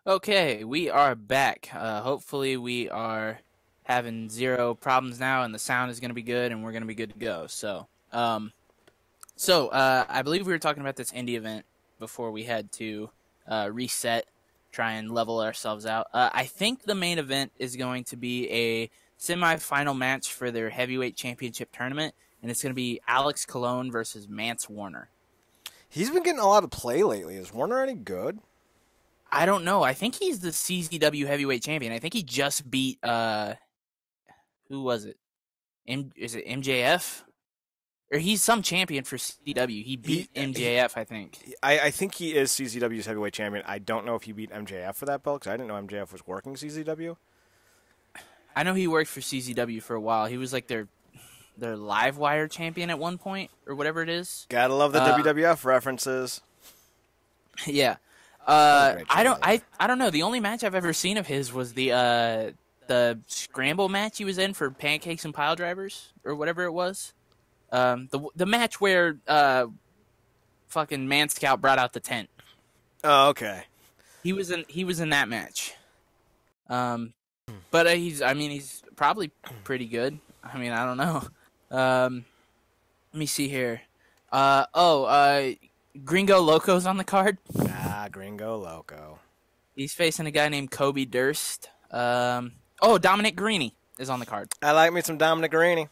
Okay, we are back. Hopefully, we are having zero problems now, and the sound is going to be good, and we're going to be good to go. I believe we were talking about this indie event before we had to reset, try and level ourselves out. I think the main event is going to be a semi-final match for their heavyweight championship tournament, and it's going to be Alex Colon versus Mance Warner. He's been getting a lot of play lately. Is Warner any good? I don't know. I think he's the CZW heavyweight champion. I think he just beat who was it? Is it MJF? Or he's some champion for CZW. He beat MJF, I think. I think he is CZW's heavyweight champion. I don't know if he beat MJF for that belt because I didn't know MJF was working CZW. I know he worked for CZW for a while. He was like their live wire champion at one point or whatever it is. Gotta love the WWF references. Yeah. I don't know. The only match I've ever seen of his was the scramble match he was in for Pancakes and Pile Drivers or whatever it was. The match where fucking Man Scout brought out the tent. Oh, okay. He was in that match. But he's probably pretty good. I mean, I don't know. Let me see here. Gringo Loco's on the card. Gringo Loco. He's facing a guy named Kobe Durst. Dominic Greeny is on the card. I like me some Dominic Greeny.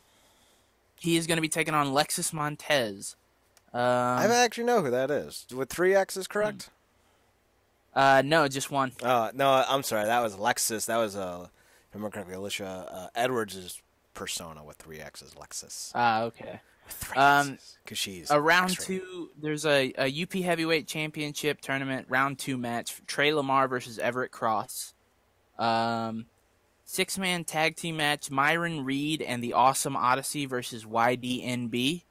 He is going to be taking on Lexus Montez. I actually know who that is. With 3 X's, correct? No, just one. No, I'm sorry. That was Lexus. That was, if I remember correctly, Alicia Edwards' persona with 3 X's, Lexus. Okay. With 3 X's. Because she's round 2, there's a UP Heavyweight Championship Tournament Round 2 match. Trey Lamar versus Everett Cross. 6-man tag team match, Myron Reed and the Awesome Odyssey versus YDNB.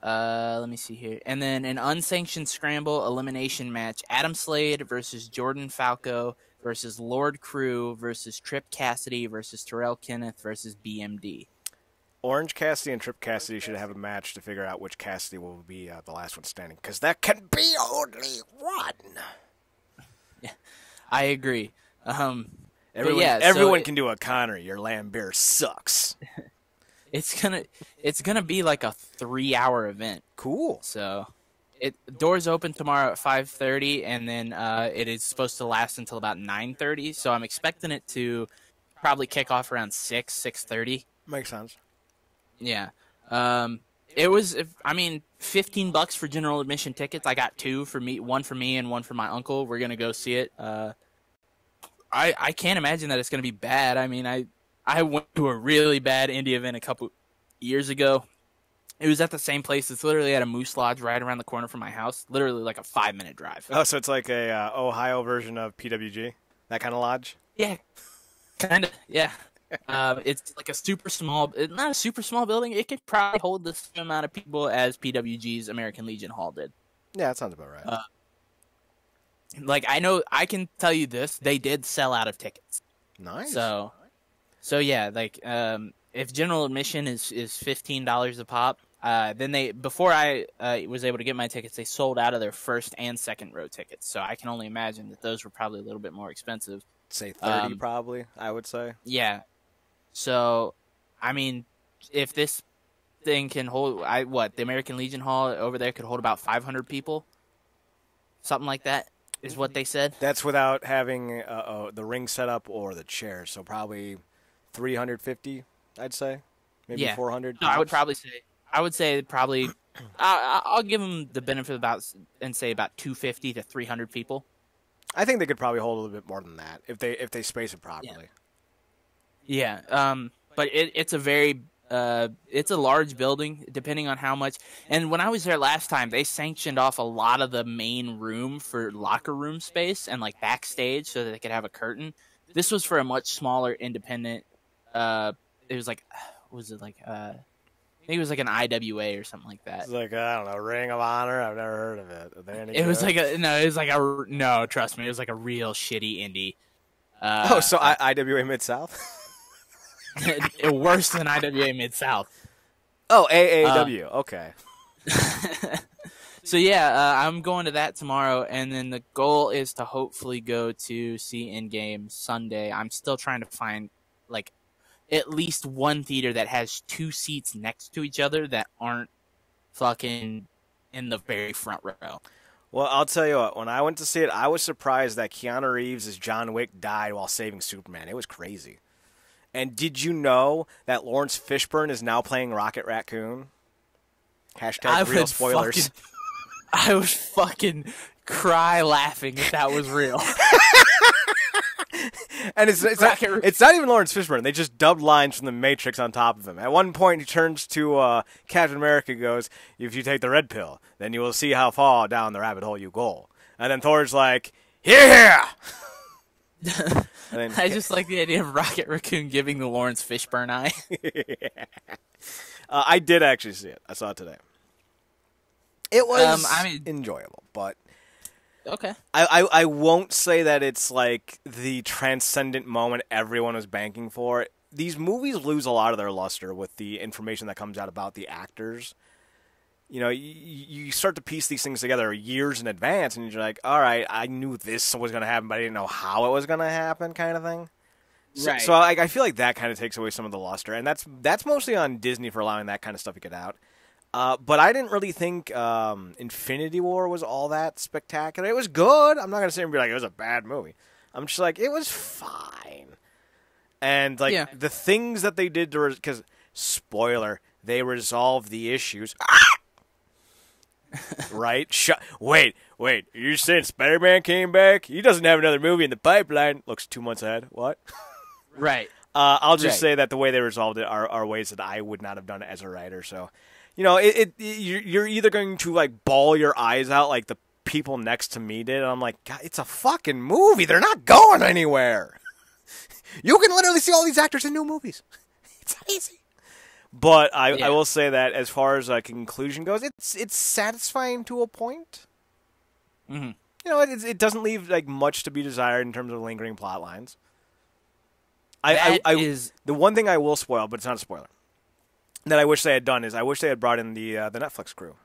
Let me see here. And then an unsanctioned scramble elimination match, Adam Slade versus Jordan Falco versus Lord Crew versus Trip Cassidy versus Terrell Kenneth versus BMD. Orange Cassidy and Trip Cassidy should have a match to figure out which Cassidy will be the last one standing, because there can be only one. Yeah, I agree. Everyone can do a Connor. Your lamb beer sucks. It's gonna be like a 3-hour event. Cool. So, doors open tomorrow at 5:30, and then it is supposed to last until about 9:30. So I'm expecting it to probably kick off around 6:30. Makes sense. Yeah. It was, $15 for general admission tickets. I got 2 for me, one for me and one for my uncle. We're gonna go see it. I can't imagine that it's gonna be bad. I mean, I went to a really bad indie event a couple years ago. It was at the same place. It's literally at a Moose Lodge right around the corner from my house. Literally like a 5-minute drive. Oh, so it's like a Ohio version of PWG? That kind of lodge? Yeah, kind of. Yeah. It's like a super small, not a super small building. It could probably hold the same amount of people as PWG's American Legion Hall did. Yeah, that sounds about right. I can tell you this: they did sell out of tickets. Nice. So yeah, if general admission is $15 a pop, then before I was able to get my tickets, they sold out of their first and second row tickets. So I can only imagine that those were probably a little bit more expensive. Say 30 probably, I would say. Yeah. So, I mean, if this thing can hold, the American Legion Hall over there could hold about 500 people, something like that. Is what they said. That's without having the ring set up or the chairs. So probably 350, I'd say. Maybe 400. No, I would say probably. I'll give them the benefit about 250 to 300 people. I think they could probably hold a little bit more than that if they space it properly. Yeah. But it's a very it's a large building, depending on how much. And when I was there last time, they sanctioned off a lot of the main room for locker room space and like backstage so that they could have a curtain. This was for a much smaller independent. It was like, I think it was like an IWA or something like that. It's like, I don't know, Ring of Honor. I've never heard of it. Are they any It good? was like no, trust me, it was like a real shitty indie. So IWA Mid-South? Worse than IWA Mid-South. Oh, AAW. Okay. So yeah, I'm going to that tomorrow, and then the goal is to hopefully go to see Endgame Sunday. I'm still trying to find like at least one theater that has 2 seats next to each other that aren't fucking in the very front row. Well, I'll tell you what. When I went to see it, I was surprised that Keanu Reeves as John Wick died while saving Superman. It was crazy. And did you know that Lawrence Fishburne is now playing Rocket Raccoon? Hashtag real spoilers. I would fucking cry laughing if that was real. And it's not even Lawrence Fishburne. They just dubbed lines from The Matrix on top of him. At one point, he turns to Captain America and goes, "If you take the red pill, then you will see how far down the rabbit hole you go." And then Thor's like, "Here!" I just like the idea of Rocket Raccoon giving the Lawrence Fishburne eye. I did actually see it. I saw it today. It was enjoyable, but okay. I won't say that it's like the transcendent moment everyone was banking for. These movies lose a lot of their luster with the information that comes out about the actors. You know, you start to piece these things together years in advance, and you're like, all right, I knew this was going to happen, but I didn't know how it was going to happen, kind of thing. Right. So I feel like that kind of takes away some of the luster, and that's mostly on Disney for allowing that kind of stuff to get out. But I didn't really think Infinity War was all that spectacular. It was good. I'm not going to sit and be like, it was a bad movie. I'm just like, it was fine. And, like, the things that they did because, spoiler, they resolved the issues. Right? Wait. You're saying Spider-Man came back? He doesn't have another movie in the pipeline. Looks 2 months ahead. What? Right. I'll just say that the way they resolved it are ways that I would not have done it as a writer, so... You know, you're either going to, like, bawl your eyes out like the people next to me did, and I'm like, God, it's a fucking movie. They're not going anywhere. You can literally see all these actors in new movies. It's easy. But I will say that as far as a conclusion goes, it's satisfying to a point. Mm-hmm. You know, it doesn't leave, like, much to be desired in terms of lingering plot lines. The one thing I will spoil, but it's not a spoiler, that I wish they had done is I wish they had brought in the Netflix crew.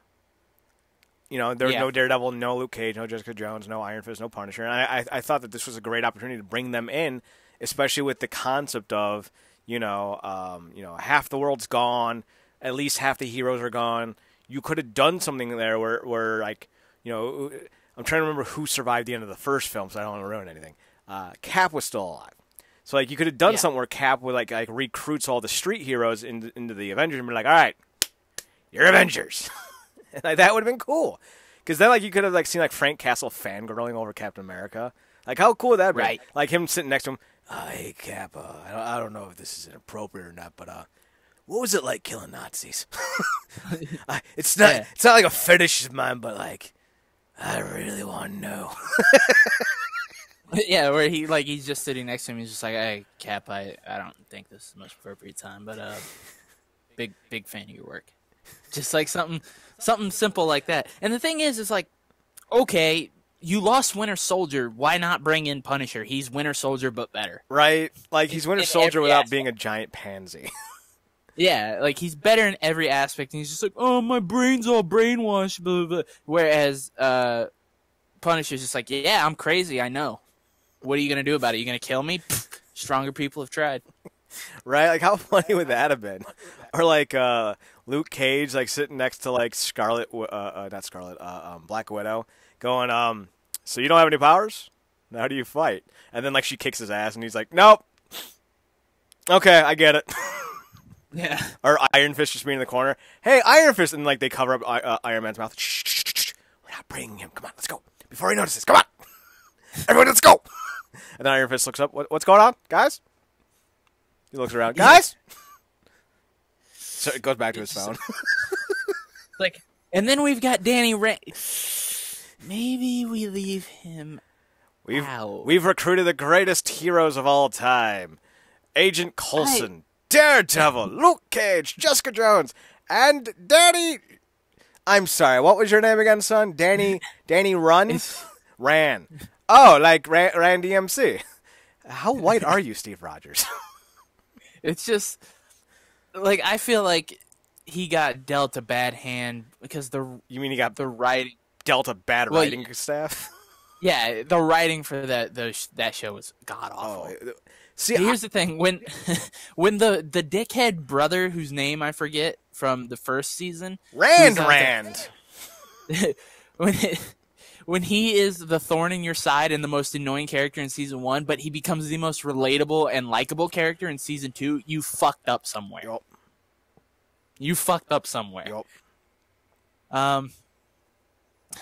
You know, there was no Daredevil, no Luke Cage, no Jessica Jones, no Iron Fist, no Punisher. And I thought that this was a great opportunity to bring them in, especially with the concept of, half the world's gone, at least half the heroes are gone. You could have done something there where like, you know, I'm trying to remember who survived the end of the first film, so I don't want to ruin anything. Cap was still alive. So, like, you could have done something where Cap would, like recruits all the street heroes into the Avengers and be like, all right, you're Avengers. And, like, that would have been cool. Because then, like, you could have, like, seen, like, Frank Castle fangirling over Captain America. Like, how cool would that be? Right. Like, him sitting next to him, hey, Cap, I don't know if this is inappropriate or not, but what was it like killing Nazis? It's not like a fetish of mine, but, like, I really want to know. Yeah, where he's just sitting next to him. He's just like, "Hey, Cap, I don't think this is the most appropriate time, but big fan of your work." Just like something simple like that. And the thing is like, okay, you lost Winter Soldier. Why not bring in Punisher? He's Winter Soldier, but better. Right? Like he's Winter Soldier without being a giant pansy. Yeah, like he's better in every aspect. And he's just like, "Oh, my brain's all brainwashed." Blah, blah, blah. Whereas Punisher's just like, "Yeah, I'm crazy. I know. What are you going to do about it? You going to kill me? Pfft, stronger people have tried." Right? Like, how funny would that have been? Or, like, Luke Cage, like, sitting next to, like, Black Widow, going, so you don't have any powers? How do you fight? And then, like, she kicks his ass, and he's like, nope. Okay, I get it. Yeah. Or Iron Fist just being in the corner. Hey, Iron Fist! And, like, they cover up Iron Man's mouth. Shh, shh, shh, shh. We're not bringing him. Come on, let's go. Before he notices. Come on. Everyone, let's go. And then Iron Fist looks up. What's going on, guys? He looks around. Guys? So it goes back to his phone. Like, and then we've got Danny Maybe we leave him out. We've recruited the greatest heroes of all time. Agent Coulson, Daredevil, Luke Cage, Jessica Jones, and Danny... I'm sorry, what was your name again, son? Danny Run? Ran. Oh, like Ran DMC. How white are you, Steve Rogers? It's just, like, I feel like he got dealt a bad hand because You mean he got the writing dealt a bad writing staff? Yeah, the writing for that show was god awful. Oh, see, here's the thing: when the dickhead brother, whose name I forget from the first season, Rand. When he is the thorn in your side and the most annoying character in season 1, but he becomes the most relatable and likable character in season 2, you fucked up somewhere. Yep. You fucked up somewhere. Yep.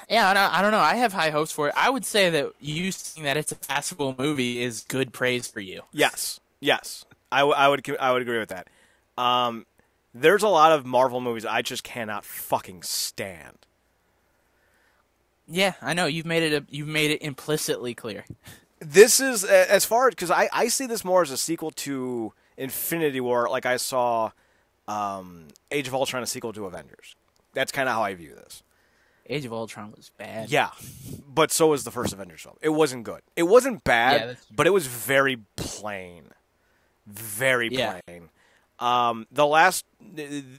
Yeah, I don't know. I have high hopes for it. I would say that you saying that it's a passable movie is good praise for you. Yes. I would agree with that. There's a lot of Marvel movies I just cannot fucking stand. Yeah, I know. You've made it implicitly clear. This is as far as because I see this more as a sequel to Infinity War, like I saw Age of Ultron, a sequel to Avengers. That's kind of how I view this. Age of Ultron was bad. Yeah, but so was the first Avengers film. It wasn't good. It wasn't bad, but it was very plain. Very plain.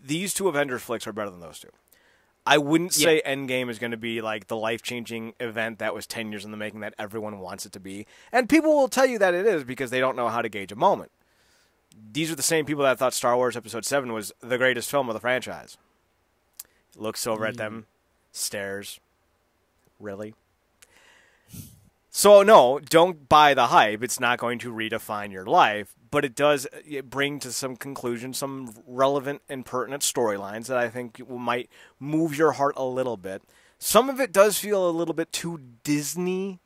These two Avengers flicks are better than those two. I wouldn't say Endgame is going to be like the life-changing event that was 10 years in the making that everyone wants it to be. And people will tell you that it is because they don't know how to gauge a moment. These are the same people that thought Star Wars Episode 7 was the greatest film of the franchise. Looks over at them, stares. Really? So, no, don't buy the hype. It's not going to redefine your life, but it does bring to some conclusion some relevant and pertinent storylines that I think might move your heart a little bit. Some of it does feel a little bit too Disney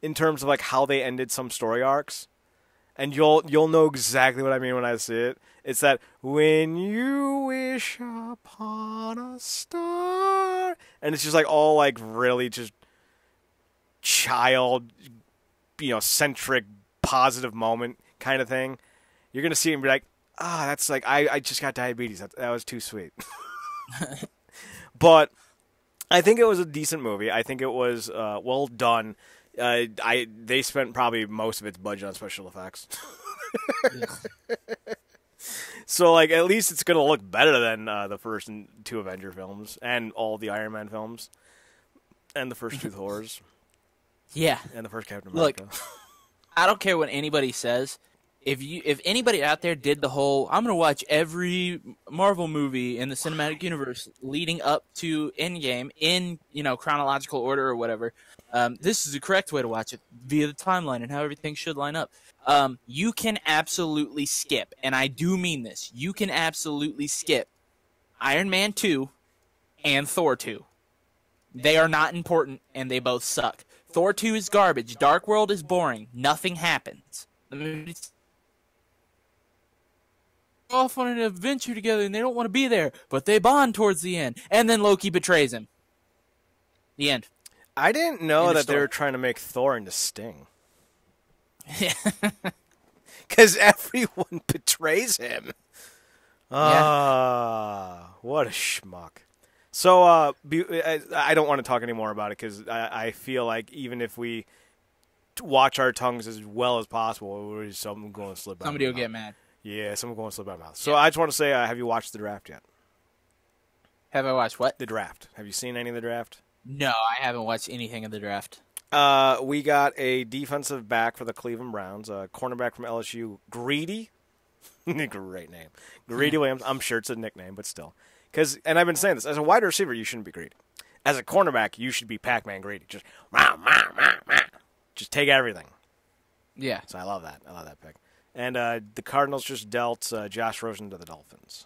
in terms of like how they ended some story arcs. And you'll know exactly what I mean when I see it. It's that when you wish upon a star, and it's just like all like really just child, centric, positive moment kind of thing. You're gonna see it and be like, that's like I just got diabetes. That was too sweet. But I think it was a decent movie. I think it was well done. They spent probably most of its budget on special effects. So like at least it's gonna look better than the first two Avenger films and all the Iron Man films and the first two Thors. Yeah. And the first Captain America. Look, I don't care what anybody says. If anybody out there did the whole, I'm going to watch every Marvel movie in the cinematic universe leading up to Endgame in, chronological order or whatever, this is the correct way to watch it via the timeline and how everything should line up. You can absolutely skip, and I do mean this, you can absolutely skip Iron Man 2 and Thor 2. They are not important, and they both suck. Thor 2 is garbage. Dark World is boring. Nothing happens. The movie's off on an adventure together, and they don't want to be there, but they bond towards the end. And then Loki betrays him. The end. I didn't know that they were trying to make Thor into Sting. Yeah. Because everyone betrays him. What a schmuck. So, I don't want to talk anymore about it because I feel like even if we watch our tongues as well as possible, something going to slip out. Somebody will get mad. Yeah, someone going to slip out of my mouth. So I just want to say, have you watched The Draft yet? Have I watched what? The Draft. Have you seen any of The Draft? No, I haven't watched anything of The Draft. We got a defensive back for the Cleveland Browns, a cornerback from LSU, Greedy. Great name. Greedy Williams. I'm sure it's a nickname, but still. And I've been saying this, as a wide receiver, you shouldn't be greedy. As a cornerback, you should be Pac-Man greedy. Just, just take everything. Yeah. So I love that. I love that pick. And the Cardinals just dealt Josh Rosen to the Dolphins.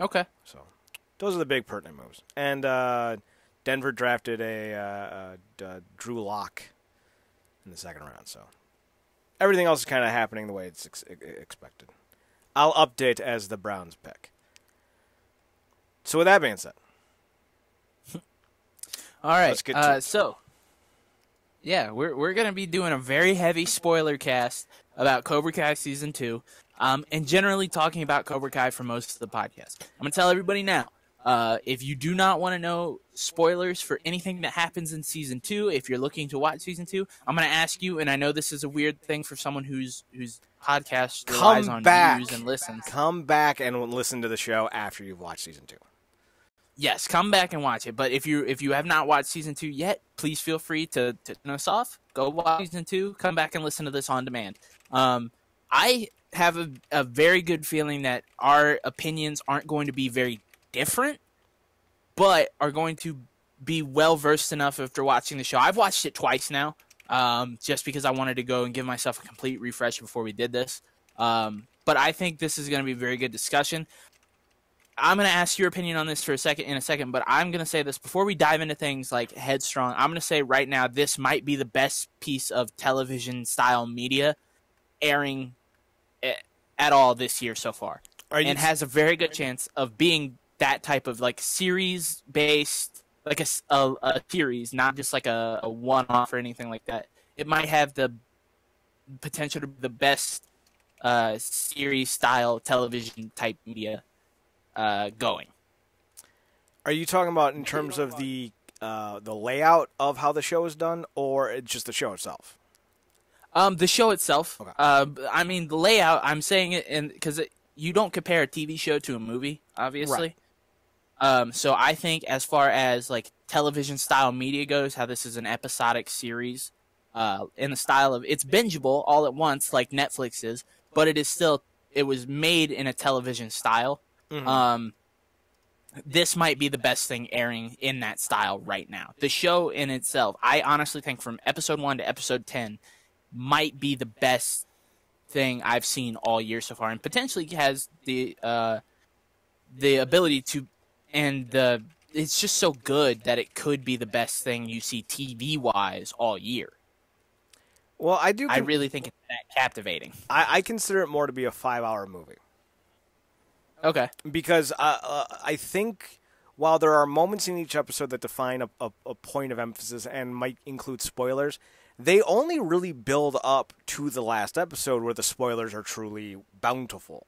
Okay. So those are the big pertinent moves. And Denver drafted a Drew Lock in the second round. So everything else is kind of happening the way it's expected. I'll update as the Browns pick. So with that being said. All right. Let's get to it. So, yeah, we're going to be doing a very heavy spoiler cast about Cobra Kai Season 2, and generally talking about Cobra Kai for most of the podcast. I'm going to tell everybody now, If you do not want to know spoilers for anything that happens in season 2, if you're looking to watch season 2, I'm going to ask you, and I know this is a weird thing for someone whose podcast relies on views and listens. Come back and listen to the show after you've watched season 2. Yes, come back and watch it. But if you have not watched season 2 yet, please feel free to turn us off. Go watch season 2. Come back and listen to this on demand. I have a very good feeling that our opinions aren't going to be very different, but are going to be well versed enough after watching the show. I've watched it twice now, just because I wanted to go and give myself a complete refresh before we did this. But I think this is going to be a very good discussion. I'm going to ask your opinion on this in a second, but I'm going to say this before we dive into things like Headstrong. I'm going to say right now this might be the best piece of television-style media airing at all this year so far, and has a very good chance of being that type of like series-based, like a series, not just like a one-off or anything like that. It might have the potential to be the best series-style television-type media going. Are you talking about in terms of the layout of how the show is done, or just the show itself? The show itself. Okay. I mean, the layout, I'm saying it because you don't compare a TV show to a movie, obviously. Right. So I think as far as like television style media goes, how this is an episodic series, in the style of it's bingeable all at once like Netflix is, but it was made in a television style. Mm-hmm. This might be the best thing airing in that style right now. The show in itself, I honestly think from episode 1 to episode 10 might be the best thing I've seen all year so far, and potentially has the ability to, and it's just so good that it could be the best thing you see TV-wise all year. Well, I really think it's that captivating. I consider it more to be a 5-hour movie. Okay. Because I think while there are moments in each episode that define a point of emphasis and might include spoilers, they only really build up to the last episode where the spoilers are truly bountiful.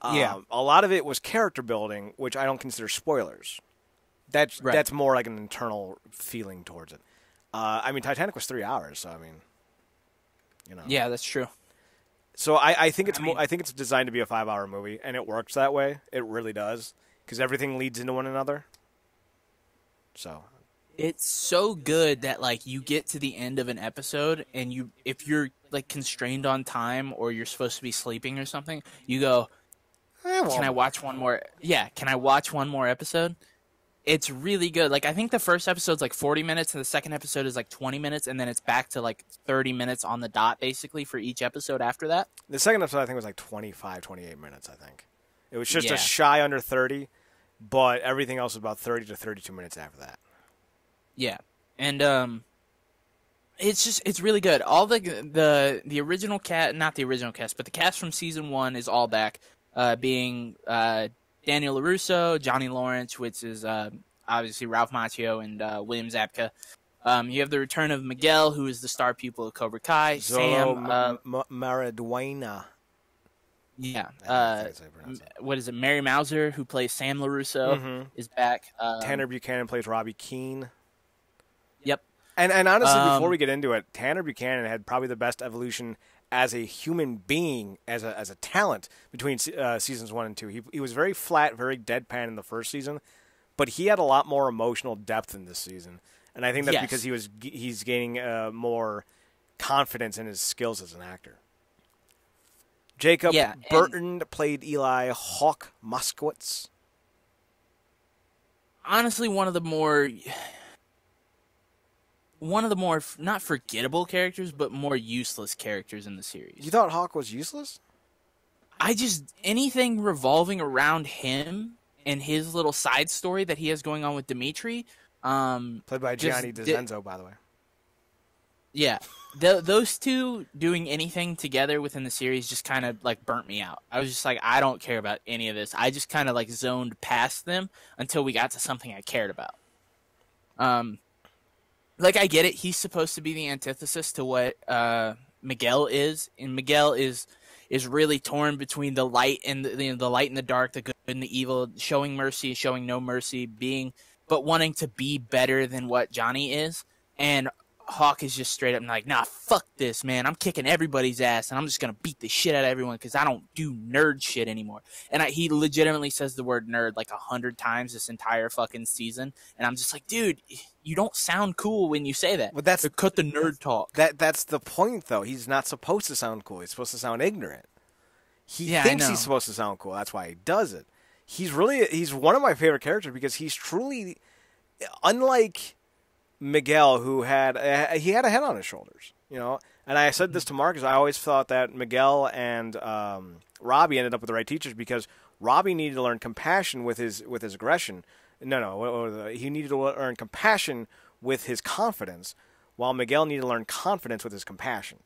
Yeah. A lot of it was character building, which I don't consider spoilers. That's more like an internal feeling towards it. I mean, Titanic was 3 hours, so I mean, you know. Yeah, that's true. So I think it's designed to be a 5-hour movie, and it works that way. It really does, because everything leads into one another. So it's so good that like you get to the end of an episode, and if you're like constrained on time or you're supposed to be sleeping or something, you go, "Can I watch one more?" Yeah, can I watch one more episode? It's really good. Like, I think the first episode's like 40 minutes, and the second episode is like 20 minutes, and then it's back to like 30 minutes on the dot, basically, for each episode after that. The second episode, I think, was like 25, 28 minutes, I think. It was just a shy under 30, but everything else was about 30 to 32 minutes after that. Yeah. And it's really good. All the original cast, not the original cast, but the cast from season 1 is all back, being Daniel LaRusso, Johnny Lawrence, which is obviously Ralph Macchio, and William Zabka. You have the return of Miguel, who is the star pupil of Cobra Kai. Sam Mariduena. Yeah. What is it? Mary Mauser, who plays Sam LaRusso, is back. Tanner Buchanan plays Robbie Keene. Yep. And honestly, before we get into it, Tanner Buchanan had probably the best evolution as a human being, as a talent between seasons 1 and 2. He was very flat, very deadpan in the first season, but he had a lot more emotional depth in this season, and I think that's because he's gaining more confidence in his skills as an actor. Jacob Burton played Eli Hawk Moskowitz. Honestly, one of the more not forgettable characters, but more useless characters in the series. You thought Hawk was useless? Anything revolving around him and his little side story that he has going on with Dimitri. Played by Gianni DiCenzo, by the way. Yeah. Those two doing anything together within the series just kind of like burnt me out. I was just like, I don't care about any of this. I just kind of like zoned past them until we got to something I cared about. Like, I get it. He's supposed to be the antithesis to what Miguel is, and Miguel is really torn between the light and the light and the dark, the good and the evil, showing mercy, showing no mercy, but wanting to be better than what Johnny is. And Hawk is just straight up like, nah, fuck this, man. I'm kicking everybody's ass, and I'm just going to beat the shit out of everyone because I don't do nerd shit anymore. And he legitimately says the word nerd like 100 times this entire fucking season. And I'm just like, dude, you don't sound cool when you say that. Well, that's cut the nerd talk. That's the point, though. He's not supposed to sound cool. He's supposed to sound ignorant. He thinks he's supposed to sound cool. That's why he does it. He's one of my favorite characters because he's truly, unlike Miguel, who had a head on his shoulders, you know. And I said this to Marcus. I always thought that Miguel and Robbie ended up with the right teachers because Robbie needed to learn compassion with his aggression. He needed to learn compassion with his confidence, while Miguel needed to learn confidence with his compassion.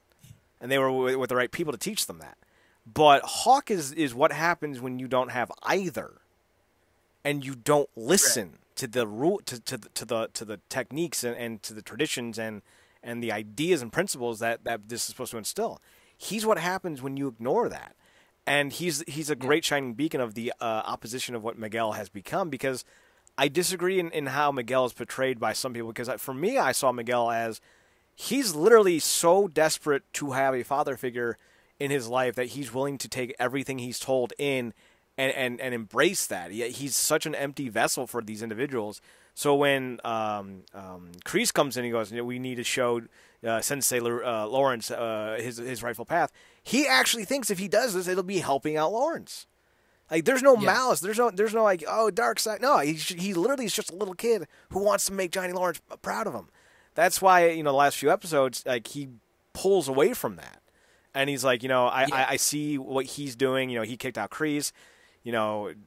And they were with the right people to teach them that. But Hawk is what happens when you don't have either, and you don't listen to the rule, to the techniques and to the traditions and the ideas and principles that this is supposed to instill. He's what happens when you ignore that, and he's a great shining beacon of the opposition of what Miguel has become. Because I disagree in how Miguel is portrayed by some people. Because for me, I saw Miguel as he's literally so desperate to have a father figure in his life that he's willing to take everything he's told in and embrace that. He's such an empty vessel for these individuals. So when Kreese comes in, he goes, we need to show Sensei Lawrence his rightful path. He actually thinks if he does this, it'll be helping out Lawrence. Like, there's no malice. There's no like, oh, dark side. No, he literally is just a little kid who wants to make Johnny Lawrence proud of him. That's why, the last few episodes, like, he pulls away from that. And he's like, I see what he's doing. He kicked out Kreese.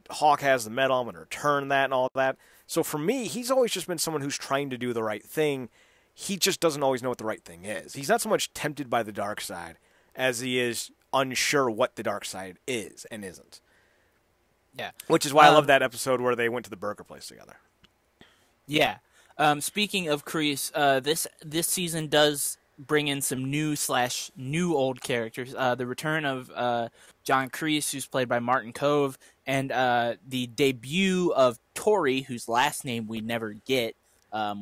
Hawk has the medal. I'm going to return that and all that. So for me, he's always just been someone who's trying to do the right thing. He just doesn't always know what the right thing is. He's not so much tempted by the dark side as he is unsure what the dark side is and isn't. Yeah. Which is why I love that episode where they went to the burger place together. Yeah. Speaking of Kreese, this season does bring in some new old characters. The return of John Kreese, who's played by Martin Kove, and the debut of Tori, whose last name we never get,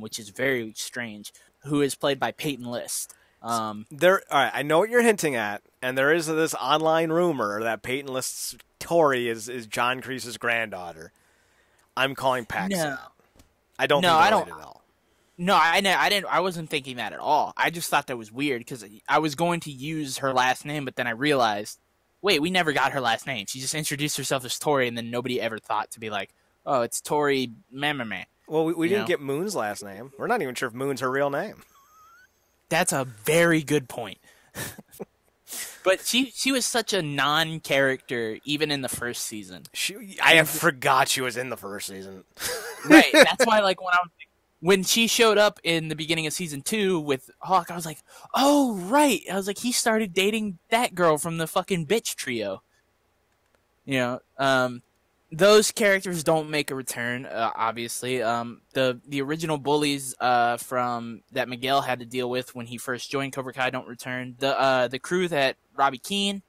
which is very strange, who is played by Peyton List. All right, I know what you're hinting at, and there is this online rumor that Peyton List's Tori is John Kreese's granddaughter. I'm calling Pax out. I don't think at all. No, I didn't. I wasn't thinking that at all. I just thought that was weird because I was going to use her last name, but then I realized, wait, we never got her last name. She just introduced herself as Tori, and then nobody ever thought to be like, oh, it's Tori Meh. Well, we didn't get Moon's last name. We're not even sure if Moon's her real name. That's a very good point. But she was such a non-character even in the first season. I forgot she was in the first season. Right. That's why, like, when she showed up in the beginning of season 2 with Hawk, I was like, oh, right. I was like, he started dating that girl from the fucking bitch trio. Those characters don't make a return, obviously. The original bullies from that Miguel had to deal with when he first joined Cobra Kai don't return. The crew that Robbie Keane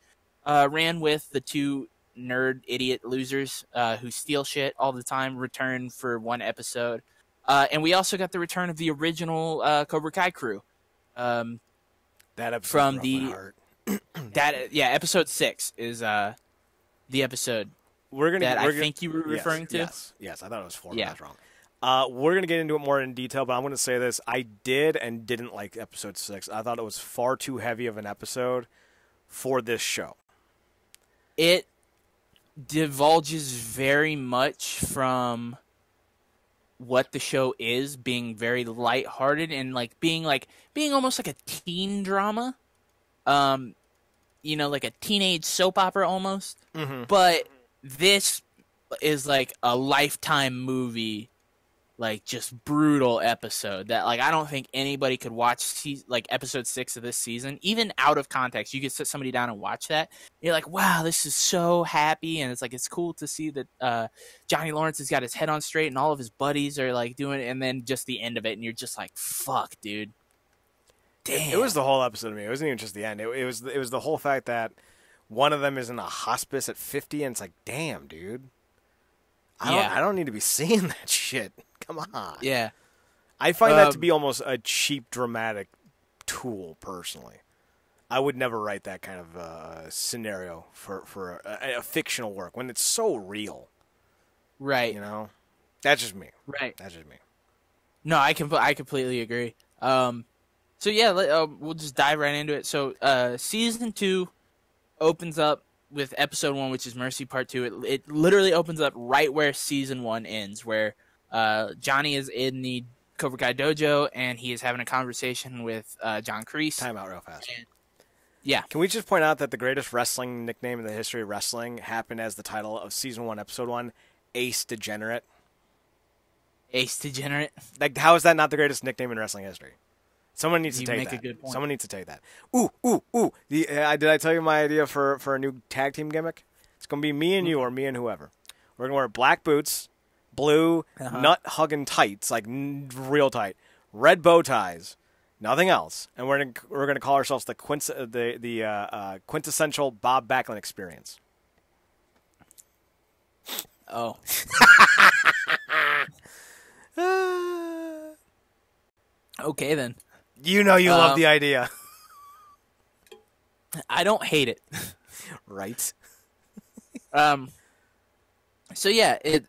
ran with, the two nerd idiot losers who steal shit all the time, return for one episode. And we also got the return of the original Cobra Kai crew. That episode from broke my heart. Episode 6 is the episode I think you were referring to. Yes, I thought it was 4. I was wrong. We're going to get into it more in detail, but I'm going to say this. I did and didn't like episode 6. I thought it was far too heavy of an episode for this show. It divulges very much from what the show is, being very lighthearted and being almost like a teen drama. Like a teenage soap opera almost. Mm-hmm. But this is like a Lifetime movie, like just brutal episode that I don't think anybody could watch episode 6 of this season, even out of context. You could sit somebody down and watch that. You're like, wow, this is so happy, and it's cool to see that Johnny Lawrence has got his head on straight, and all of his buddies are doing it, and then just the end of it, and you're just like, fuck, dude. Damn. It was the whole episode to me. It wasn't even just the end. It was the whole fact that one of them is in a hospice at 50, and it's like, damn, dude. I don't need to be seeing that shit. Come on. Yeah. I find that to be almost a cheap dramatic tool, personally. I would never write that kind of scenario for a fictional work when it's so real. Right. You know? That's just me. Right. That's just me. No, I completely agree. So yeah, we'll just dive right into it. So season 2 opens up with episode 1, which is Mercy Part 2. It literally opens up right where season 1 ends, where Johnny is in the Cobra Kai dojo and he is having a conversation with John Kreese. Time out real fast. Yeah. Can we just point out that the greatest wrestling nickname in the history of wrestling happened as the title of season 1, episode 1, Ace Degenerate? Ace Degenerate? Like, how is that not the greatest nickname in wrestling history? Someone needs to take that. A good point. Someone needs to take that. Ooh. Did I tell you my idea for a new tag team gimmick? It's going to be me and you or me and whoever. We're going to wear black boots, blue, nut-hugging tights, like real tight, red bow ties, nothing else. And we're going to call ourselves the quintessential Bob Backlund experience. Oh. Okay, then. You know you love the idea. I don't hate it. Right. So yeah, it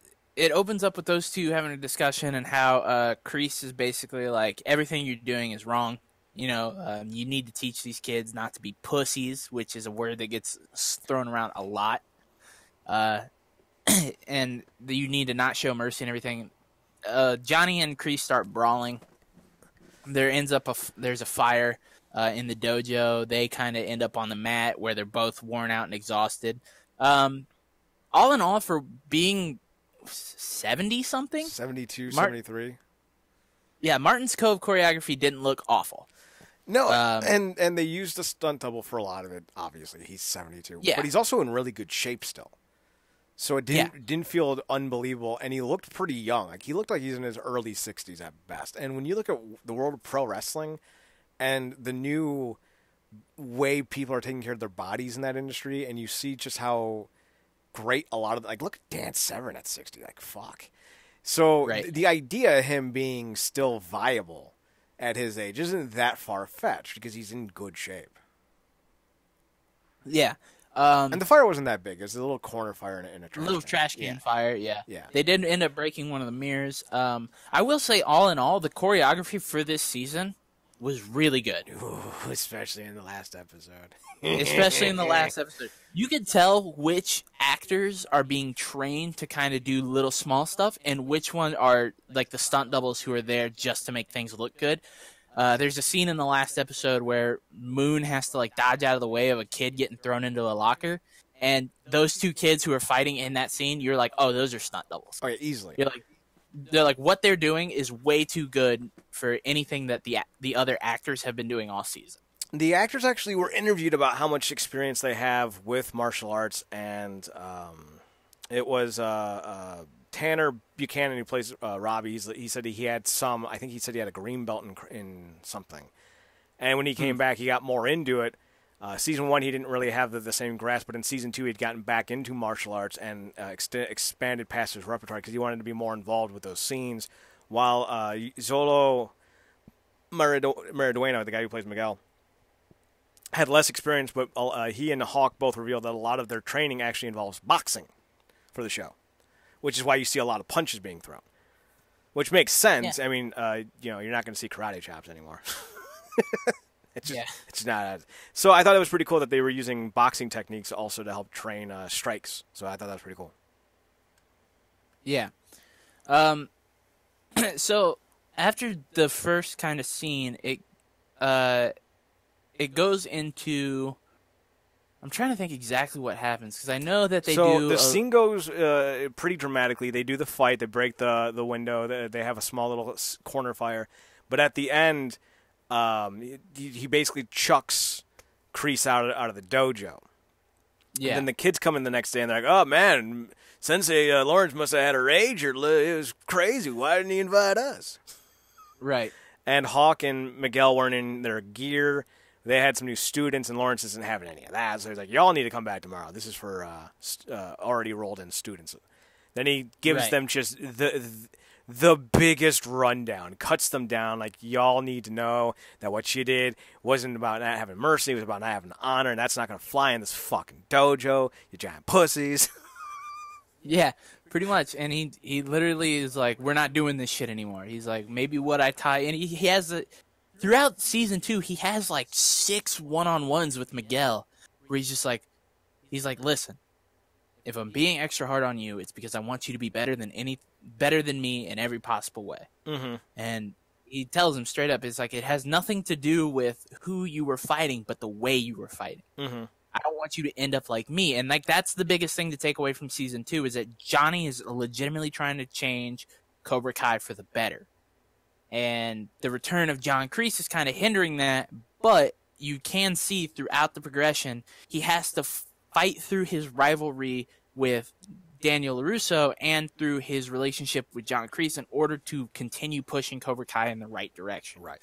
opens up with those two having a discussion and how Kreese is basically like, everything you're doing is wrong. You know, you need to teach these kids not to be pussies, which is a word that gets thrown around a lot. And you need to not show mercy and everything. Johnny and Kreese start brawling. There's a fire in the dojo. They kind of end up on the mat where they're both worn out and exhausted. All in all, for being 70-something? 72, 73. Yeah, Martin's Cove choreography didn't look awful. No, and they used a stunt double for a lot of it, obviously. He's 72. Yeah. But he's also in really good shape still. So it didn't feel unbelievable, and he looked pretty young. Like, he looked like he's in his early 60s at best. And when you look at the world of pro wrestling and the new way people are taking care of their bodies in that industry, and you see just how great a lot of, like, look at Dan Severn at 60. Like, fuck. So the idea of him being still viable at his age isn't that far-fetched because he's in good shape. Yeah. And the fire wasn't that big. It was a little corner fire in a trash can. Little trash can fire, yeah. Yeah. They did end up breaking one of the mirrors. I will say, all in all, the choreography for this season was really good. Ooh, especially in the last episode. Especially in the last episode. You could tell which actors are being trained to kind of do little small stuff and which one are like the stunt doubles who are there just to make things look good. There's a scene in the last episode where Moon has to like dodge out of the way of a kid getting thrown into a locker, and those two kids who are fighting in that scene, you're like, oh, those are stunt doubles. Oh, yeah, easily. They're like, what they're doing is way too good for anything that the other actors have been doing all season. The actors actually were interviewed about how much experience they have with martial arts, and it was Tanner Buchanan, who plays Robbie. He said he had some. I think he said he had a green belt in something. And when he came back, he got more into it. Season 1, he didn't really have the same grasp, but in Season 2, he'd gotten back into martial arts and expanded past his repertoire because he wanted to be more involved with those scenes. While Zolo Maridueno, the guy who plays Miguel, had less experience, but he and Hawk both revealed that a lot of their training actually involves boxing for the show, which is why you see a lot of punches being thrown, which makes sense. Yeah. I mean, you're not going to see karate chops anymore. It's not. So I thought it was pretty cool that they were using boxing techniques also to help train strikes. So I thought that was pretty cool. Yeah. So after the first kind of scene, it goes into. I'm trying to think exactly what happens because I know that they do. So the scene goes pretty dramatically. They do the fight. They break the window. They have a small little corner fire, but at the end, he basically chucks Kreese out of the dojo. Yeah. And then the kids come in the next day and they're like, "Oh man, Sensei Lawrence must have had a rage, or it was crazy. Why didn't he invite us?" Right. And Hawk and Miguel weren't in their gear. They had some new students, and Lawrence isn't having any of that. So he's like, y'all need to come back tomorrow. This is for already rolled-in students. Then he gives them just the biggest rundown, cuts them down like, y'all need to know that what you did wasn't about not having mercy, it was about not having honor, and that's not going to fly in this fucking dojo, you giant pussies. Yeah, pretty much. And he literally is like, we're not doing this shit anymore. He's like, maybe what I tie, and he has throughout season 2, he has like 6 one-on-ones with Miguel, where he's like, listen, if I'm being extra hard on you, it's because I want you to be better than me in every possible way. Mm-hmm. And he tells him straight up, it's like, it has nothing to do with who you were fighting, but the way you were fighting. Mm-hmm. I don't want you to end up like me. And like, that's the biggest thing to take away from season 2, is that Johnny is legitimately trying to change Cobra Kai for the better. And the return of John Kreese is kind of hindering that, but you can see throughout the progression, he has to fight through his rivalry with Daniel LaRusso and through his relationship with John Kreese in order to continue pushing Cobra Kai in the right direction. Right.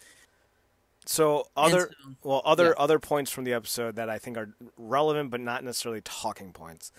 So other points from the episode that I think are relevant but not necessarily talking points.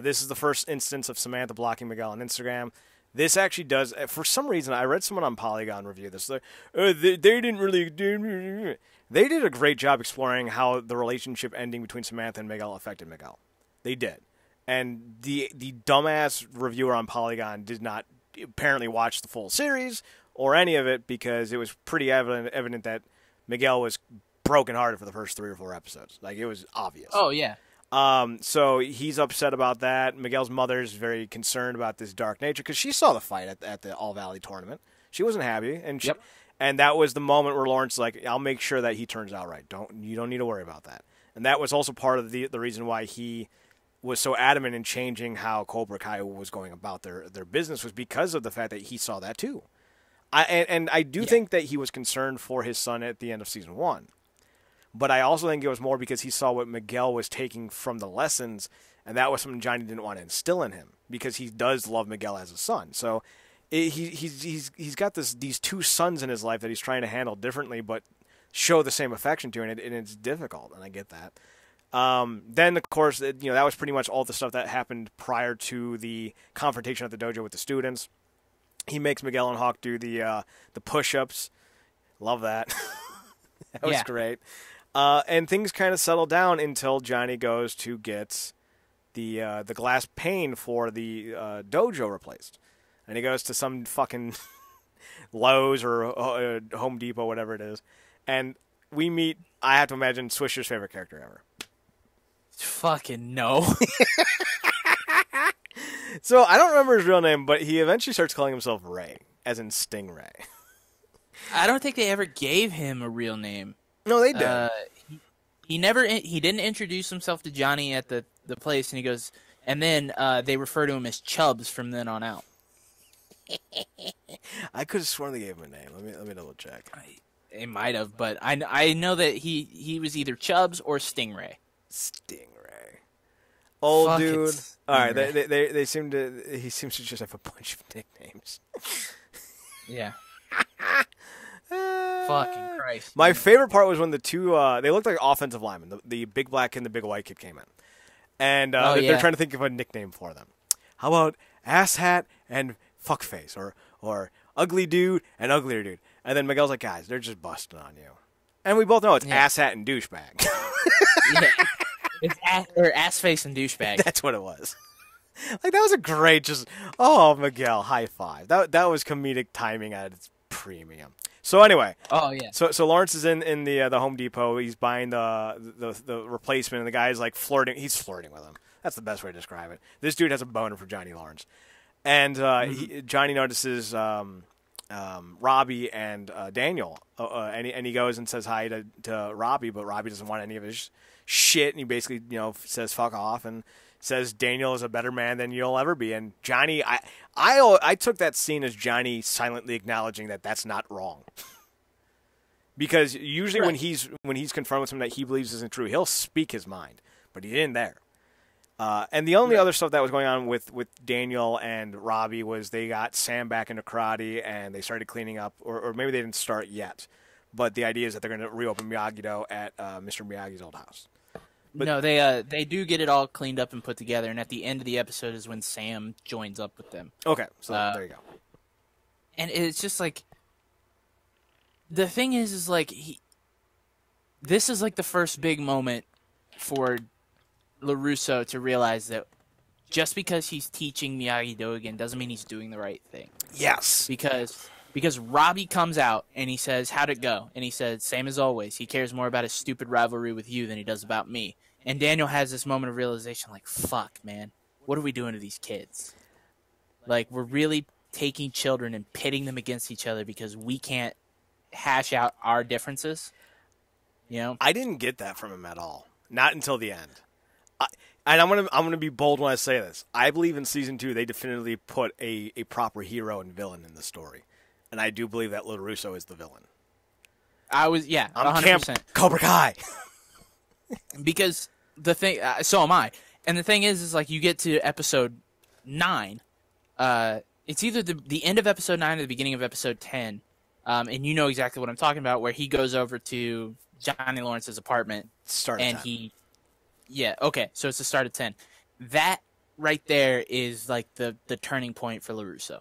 This is the first instance of Samantha blocking Miguel on Instagram. This actually does, for some reason, I read someone on Polygon review this. They didn't really do. They did a great job exploring how the relationship ending between Samantha and Miguel affected Miguel. They did. And the dumbass reviewer on Polygon did not apparently watch the full series or any of it, because it was pretty evident that Miguel was brokenhearted for the first 3 or 4 episodes. Like, it was obvious. Oh, yeah. So he's upset about that. Miguel's mother is very concerned about this dark nature because she saw the fight at the All Valley tournament. She wasn't happy, and and that was the moment where Lawrence was like, "I'll make sure that he turns out right. You don't need to worry about that." And that was also part of the reason why he was so adamant in changing how Cobra Kai was going about their business, was because of the fact that he saw that too. I do think that he was concerned for his son at the end of season 1. But I also think it was more because he saw what Miguel was taking from the lessons, and that was something Johnny didn't want to instill in him, because he does love Miguel as a son. So he's got these 2 sons in his life that he's trying to handle differently, but show the same affection to, and it's difficult, and I get that. Then, of course, that was pretty much all the stuff that happened prior to the confrontation at the dojo with the students. He makes Miguel and Hawk do the push-ups. Love that. That was great. And things kind of settle down until Johnny goes to get the glass pane for the dojo replaced. And he goes to some fucking Lowe's or Home Depot, whatever it is. And we meet, I have to imagine, Swisher's favorite character ever. Fucking no. So I don't remember his real name, but he eventually starts calling himself Ray, as in Stingray. I don't think they ever gave him a real name. No, they did. He didn't introduce himself to Johnny at the place, and he goes, and then they refer to him as Chubbs from then on out. I could have sworn they gave him a name. Let me double check. They might have, but I know that he was either Chubbs or Stingray. Stingray. Old Fuck dude. Stingray. All right, they seem to. He seems to just have a bunch of nicknames. Yeah. Fucking Christ. My favorite part was when the 2, they looked like offensive linemen. The big black and the big white kid came in. And they're trying to think of a nickname for them. How about asshat and fuckface? Or ugly dude and uglier dude? And then Miguel's like, guys, they're just busting on you. And we both know it's asshat and douchebag. Yeah. It's assface and douchebag. That's what it was. Like, that was a great Miguel, high five. That was comedic timing at its premium. So anyway, So Lawrence is in the Home Depot. He's buying the replacement, and the guy's like flirting. He's flirting with him. That's the best way to describe it. This dude has a boner for Johnny Lawrence, and Johnny notices Robbie and Daniel, and he goes and says hi to Robbie, but Robbie doesn't want any of his shit, and he basically says fuck off and says Daniel is a better man than you'll ever be. And Johnny, I took that scene as Johnny silently acknowledging that that's not wrong. Because usually when he's confronted with something that he believes isn't true, he'll speak his mind. But he didn't there. And the only other stuff that was going on with Daniel and Robbie was they got Sam back into karate and they started cleaning up, or maybe they didn't start yet. But the idea is that they're going to reopen Miyagi-Do at Mr. Miyagi's old house. But, no, they do get it all cleaned up and put together, and at the end of the episode is when Sam joins up with them. Okay, so there you go. And it's just like, the thing is like, this is like the first big moment for LaRusso to realize that just because he's teaching Miyagi-Do again doesn't mean he's doing the right thing. Yes. Because Robbie comes out and he says, how'd it go? And he said, same as always. He cares more about his stupid rivalry with you than he does about me. And Daniel has this moment of realization like, fuck, man. What are we doing to these kids? Like, we're really taking children and pitting them against each other because we can't hash out our differences. You know? I didn't get that from him at all. Not until the end. And I'm gonna be bold when I say this. I believe in season 2 they definitively put a proper hero and villain in the story. And I do believe that LaRusso is the villain. I'm 100%. Camp Cobra Kai. Because the thing, so am I. And the thing is like, you get to episode 9. It's either the end of episode 9 or the beginning of episode 10. And you know exactly what I'm talking about, where he goes over to Johnny Lawrence's apartment. Yeah, okay, so it's the start of 10. That right there is like the turning point for LaRusso,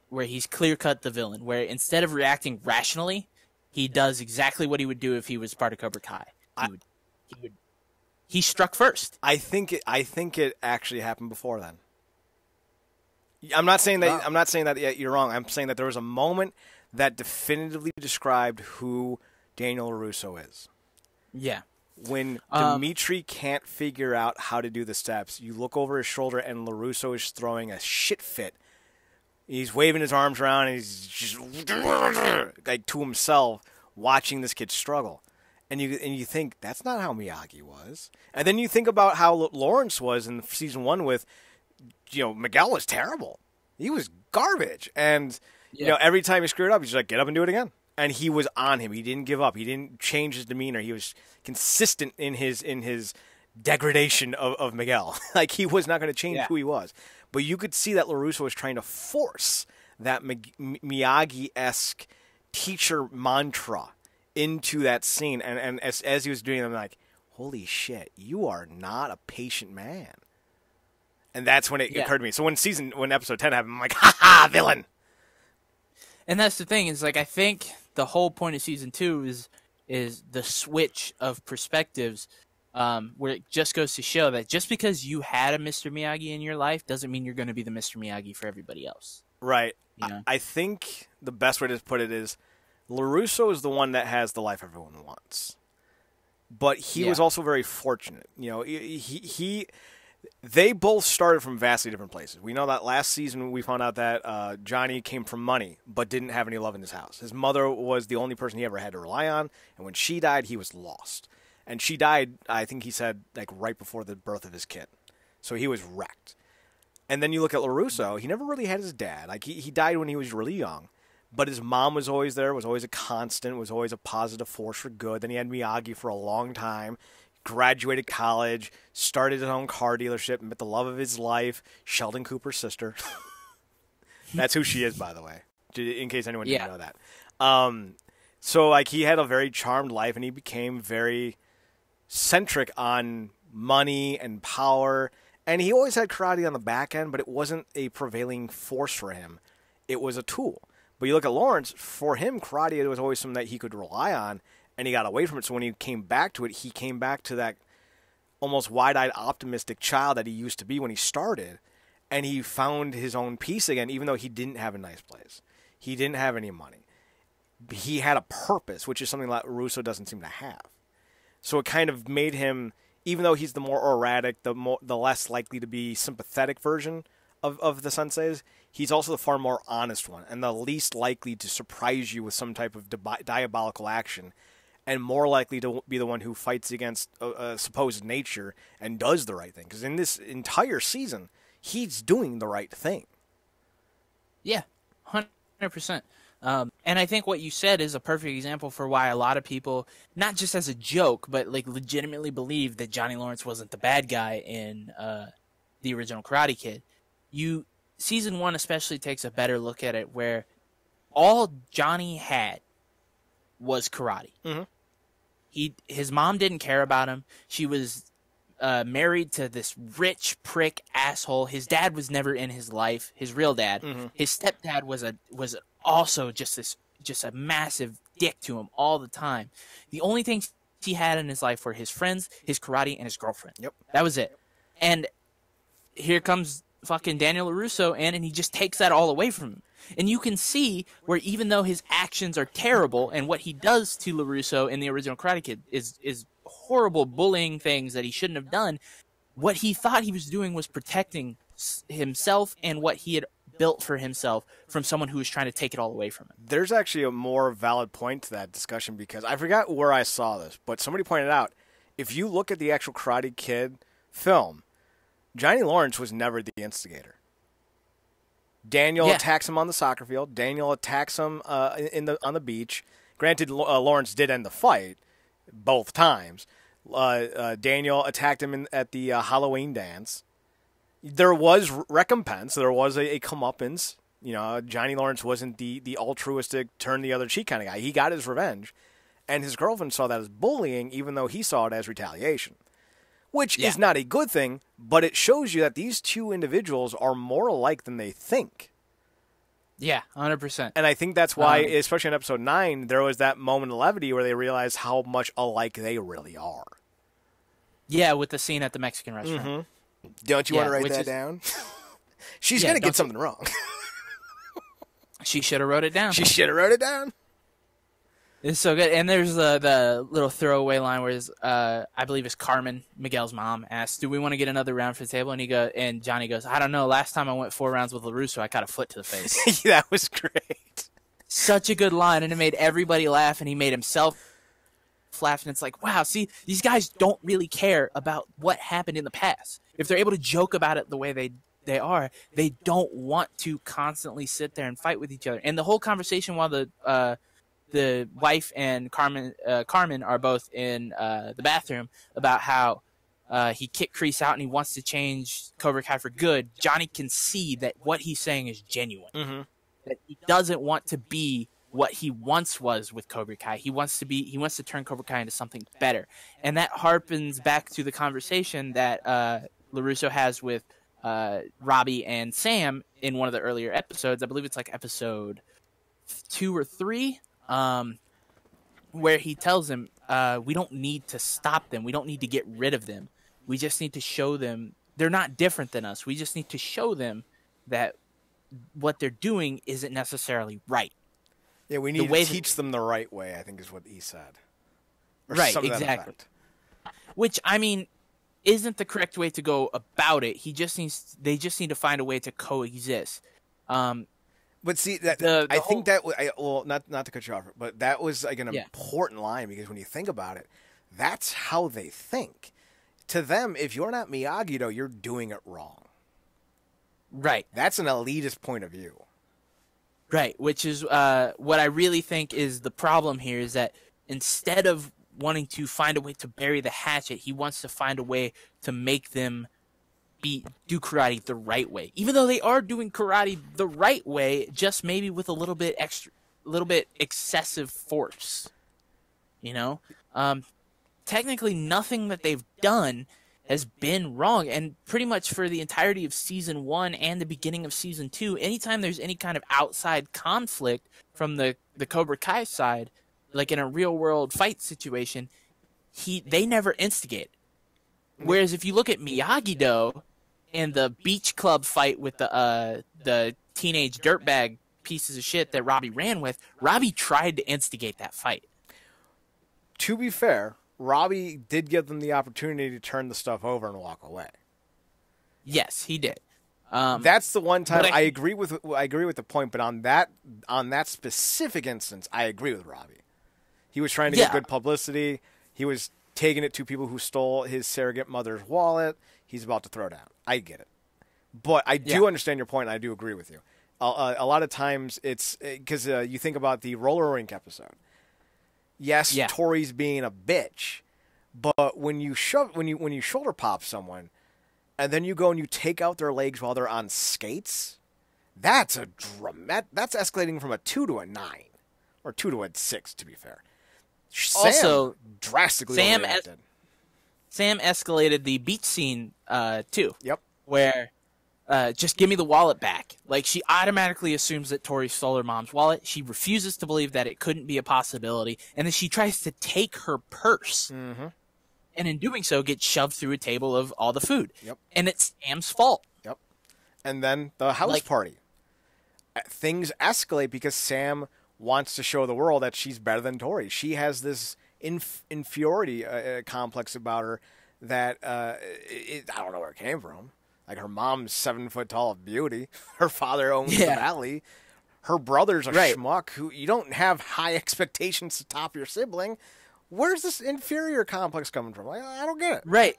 where he's clear-cut the villain, where instead of reacting rationally, he does exactly what he would do if he was part of Cobra Kai. He struck first. I think it actually happened before then. I'm not saying that you're wrong. I'm saying that there was a moment that definitively described who Daniel LaRusso is. Yeah. When Dimitri can't figure out how to do the steps, you look over his shoulder and LaRusso is throwing a shit fit. He's waving his arms around and he's just like to himself watching this kid struggle. And you think, that's not how Miyagi was. And then you think about how Lawrence was in season 1 with, Miguel was terrible. He was garbage. And, every time he screwed up, he's like, get up and do it again. And he was on him. He didn't give up. He didn't change his demeanor. He was consistent in his degradation of Miguel. Like, he was not going to change who he was. But you could see that LaRusso was trying to force that Miyagi-esque teacher mantra into that scene. And as he was doing it, I'm like, holy shit, you are not a patient man. And that's when it occurred to me. So when episode 10 happened, I'm like, ha-ha, villain. And that's the thing, is like, I think the whole point of season 2 is the switch of perspectives, where it just goes to show that just because you had a Mr. Miyagi in your life doesn't mean you're going to be the Mr. Miyagi for everybody else. Right. I think the best way to put it is LaRusso is the one that has the life everyone wants. But he was also very fortunate. They both started from vastly different places. We know that last season we found out that Johnny came from money but didn't have any love in his house. His mother was the only person he ever had to rely on, and when she died, he was lost. And she died, I think he said, like right before the birth of his kid. So he was wrecked. And then you look at LaRusso, he never really had his dad. Like he died when he was really young. But his mom was always there, was always a constant, was always a positive force for good. Then he had Miyagi for a long time. Graduated college, started his own car dealership, met the love of his life, Sheldon Cooper's sister. That's who she is, by the way, in case anyone didn't know that. So, like, he had a very charmed life, and he became very centric on money and power. And he always had karate on the back end, but it wasn't a prevailing force for him. It was a tool. But you look at Lawrence, for him, karate was always something that he could rely on. And he got away from it. So when he came back to it, he came back to that almost wide-eyed, optimistic child that he used to be when he started. And he found his own peace again, even though he didn't have a nice place. He didn't have any money. He had a purpose, which is something that Russo doesn't seem to have. So it kind of made him, even though he's the more erratic, the less likely to be sympathetic version of the senseis, he's also the far more honest one and the least likely to surprise you with some type of diabolical action. And more likely to be the one who fights against supposed nature and does the right thing. Because in this entire season, he's doing the right thing. Yeah, 100%. And I think what you said is a perfect example for why a lot of people, not just as a joke, but like legitimately believe that Johnny Lawrence wasn't the bad guy in the original Karate Kid. Season 1 especially takes a better look at it, where all Johnny had was karate. Mm-hmm. His mom didn't care about him. She was married to this rich prick asshole. His dad was never in his life. His real dad. Mm-hmm. His stepdad was also just a massive dick to him all the time. The only things he had in his life were his friends, his karate, and his girlfriend. Yep. That was it. And here comes fucking Daniel LaRusso and he just takes that all away from him. And you can see where even though his actions are terrible and what he does to LaRusso in the original Karate Kid is horrible bullying things that he shouldn't have done, what he thought he was doing was protecting himself and what he had built for himself from someone who was trying to take it all away from him. There's actually a more valid point to that discussion because I forgot where I saw this, but somebody pointed out, if you look at the actual Karate Kid film, Johnny Lawrence was never the instigator. Daniel attacks him on the soccer field. Daniel attacks him on the beach. Granted, Lawrence did end the fight both times. Daniel attacked him at the Halloween dance. There was recompense. There was a comeuppance. You know, Johnny Lawrence wasn't the altruistic, turn the other cheek kind of guy. He got his revenge. And his girlfriend saw that as bullying, even though he saw it as retaliation. Which is not a good thing, but it shows you that these two individuals are more alike than they think. Yeah, 100%. And I think that's why, especially in episode 9, there was that moment of levity where they realized how much alike they really are. Yeah, with the scene at the Mexican restaurant. Mm-hmm. Don't you want to write that down? She's going to get something wrong. She should have wrote it down. She should have wrote it down. It's so good. And there's the little throwaway line where I believe it's Carmen, Miguel's mom, asks, "Do we want to get another round for the table?" And Johnny goes, "I don't know. Last time I went 4 rounds with LaRusso, I caught a foot to the face." That was great. Such a good line, and it made everybody laugh, and he made himself laugh. And it's like, wow, see, these guys don't really care about what happened in the past. If they're able to joke about it the way they are, they don't want to constantly sit there and fight with each other. And the whole conversation while the wife and Carmen are both in the bathroom about how he kicked Kreese out and he wants to change Cobra Kai for good. Johnny can see that what he's saying is genuine. Mm-hmm. That he doesn't want to be what he once was with Cobra Kai. He wants to turn Cobra Kai into something better. And that harpens back to the conversation that LaRusso has with Robbie and Sam in one of the earlier episodes. I believe it's like episode 2 or 3. Where he tells him, we don't need to stop them. We don't need to get rid of them. We just need to show them they're not different than us. We just need to show them that what they're doing isn't necessarily right. Yeah, we need to teach them the right way, I think is what he said. Or right, exactly. Which, I mean, isn't the correct way to go about it. They just need to find a way to coexist. But see, not to cut you off, but that was like an important line because when you think about it, that's how they think. To them, if you're not Miyagi-Do, you're doing it wrong. Right. That's an elitist point of view. Right, which is what I really think is the problem here is that instead of wanting to find a way to bury the hatchet, he wants to find a way to make them do karate the right way. Even though they are doing karate the right way, just maybe with a little bit excessive force. You know? Technically nothing that they've done has been wrong, and pretty much for the entirety of Season 1 and the beginning of Season 2, anytime there's any kind of outside conflict from the Cobra Kai side, like in a real-world fight situation, they never instigate. Whereas if you look at Miyagi-Do and the beach club fight with the teenage dirtbag pieces of shit that Robbie ran with, Robbie tried to instigate that fight. To be fair, Robbie did give them the opportunity to turn the stuff over and walk away. Yes, he did. That's the one time I agree with the point, but on that specific instance, I agree with Robbie. He was trying to get good publicity. He was taking it to people who stole his surrogate mother's wallet. He's about to throw down. I get it. But I do understand your point, and I do agree with you. A lot of times it's because you think about the roller rink episode. Yes, Tori's being a bitch, but when you shoulder pop someone, and then you go and you take out their legs while they're on skates, that's escalating from a 2 to a 9, or 2 to a 6 to be fair. Also, Sam drastically overreacted. Sam escalated the beach scene too. Yep. Where just give me the wallet back. Like, she automatically assumes that Tori stole her mom's wallet. She refuses to believe that it couldn't be a possibility. And then she tries to take her purse. Mm-hmm. And in doing so, gets shoved through a table of all the food. Yep. And it's Sam's fault. Yep. And then the house party. Things escalate because Sam wants to show the world that she's better than Tori. She has this inferiority complex about her that I don't know where it came from. Like, her mom's 7 foot tall of beauty. Her father owns the valley. Her brother's a schmuck who you don't have high expectations to top your sibling. Where's this inferior complex coming from? I don't get it. Right.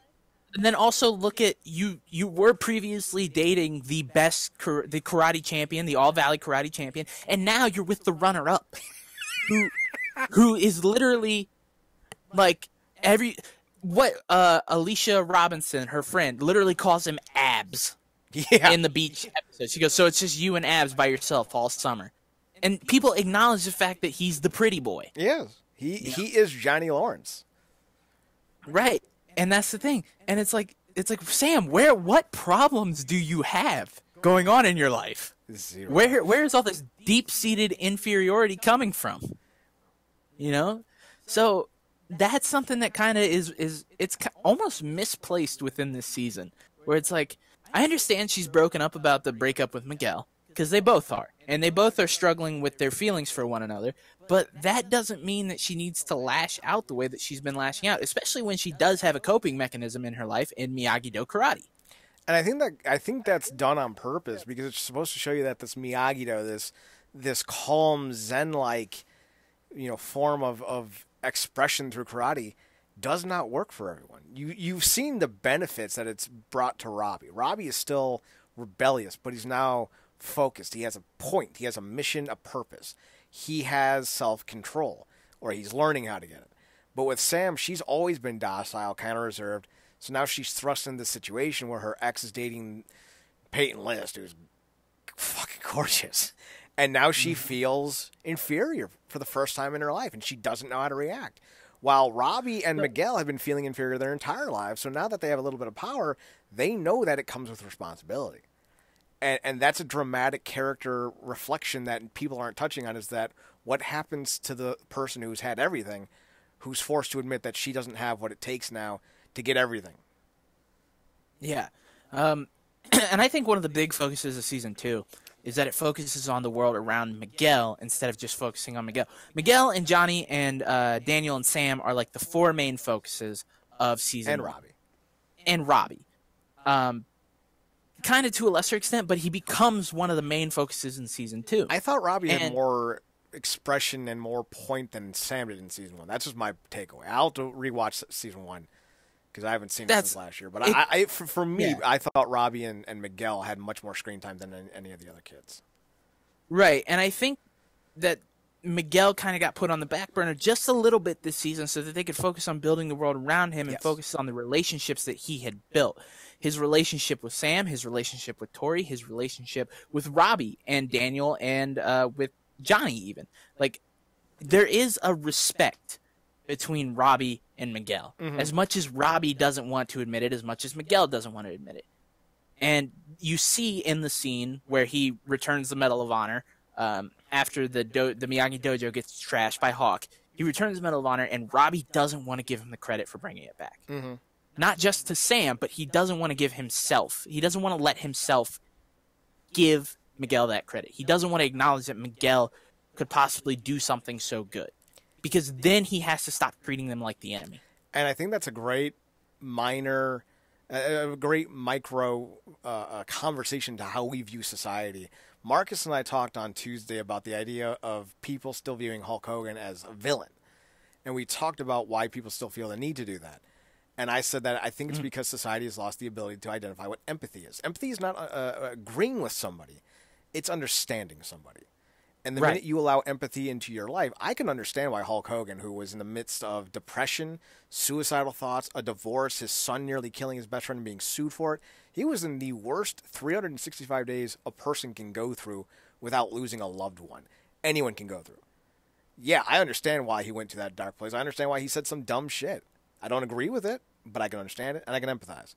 And then also look at you were previously dating the karate champion, the All Valley karate champion, and now you're with the runner-up who is literally like Alicia Robinson, her friend, literally calls him Abs in the beach episode. She goes, so it's just you and Abs by yourself all summer. And people acknowledge the fact that he's the pretty boy. He is. He is Johnny Lawrence. Right. And that's the thing. And it's like Sam, what problems do you have going on in your life? Zero. Where is all this deep-seated inferiority coming from? You know? So that's something that kind of is almost misplaced within this season, where it's like, I understand she's broken up about the breakup with Miguel, because they both are, and they both are struggling with their feelings for one another, but that doesn't mean that she needs to lash out the way that she's been lashing out, especially when she does have a coping mechanism in her life in Miyagi-Do karate. And I think that's done on purpose, because it's supposed to show you that this Miyagi-Do, this calm Zen-like, form of expression through karate does not work for everyone. You've seen the benefits that it's brought to Robbie. Robbie is still rebellious, but he's now focused. He has a point. He has a mission, a purpose. He has self-control, or he's learning how to get it. But with Sam, she's always been docile, kind of reserved. So now she's thrust into this situation where her ex is dating Peyton List, who's fucking gorgeous. And now she feels inferior for the first time in her life, and she doesn't know how to react. While Robbie and Miguel have been feeling inferior their entire lives, so now that they have a little bit of power, they know that it comes with responsibility. And that's a dramatic character reflection that people aren't touching on, is that what happens to the person who's had everything, who's forced to admit that she doesn't have what it takes now to get everything. Yeah. And I think one of the big focuses of Season 2 is that it focuses on the world around Miguel instead of just focusing on Miguel. Miguel and Johnny and Daniel and Sam are like the four main focuses of Season 1. And Robbie. Kind of to a lesser extent, but he becomes one of the main focuses in Season 2. I thought Robbie had more expression and more point than Sam did in Season 1. That's just my takeaway. I'll have to rewatch Season 1 because I haven't seen it since last year. But for me, I thought Robbie and Miguel had much more screen time than any of the other kids. Right, and I think that Miguel kind of got put on the back burner just a little bit this season so that they could focus on building the world around him and focus on the relationships that he had built. His relationship with Sam, his relationship with Tori, his relationship with Robbie and Daniel and with Johnny even. Like, there is a respect between Robbie and Miguel. Mm-hmm. As much as Robbie doesn't want to admit it, as much as Miguel doesn't want to admit it. And you see in the scene where he returns the Medal of Honor after the Miyagi Dojo gets trashed by Hawk, he returns the Medal of Honor, and Robbie doesn't want to give him the credit for bringing it back. Mm-hmm. Not just to Sam, but he doesn't want to give himself. He doesn't want to let himself give Miguel that credit. He doesn't want to acknowledge that Miguel could possibly do something so good, because then he has to stop treating them like the enemy. And I think that's a great micro conversation to how we view society. Marcus and I talked on Tuesday about the idea of people still viewing Hulk Hogan as a villain. And we talked about why people still feel the need to do that. And I said that I think it's because society has lost the ability to identify what empathy is. Empathy is not agreeing with somebody. It's understanding somebody. And the minute you allow empathy into your life, I can understand why Hulk Hogan, who was in the midst of depression, suicidal thoughts, a divorce, his son nearly killing his best friend and being sued for it, he was in the worst 365 days a person can go through without losing a loved one. Anyone can go through. Yeah, I understand why he went to that dark place. I understand why he said some dumb shit. I don't agree with it, but I can understand it and I can empathize.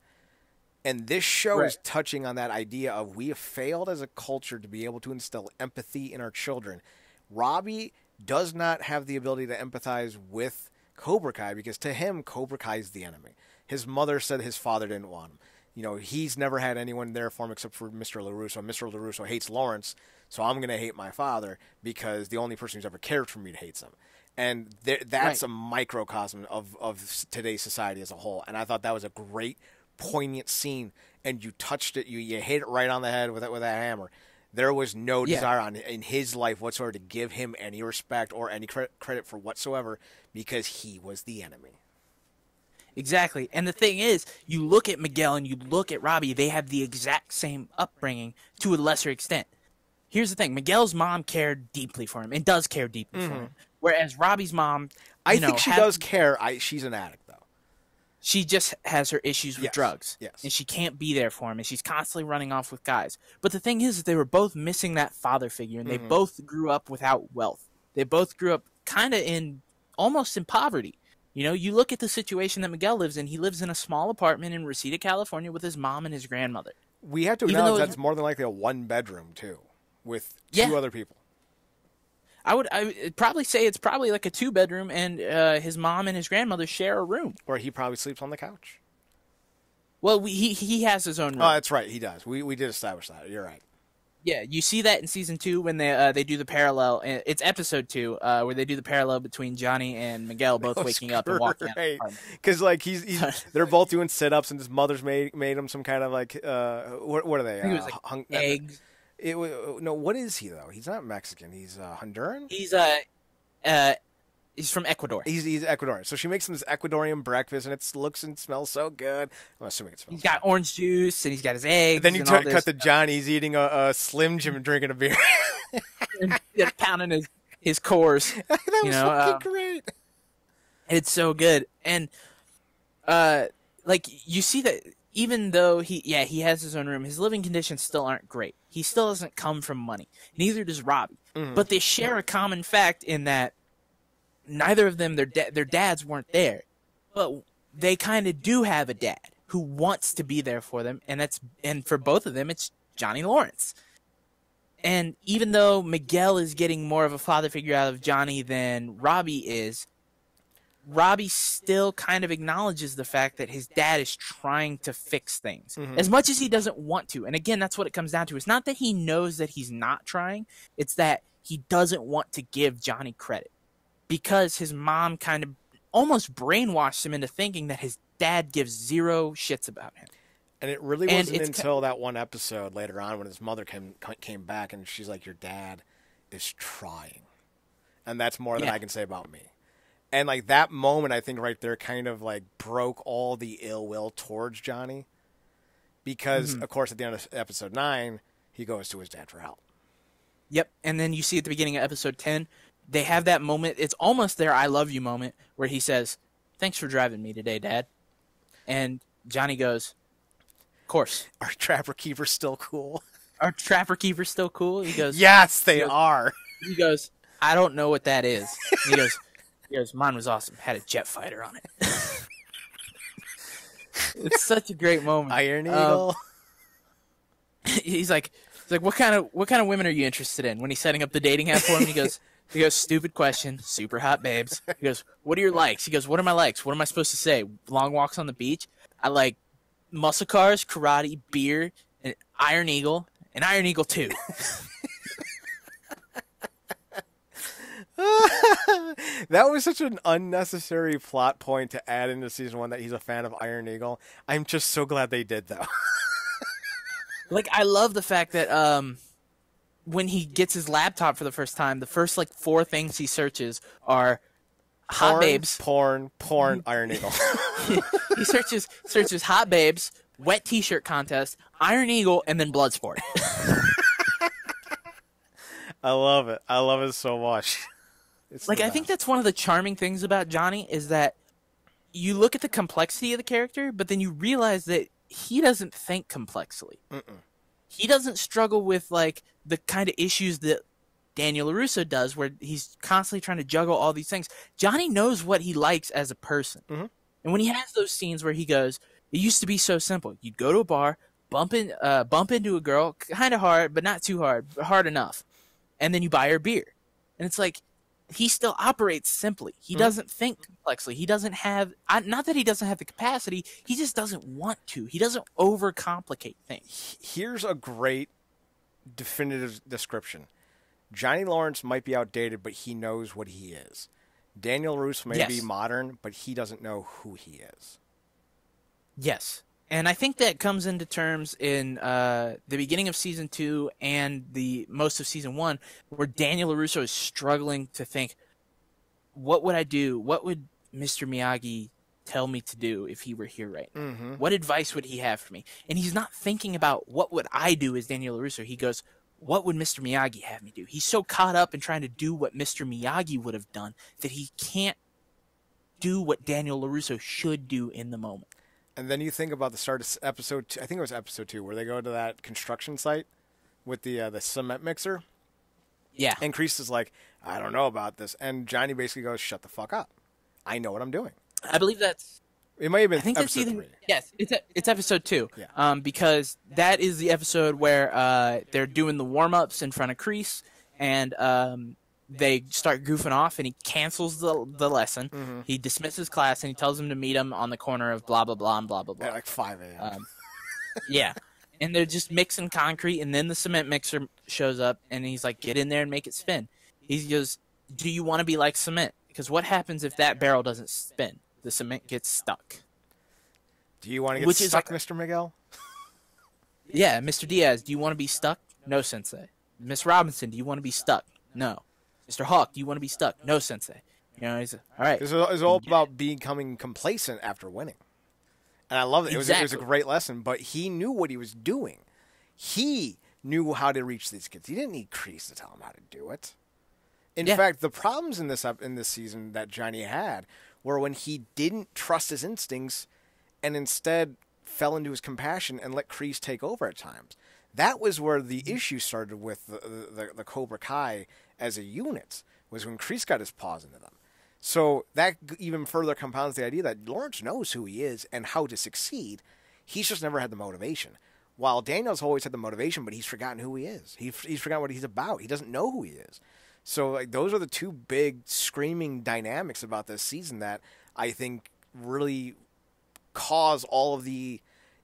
And this show is touching on that idea of we have failed as a culture to be able to instill empathy in our children. Robbie does not have the ability to empathize with Cobra Kai because to him, Cobra Kai is the enemy. His mother said his father didn't want him. You know, he's never had anyone there for him except for Mr. LaRusso. Mr. LaRusso hates Lawrence, so I'm going to hate my father because the only person who's ever cared for me hates him. And that's a microcosm of today's society as a whole. And I thought that was a great, poignant scene. And you touched it. You hit it right on the head with that hammer. There was no desire in his life whatsoever to give him any respect or any credit for whatsoever because he was the enemy. Exactly. And the thing is, you look at Miguel and you look at Robbie, they have the exact same upbringing to a lesser extent. Here's the thing. Miguel's mom cared deeply for him and does care deeply for him. Whereas Robbie's mom, I think she does care. She's an addict, though. She just has her issues with drugs. Yes. And she can't be there for him. And she's constantly running off with guys. But the thing is, they were both missing that father figure. And they both grew up without wealth. They both grew up kind of almost in poverty. You know, you look at the situation that Miguel lives in. He lives in a small apartment in Reseda, California with his mom and his grandmother. We have to acknowledge that's more than likely a one-bedroom, too, with two other people. I would probably say it's probably like a 2-bedroom, and his mom and his grandmother share a room. Or he probably sleeps on the couch. Well, he has his own room. Oh, that's right. He does. We did establish that. You're right. Yeah, you see that in season 2 when they do the parallel. It's episode 2 where they do the parallel between Johnny and Miguel both waking up and walking out. Because like they're both doing sit-ups and his mother's made him some kind of like what are they? I think it was like eggs. No, what is he though? He's not Mexican. He's Honduran. He's from Ecuador. He's Ecuadorian. So she makes him this Ecuadorian breakfast, and it looks and smells so good. I'm assuming it smells. He's got orange juice, and he's got his eggs. And then you cut to Johnny. He's eating a Slim Jim and drinking a beer. And pounding his cores. That was fucking great. It's so good. And, like, you see that even though he has his own room, his living conditions still aren't great. He still doesn't come from money. Neither does Robbie. But they share a common fact in that neither of them, their dads weren't there. But they kind of do have a dad who wants to be there for them, and for both of them, it's Johnny Lawrence. And even though Miguel is getting more of a father figure out of Johnny than Robbie is, Robbie still kind of acknowledges the fact that his dad is trying to fix things as much as he doesn't want to. And again, that's what it comes down to. It's not that he knows that he's not trying. It's that he doesn't want to give Johnny credit because his mom kind of almost brainwashed him into thinking that his dad gives zero shits about him. And it really wasn't until that one episode later on when his mother came back and she's like, your dad is trying. And that's more than I can say about me. And, like, that moment, I think, right there kind of, like, broke all the ill will towards Johnny. Because, of course, at the end of episode 9, he goes to his dad for help. Yep. And then you see at the beginning of episode 10, they have that moment. It's almost their I love you moment where he says, thanks for driving me today, Dad. And Johnny goes, of course. Are Trapper Keepers still cool? Are Trapper Keepers still cool? He goes, yes, they are. He goes, I don't know what that is. He goes, mine was awesome. Had a jet fighter on it. It's such a great moment. Iron Eagle. He's like, what kind of women are you interested in? When he's setting up the dating app for him, he goes, stupid question, super hot babes. He goes, what are your likes? He goes, what are my likes? What am I supposed to say? Long walks on the beach. I like muscle cars, karate, beer, and Iron Eagle, and Iron Eagle 2. That was such an unnecessary plot point to add into season 1 that he's a fan of Iron Eagle. I'm just so glad they did, though. Like, I love the fact that when he gets his laptop for the first time, the first, like, 4 things he searches are hot babes. Porn, Iron Eagle. He searches hot babes, wet t-shirt contest, Iron Eagle, and then Bloodsport. I love it. I love it so much. I think that's one of the charming things about Johnny is that you look at the complexity of the character, but then you realize that he doesn't think complexly. He doesn't struggle with, like, the kind of issues that Daniel LaRusso does, where he's constantly trying to juggle all these things. Johnny knows what he likes as a person. And when he has those scenes where he goes, it used to be so simple. You'd go to a bar, bump into a girl, kind of hard, but not too hard, but hard enough. And then you buy her beer. And it's like, he still operates simply. He doesn't think complexly. He doesn't have, not that he doesn't have the capacity, he just doesn't want to. He doesn't overcomplicate things. Here's a great definitive description. Johnny Lawrence might be outdated, but he knows what he is. Daniel Russo may be modern, but he doesn't know who he is. Yes. And I think that comes into terms in the beginning of Season 2 and the most of Season 1, where Daniel LaRusso is struggling to think, what would I do? What would Mr. Miyagi tell me to do if he were here right now? Mm-hmm. What advice would he have for me? And he's not thinking about what would I do as Daniel LaRusso. He goes, what would Mr. Miyagi have me do? He's so caught up in trying to do what Mr. Miyagi would have done that he can't do what Daniel LaRusso should do in the moment. And then you think about the start of episode 2, I think it was episode 2, where they go to that construction site with the cement mixer. Yeah. And Kreese is like, I don't know about this. And Johnny basically goes, shut the fuck up. I know what I'm doing. I believe that's... It might have been I think episode that's 3. Yes, it's episode 2. Yeah. Because that is the episode where they're doing the warm-ups in front of Kreese, and they start goofing off, and he cancels the lesson. Mm-hmm. He dismisses class, and he tells them to meet him on the corner of blah, blah, blah, and blah, blah, blah. At like 5 a.m. Yeah. And they're just mixing concrete, and then the cement mixer shows up, and he's like, get in there and make it spin. He goes, do you want to be like cement? Because what happens if that barrel doesn't spin? The cement gets stuck. Do you want to get stuck, Mr. Miguel? Yeah, Mr. Diaz, do you want to be stuck? No, Sensei. Miss Robinson, do you want to be stuck? No. Mr. Hawk, do you want to be stuck? No, Sensei. You know, he's all right. It's all about becoming complacent after winning. And I love it. Exactly. It was a great lesson, but he knew what he was doing. He knew how to reach these kids. He didn't need Kreese to tell him how to do it. In fact, the problems in this season that Johnny had were when he didn't trust his instincts and instead fell into his compassion and let Kreese take over at times. That was where the issue started with the Cobra Kai as a unit, was when Kreese got his paws into them. So that even further compounds the idea that Lawrence knows who he is and how to succeed. He's just never had the motivation. While Daniel's always had the motivation, but he's forgotten who he is. He's forgotten what he's about. He doesn't know who he is. So like, those are the two big screaming dynamics about this season that I think really cause all of the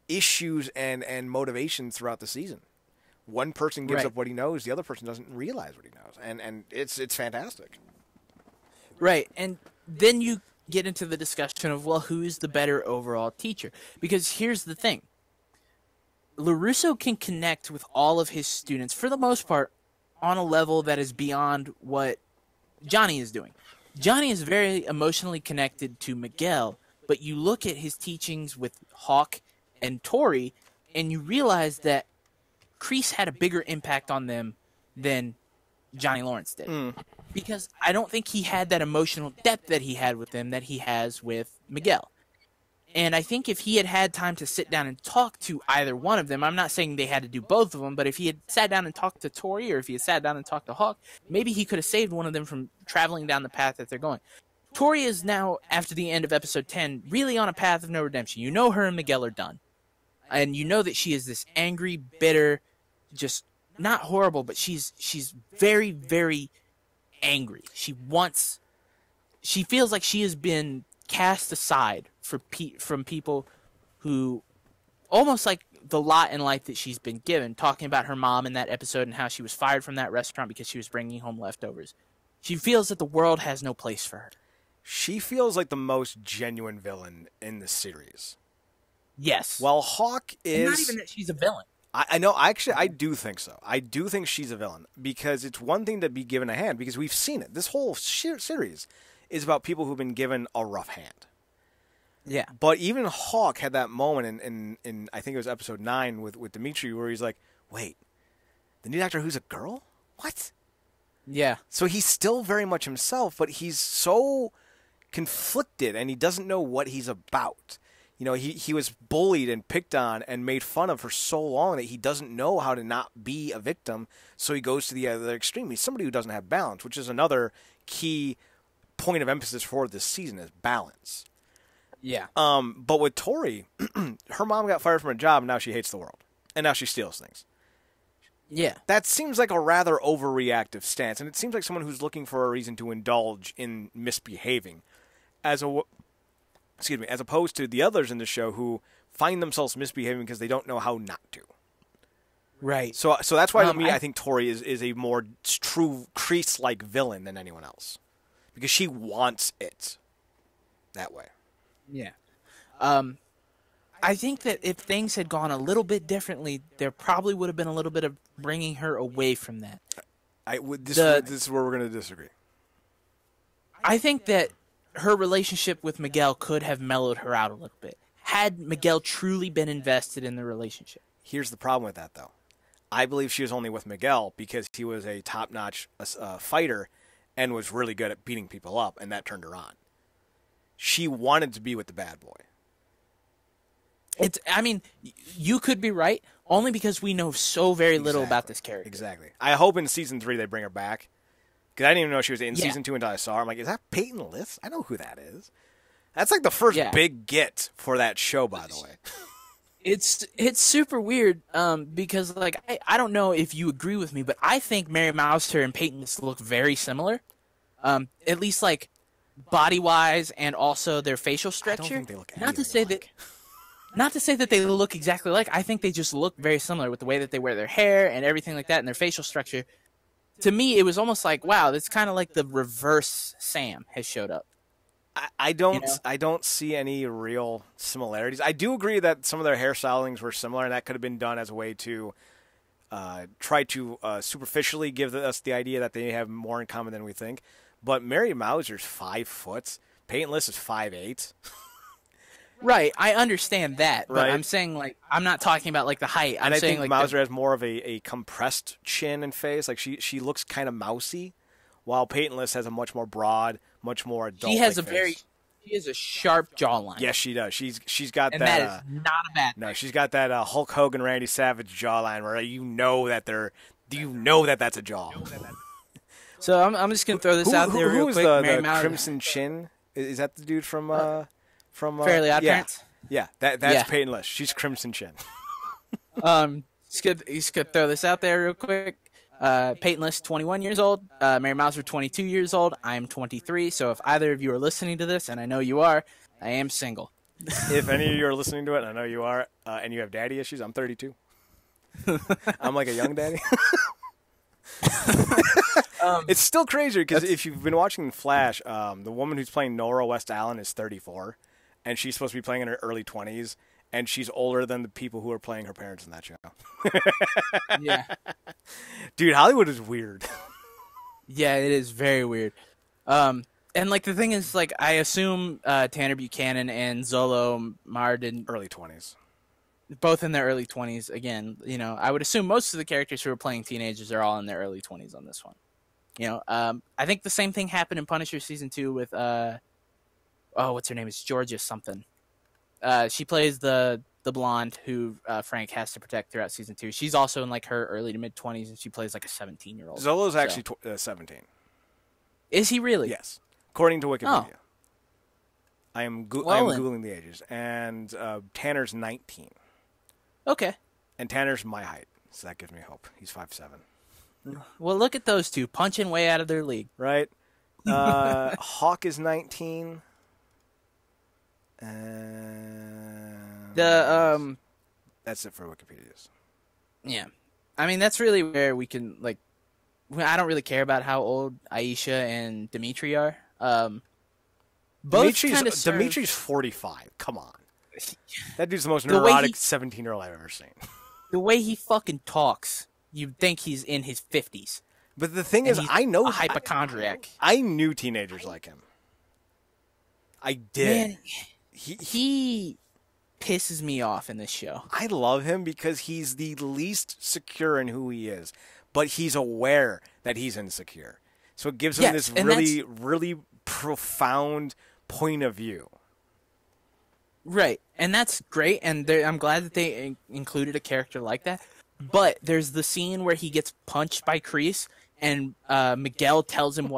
issues and motivation throughout the season. One person gives up what he knows, the other person doesn't realize what he knows, and it's fantastic. Right, and then you get into the discussion of, well, who's the better overall teacher? Because here's the thing. LaRusso can connect with all of his students, for the most part, on a level that is beyond what Johnny is doing. Johnny is very emotionally connected to Miguel, but you look at his teachings with Hawk and Tori, and you realize that Kreese had a bigger impact on them than Johnny Lawrence did. Because I don't think he had that emotional depth that he had with them that he has with Miguel. And I think if he had had time to sit down and talk to either one of them, I'm not saying they had to do both of them, but if he had sat down and talked to Tori, or if he had sat down and talked to Hawk, maybe he could have saved one of them from traveling down the path that they're going. Tori is now, after the end of episode 10, really on a path of no redemption. You know her and Miguel are done. And you know that she is this angry, bitter, just not horrible, but she's very, very angry. She feels like she has been cast aside from people who, almost like the lot in life that she's been given, talking about her mom in that episode and how she was fired from that restaurant because she was bringing home leftovers. She feels that the world has no place for her. She feels like the most genuine villain in the series. Yes. While Hawk is... And not even that she's a villain. I know, actually, I do think so. I do think she's a villain, because it's one thing to be given a hand, because we've seen it. This whole series is about people who've been given a rough hand. Yeah. But even Hawk had that moment in I think it was episode 9 with Dimitri, where he's like, wait, the new Doctor Who's a girl? What? Yeah. So he's still very much himself, but he's so conflicted, and he doesn't know what he's about. You know, he was bullied and picked on and made fun of for so long that he doesn't know how to not be a victim, so he goes to the other extreme. He's somebody who doesn't have balance, which is another key point of emphasis for this season, is balance. Yeah. But with Tori, her mom got fired from a job, and now she hates the world, and now she steals things. Yeah. That seems like a rather overreactive stance, and it seems like someone who's looking for a reason to indulge in misbehaving, as opposed to the others in the show who find themselves misbehaving because they don't know how not to. Right. So that's why to me, I think Tori is a more true Kreese-like villain than anyone else, because she wants it that way. Yeah. I think that if things had gone a little bit differently, there probably would have been a little bit of bringing her away from that. This is where we're going to disagree. I think that her relationship with Miguel could have mellowed her out a little bit, had Miguel truly been invested in the relationship. Here's the problem with that, though. I believe she was only with Miguel because he was a top-notch fighter and was really good at beating people up, and that turned her on. She wanted to be with the bad boy. I mean, you could be right, only because we know so very little about this character. Exactly. I hope in Season 3 they bring her back. Because I didn't even know she was in Season 2 until I saw her. I'm like, is that Peyton List? I know who that is. That's like the first big get for that show, by the way. It's super weird because, like, I don't know if you agree with me, but I think Mary Mouser and Peyton List look very similar. At least, like, body-wise and also their facial structure. I don't think they look Not to say that they look exactly alike. I think they just look very similar with the way that they wear their hair and everything like that and their facial structure. To me, it was almost like, wow, it's kind of like the reverse Sam has showed up. I don't see any real similarities. I do agree that some of their hairstylings were similar, and that could have been done as a way to try to superficially give us the idea that they have more in common than we think. But Mary Mouser's 5 foot. Peyton List is 5'8". Right, I understand that, but right? I'm saying, like, I'm not talking about, like, the height. I saying, think like, Mouser has more of a compressed chin and face. Like, she looks kind of mousy, while Peyton List has a much more broad, much more adult. She has a sharp jawline. Yes, she does. She's got and that. That is not a bad thing. No, she's got that Hulk Hogan, Randy Savage jawline where you know that's a jaw. So I'm just gonna throw this out there real quick. Who is the Crimson Chin? Is that the dude from Fairly Odd Parents? Yeah, that's Peyton List. She's Crimson Chin. Just gonna throw this out there real quick. Peyton List, 21 years old. Mary Mouser, 22 years old. I am 23. So if either of you are listening to this, and I know you are, I am single. If any of you are listening to it, and I know you are, and you have daddy issues, I'm 32. I'm like a young daddy. It's still crazier because if you've been watching Flash, the woman who's playing Nora West Allen is 34, and she's supposed to be playing in her early 20s, and she's older than the people who are playing her parents in that show. Yeah. Dude, Hollywood is weird. Yeah, it is very weird. And, like, the thing is, like, I assume Tanner Buchanan and Zolo Mardin... Early 20s. Both in their early 20s. Again, you know, I would assume most of the characters who are playing teenagers are all in their early 20s on this one. You know, I think the same thing happened in Punisher Season 2 with, what's her name? It's Georgia something. She plays the blonde who Frank has to protect throughout Season 2. She's also in, like, her early to mid-20s, and she plays, like, a 17-year-old. Zolo's actually 17. Is he really? Yes. According to Wikipedia. Oh. I am Googling the ages. And Tanner's 19. Okay. And Tanner's my height, so that gives me hope. He's 5'7". Well, look at those two, punching way out of their league. Right. Hawk is 19. That's it for Wikipedia's. Yeah. I mean, that's really where we can, like, I don't really care about how old Aisha and Dimitri are. Dimitri's 45. Come on. That dude's the most neurotic 17-year-old I've ever seen. The way he fucking talks, you'd think he's in his 50s. But the thing is, I know a hypochondriac. I knew teenagers like him. I did. Man, he pisses me off in this show. I love him because he's the least secure in who he is, but he's aware that he's insecure. So it gives him this really, really profound point of view. Right, and that's great, and I'm glad that they included a character like that. But there's the scene where he gets punched by Kreese, and Miguel tells him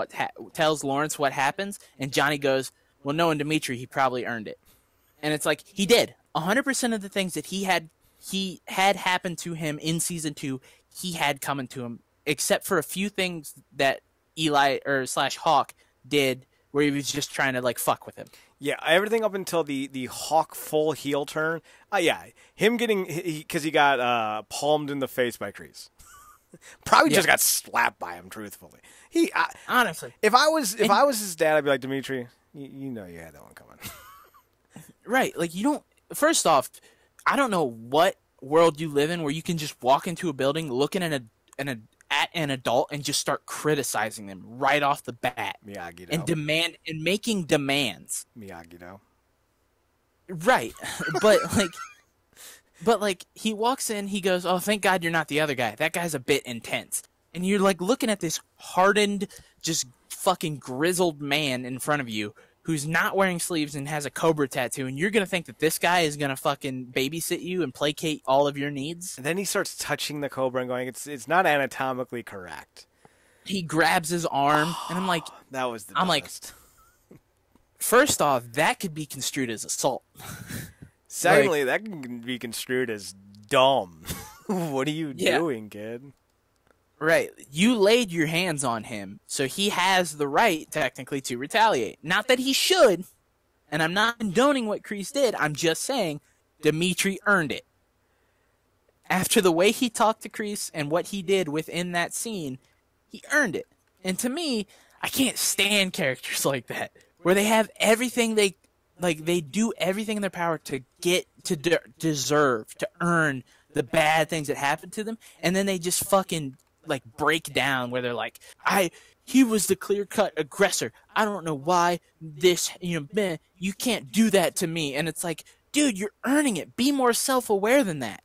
tells Lawrence what happens, and Johnny goes, "Well, knowing Dimitri, he probably earned it." And it's like, he did. 100% of the things that he had happened to him in season 2, he had coming to him, except for a few things that Eli or / Hawk did where he was just trying to like fuck with him. Yeah, everything up until the Hawk full heel turn. Yeah, him getting because he got palmed in the face by Kreese. Probably just got slapped by him. Truthfully, honestly, if I was his dad, I'd be like, Dimitri, you know you had that one coming. Right, like you don't. First off, I don't know what world you live in where you can just walk into a building looking at an adult and just start criticizing them right off the bat. Miyagi-Do. And making demands. Miyagi-Do. Right. But he walks in, he goes, "Oh, thank God you're not the other guy. That guy's a bit intense." And you're like looking at this hardened, just fucking grizzled man in front of you who's not wearing sleeves and has a cobra tattoo, and you're going to think that this guy is going to fucking babysit you and placate all of your needs? And then he starts touching the cobra and going, it's not anatomically correct. He grabs his arm, and I'm like... That was the best. Like, first off, that could be construed as assault. Secondly, that can be construed as dumb. What are you doing, kid? Right. You laid your hands on him, so he has the right, technically, to retaliate. Not that he should, and I'm not condoning what Kreese did. I'm just saying Dimitri earned it. After the way he talked to Kreese and what he did within that scene, he earned it. And to me, I can't stand characters like that, where they have everything they do everything in their power to get to deserve, to earn the bad things that happen to them, and then they just fucking break down where they're like, he was the clear-cut aggressor. I don't know why this, man, you can't do that to me. And it's like, dude, you're earning it. Be more self-aware than that.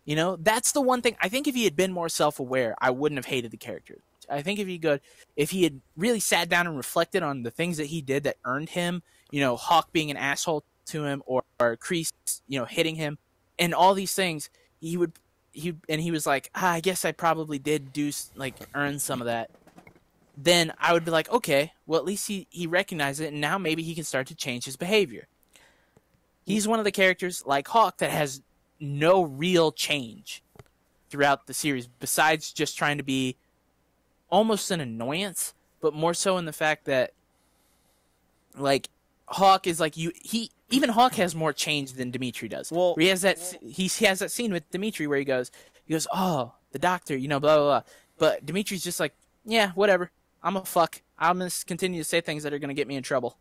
That's the one thing. I think if he had been more self-aware, I wouldn't have hated the character. I think if he had really sat down and reflected on the things that he did that earned him, Hawk being an asshole to him, or Kreese, hitting him, and all these things, he was like, I guess I probably did earn some of that. Then I would be like, okay, well, at least he recognized it, and now maybe he can start to change his behavior. He's one of the characters, like Hawk, that has no real change throughout the series, besides just trying to be almost an annoyance, but more so in the fact that, Hawk is even Hawk has more change than Dimitri does. Well, he has that scene with Dimitri where he goes, oh, the doctor, blah, blah, blah. But Dimitri's just like, yeah, whatever. I'm a fuck. I'm going to continue to say things that are going to get me in trouble.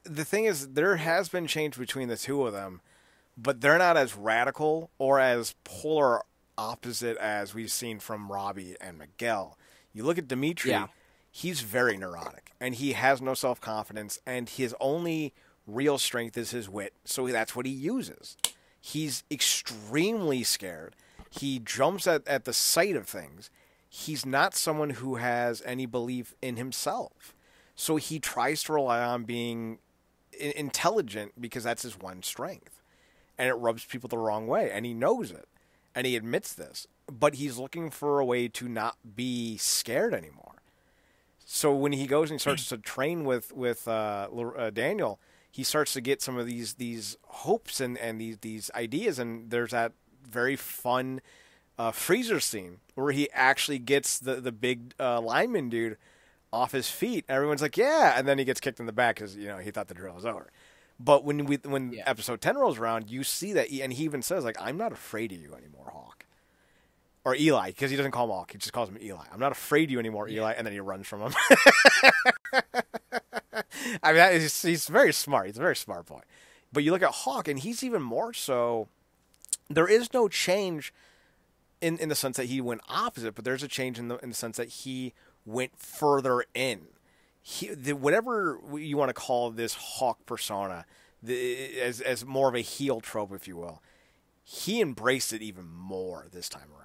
The thing is, there has been change between the two of them, but they're not as radical or as polar opposite as we've seen from Robbie and Miguel. You look at Dimitri, he's very neurotic, and he has no self-confidence, and his only real strength is his wit, so that's what he uses. He's extremely scared. He jumps at the sight of things. He's not someone who has any belief in himself. So he tries to rely on being intelligent because that's his one strength. And it rubs people the wrong way, and he knows it. And he admits this. But he's looking for a way to not be scared anymore. So when he goes and starts to train with Daniel, he starts to get some of these hopes and these ideas, and there's that very fun freezer scene where he actually gets the big lineman dude off his feet. Everyone's like, yeah, and then he gets kicked in the back because he thought the drill was over. But when episode 10 rolls around, you see that, and he even says, I'm not afraid of you anymore, Hawk. Or Eli, because he doesn't call him Hawk. He just calls him Eli. I'm not afraid of you anymore, Eli. And then he runs from him. I mean, he's very smart. He's a very smart boy. But you look at Hawk, and he's even more so. There is no change in the sense that he went opposite, but there's a change in the sense that he went further in. Whatever you want to call this Hawk persona, as more of a heel trope, if you will, he embraced it even more this time around.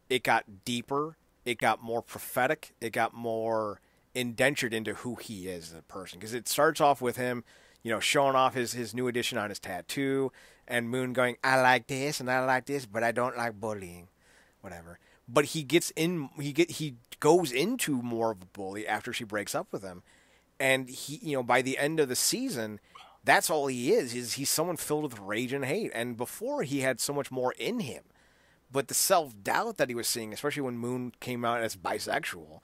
It got deeper. It got more prophetic. It got more indentured into who he is as a person. Because it starts off with him, showing off his new addition on his tattoo, and Moon going, I like this and I like this, but I don't like bullying, whatever. But he goes into more of a bully after she breaks up with him, and he, by the end of the season, that's all he is. He's someone filled with rage and hate. And before, he had so much more in him. But the self-doubt that he was seeing, especially when Moon came out as bisexual,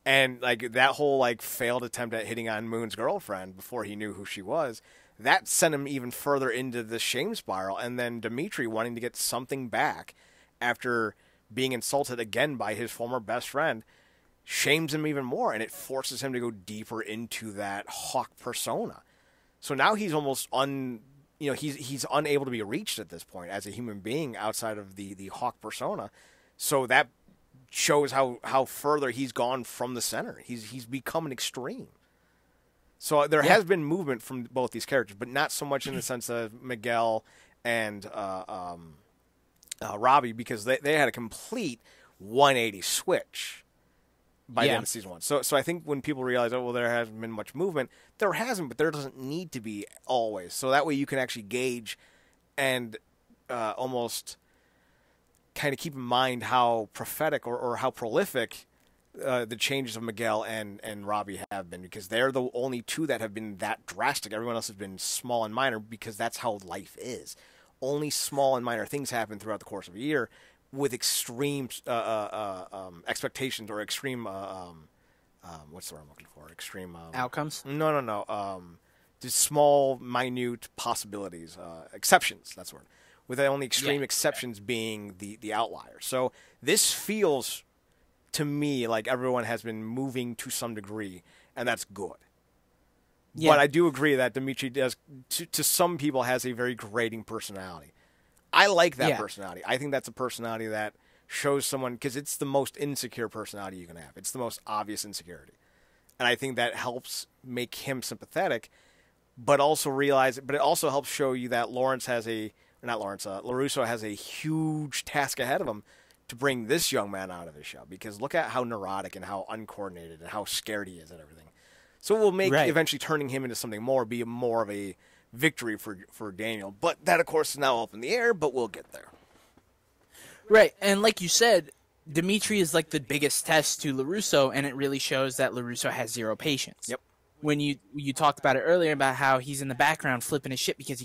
and like that whole like failed attempt at hitting on Moon's girlfriend before he knew who she was, that sent him even further into the shame spiral. And then Dimitri wanting to get something back after being insulted again by his former best friend shames him even more, and it forces him to go deeper into that Hawk persona. So now he's almost he's unable to be reached at this point as a human being outside of the Hawk persona. So that shows how further he's gone from the center. He's become an extreme. So there has been movement from both these characters, but not so much in the sense of Miguel and Robbie, because they had a complete 180 switch by the end of season 1. So I think when people realize, oh, well, there hasn't been much movement, there hasn't, but there doesn't need to be always. So that way you can actually gauge and almost kind of keep in mind how prophetic or how prolific the changes of Miguel and Robbie have been, because they're the only two that have been that drastic. Everyone else has been small and minor, because that's how life is. Only small and minor things happen throughout the course of a year, with extreme expectations or extreme what's the word I'm looking for? Extreme outcomes? No. Just small, minute possibilities, exceptions. That's the word. With the only extreme exceptions being the outlier. So this feels to me like everyone has been moving to some degree, and that's good. Yeah. But I do agree that Dimitri does, to some people, has a very grating personality. I like that personality. I think that's a personality that shows someone, because it's the most insecure personality you can have. It's the most obvious insecurity. And I think that helps make him sympathetic, but also but it also helps show you that LaRusso has a huge task ahead of him to bring this young man out of his shell, because look at how neurotic and how uncoordinated and how scared he is at everything. So it will make eventually turning him into something more be more of a victory for Daniel. But that, of course, is now up in the air, but we'll get there. Right, and like you said, Dimitri is like the biggest test to LaRusso, and it really shows that LaRusso has zero patience. Yep. When you talked about it earlier about how he's in the background flipping his shit because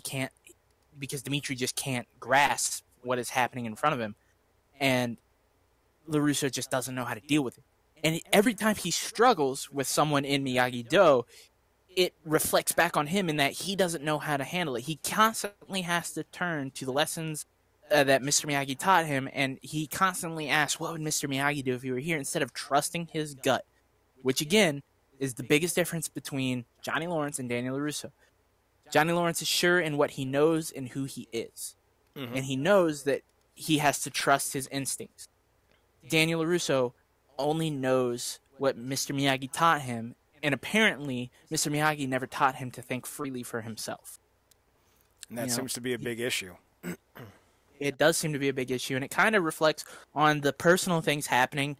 Dimitri just can't grasp what is happening in front of him, and LaRusso just doesn't know how to deal with it. And every time he struggles with someone in Miyagi-Do, it reflects back on him in that he doesn't know how to handle it. He constantly has to turn to the lessons that Mr. Miyagi taught him, and he constantly asks, what would Mr. Miyagi do if he were here, instead of trusting his gut, which, again, is the biggest difference between Johnny Lawrence and Daniel LaRusso. Johnny Lawrence is sure in what he knows and who he is, and he knows that he has to trust his instincts. Daniel LaRusso only knows what Mr. Miyagi taught him, and apparently Mr. Miyagi never taught him to think freely for himself. And that seems to be a big issue. It does seem to be a big issue, and it kind of reflects on the personal things happening,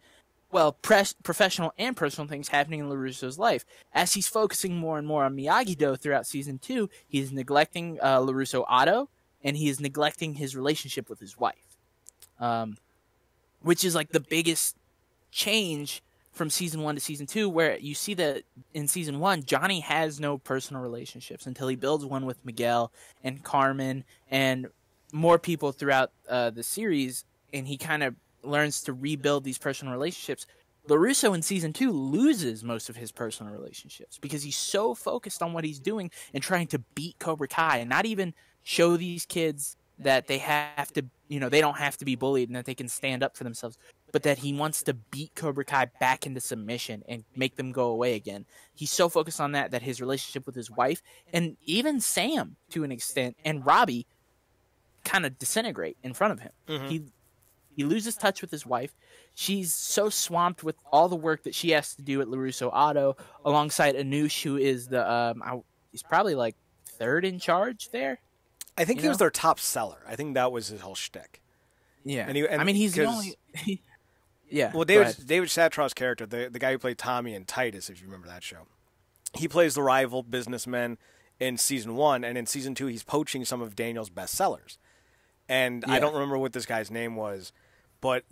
well, professional and personal things happening in LaRusso's life. As he's focusing more and more on Miyagi-Do throughout Season 2, he's neglecting LaRusso Otto, and he is neglecting his relationship with his wife, which is like the biggest change from Season 1 to Season 2, where you see that in Season 1, Johnny has no personal relationships until he builds one with Miguel and Carmen and more people throughout the series, and he kind of learns to rebuild these personal relationships. LaRusso in Season 2 loses most of his personal relationships because he's so focused on what he's doing and trying to beat Cobra Kai and not even show these kids that they have to, they don't have to be bullied and that they can stand up for themselves, but that he wants to beat Cobra Kai back into submission and make them go away again. He's so focused on that his relationship with his wife, and even Sam to an extent, and Robbie kind of disintegrate in front of him. He loses touch with his wife. She's so swamped with all the work that she has to do at LaRusso Auto, alongside Anush, who is he's probably like third in charge there. I think he was their top seller. I think that was his whole shtick. Yeah, he's the only. Yeah. Well, David Satraw's character, the guy who played Tommy in Titus, if you remember that show, he plays the rival businessman in Season 1, and in Season 2, he's poaching some of Daniel's best sellers. And I don't remember what this guy's name was, but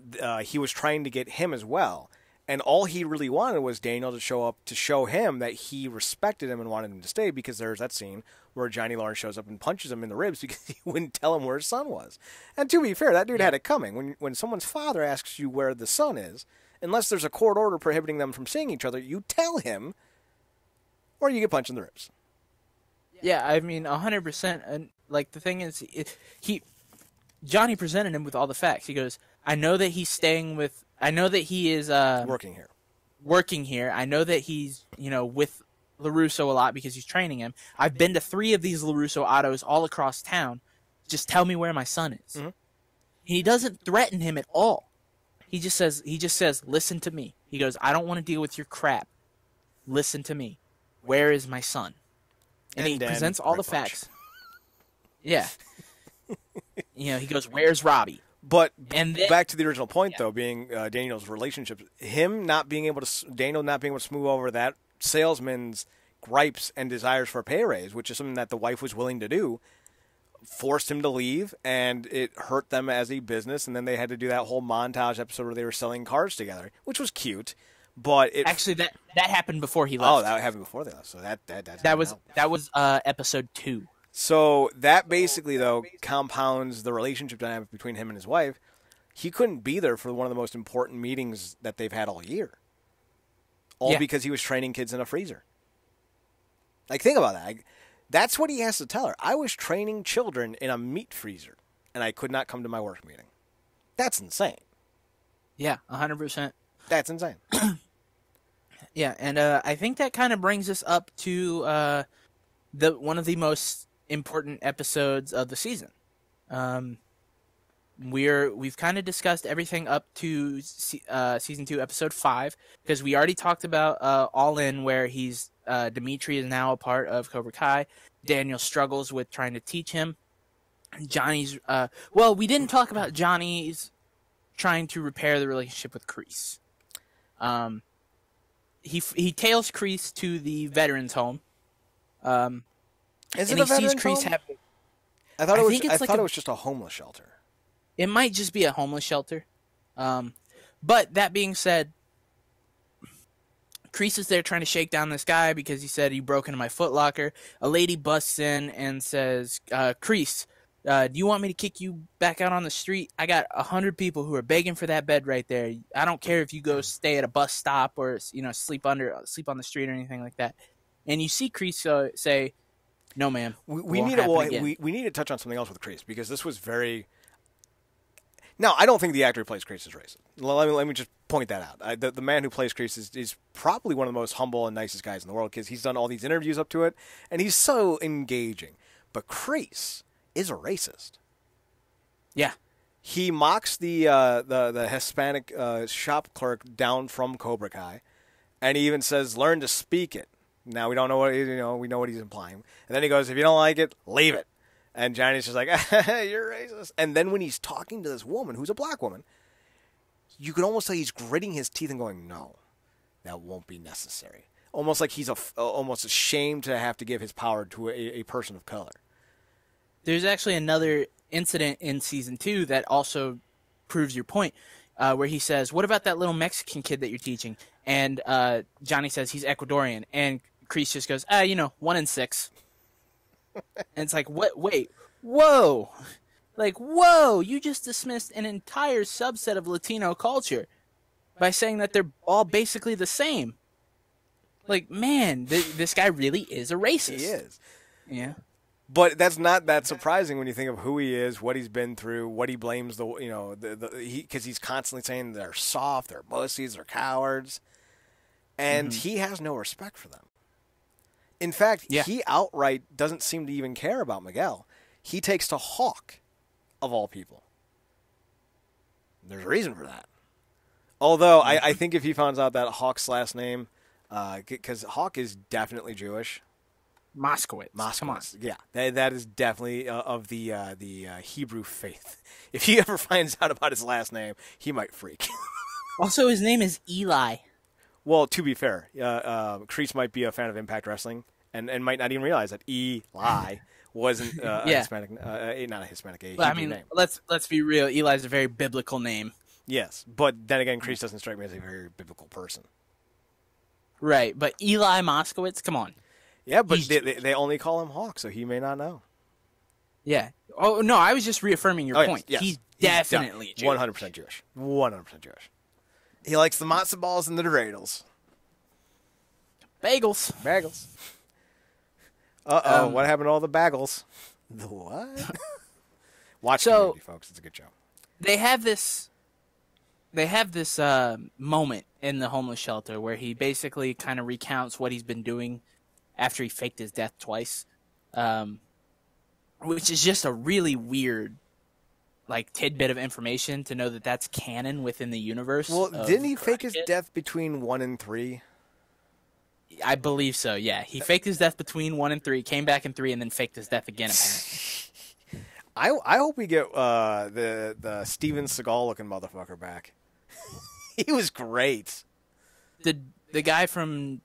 he was trying to get him as well. And all he really wanted was Daniel to show up to show him that he respected him and wanted him to stay, because there's that scene where Johnny Lawrence shows up and punches him in the ribs because he wouldn't tell him where his son was. And to be fair, that dude had it coming. When someone's father asks you where the son is, unless there's a court order prohibiting them from seeing each other, you tell him or you get punched in the ribs. Yeah, I mean, 100%. And like the thing is, Johnny presented him with all the facts. He goes, I know that he is working here. I know that he's, with LaRusso a lot because he's training him. I've been to 3 of these LaRusso autos all across town. Just tell me where my son is. Mm-hmm. He doesn't threaten him at all. He just says, listen to me. He goes, I don't want to deal with your crap. Listen to me. Where is my son? And he presents all the facts. Yeah. He goes, where's Robbie? But back to the original point, though, being Daniel's relationship, Daniel not being able to smooth over that salesman's gripes and desires for a pay raise, which is something that the wife was willing to do, forced him to leave, and it hurt them as a business. And then they had to do that whole montage episode where they were selling cars together, which was cute. But actually that happened before he left. Oh, that happened before they left. So that was episode 2. So that basically, though, compounds the relationship dynamic between him and his wife. He couldn't be there for one of the most important meetings that they've had all year. All because he was training kids in a freezer. Like, think about that. That's what he has to tell her. I was training children in a meat freezer, and I could not come to my work meeting. That's insane. Yeah, 100%. That's insane. Yeah, and I think that kind of brings us up to one of the most important episodes of the season. We've kind of discussed everything up to season 2, episode 5, because we already talked about All In, where Dimitri is now a part of Cobra Kai. Daniel struggles with trying to teach him. Johnny's we didn't talk about Johnny's trying to repair the relationship with Kreese. He tails Kreese to the veterans home. Is it a veterans home? I thought it was just a homeless shelter. It might just be a homeless shelter. But that being said, Kreese is there trying to shake down this guy because he said he broke into my Foot Locker. A lady busts in and says, Kreese, do you want me to kick you back out on the street? I got 100 people who are begging for that bed right there. I don't care if you go stay at a bus stop or sleep on the street or anything like that. And you see Kreese say, "No, ma'am." We need to touch on something else with Kreese, because this was very. Now, I don't think the actor who plays Kreese is racist. Let me just point that out. The man who plays Kreese is probably one of the most humble and nicest guys in the world, because he's done all these interviews up to it, and he's so engaging. But Kreese is a racist. Yeah. He mocks the Hispanic shop clerk down from Cobra Kai, and he even says, "Learn to speak it." Now we don't know what we know what he's implying, and then he goes, "If you don't like it, leave it." And Johnny's just like, "You're racist." And then when he's talking to this woman, who's a black woman, you can almost say he's gritting his teeth and going, "No, that won't be necessary." Almost like he's almost ashamed to have to give his power to a person of color. There's actually another incident in season 2 that also proves your point, where he says, "What about that little Mexican kid that you're teaching?" And Johnny says he's Ecuadorian, and Kreese just goes, 1 in 6. And it's like, what? Wait, whoa! Like, whoa! You just dismissed an entire subset of Latino culture by saying that they're all basically the same. Like, man, this guy really is a racist. He is. Yeah. But that's not that surprising when you think of who he is, what he's been through, what he blames because he's constantly saying they're soft, they're pussies, they're cowards, and he has no respect for them. In fact, he outright doesn't seem to even care about Miguel. He takes to Hawk, of all people. There's a reason for that. Although I think if he finds out that Hawk's last name, because Hawk is definitely Jewish. Moskowitz. Come on. Yeah, that is definitely of the Hebrew faith. If he ever finds out about his last name, he might freak. Also, his name is Eli. Well, to be fair, Kreese might be a fan of Impact Wrestling and might not even realize that Eli wasn't a Hispanic, not a Hispanic, a Hebrew name. Let's be real. Eli's a very biblical name. Yes, but then again, Kreese doesn't strike me as a very biblical person. Right, but Eli Moskowitz, come on. Yeah, but they only call him Hawk, so he may not know. Yeah. Oh, no, I was just reaffirming your point. Yes. He's definitely Jewish. 100% Jewish. 100% Jewish. He likes the matzo balls and the dreidels. Bagels. Uh-oh, what happened to all the bagels? The what? Watch the movie, folks. It's a good show. They have this moment in the homeless shelter where he basically kind of recounts what he's been doing after he faked his death twice, which is just a really weird tidbit of information to know that that's canon within the universe. Well, didn't he fake his death between 1 and 3? I believe so, yeah. He faked his death between 1 and 3, came back in 3, and then faked his death again, apparently. I hope we get the Steven Seagal-looking motherfucker back. He was great. The guy from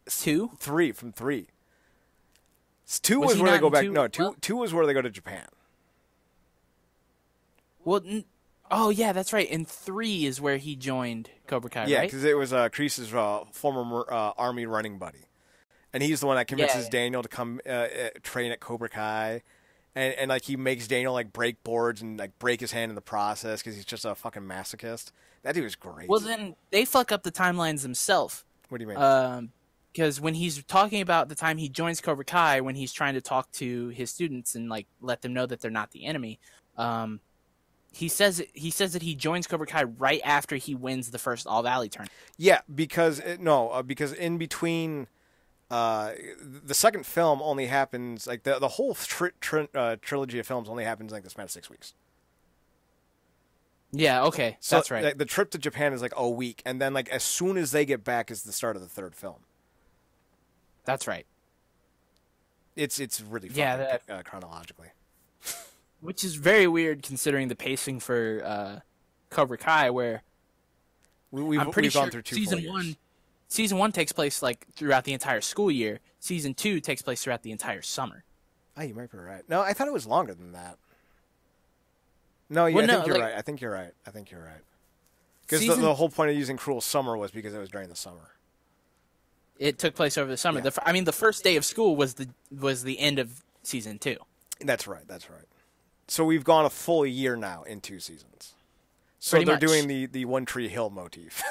2? 3, from 3. 2 was where they go back. No, 2 was where they go to Japan. Well, oh, yeah, that's right. And 3 is where he joined Cobra Kai, right? Yeah, because it was Kreese's former Army running buddy. And he's the one that convinces Daniel to come train at Cobra Kai. And he makes Daniel, break boards and, break his hand in the process because he's just a fucking masochist. That dude was great. Well, then they fuck up the timelines themselves. What do you mean? Because when he's talking about the time he joins Cobra Kai, when he's trying to talk to his students and, let them know that they're not the enemy, he says that he joins Cobra Kai right after he wins the first All Valley tournament. Yeah, because in between, the second film only happens the whole trilogy of films only happens the span of 6 weeks. Yeah, okay, so, that's right. The trip to Japan is a week, and then as soon as they get back is the start of the third film. That's right. It's really chronologically. Which is very weird considering the pacing for Cobra Kai, where we've gone through 2 full years. Season 1 takes place throughout the entire school year. Season 2 takes place throughout the entire summer. Oh, you might be right. No, I thought it was longer than that. No, I think you're right. I think you're right. Because the whole point of using Cruel Summer was because it was during the summer. It took place over the summer. Yeah. The first day of school was the end of season 2. That's right. So we've gone a full year now in 2 seasons. So Pretty they're much. doing the One Tree Hill motif.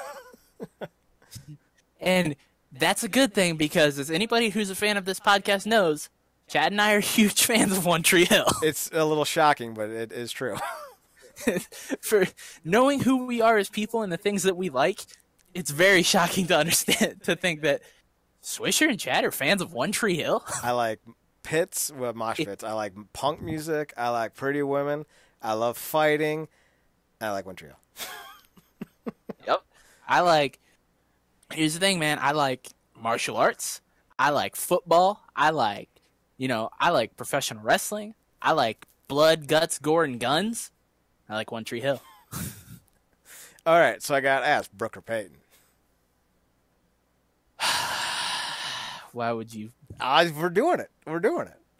And that's a good thing because, as anybody who's a fan of this podcast knows, Chad and I are huge fans of One Tree Hill. It's a little shocking, but it is true. For knowing who we are as people and the things that we like, it's very shocking to think that Swisher and Chad are fans of One Tree Hill. I like pits with mosh pits. I like punk music. I like pretty women. I love fighting. I like One Tree Hill. Yep. Here's the thing, man. I like martial arts. I like football. I like professional wrestling. I like blood, guts, gore, and guns. I like One Tree Hill. All right, so I got asked, Brooke or Peyton? Why would you? We're doing it.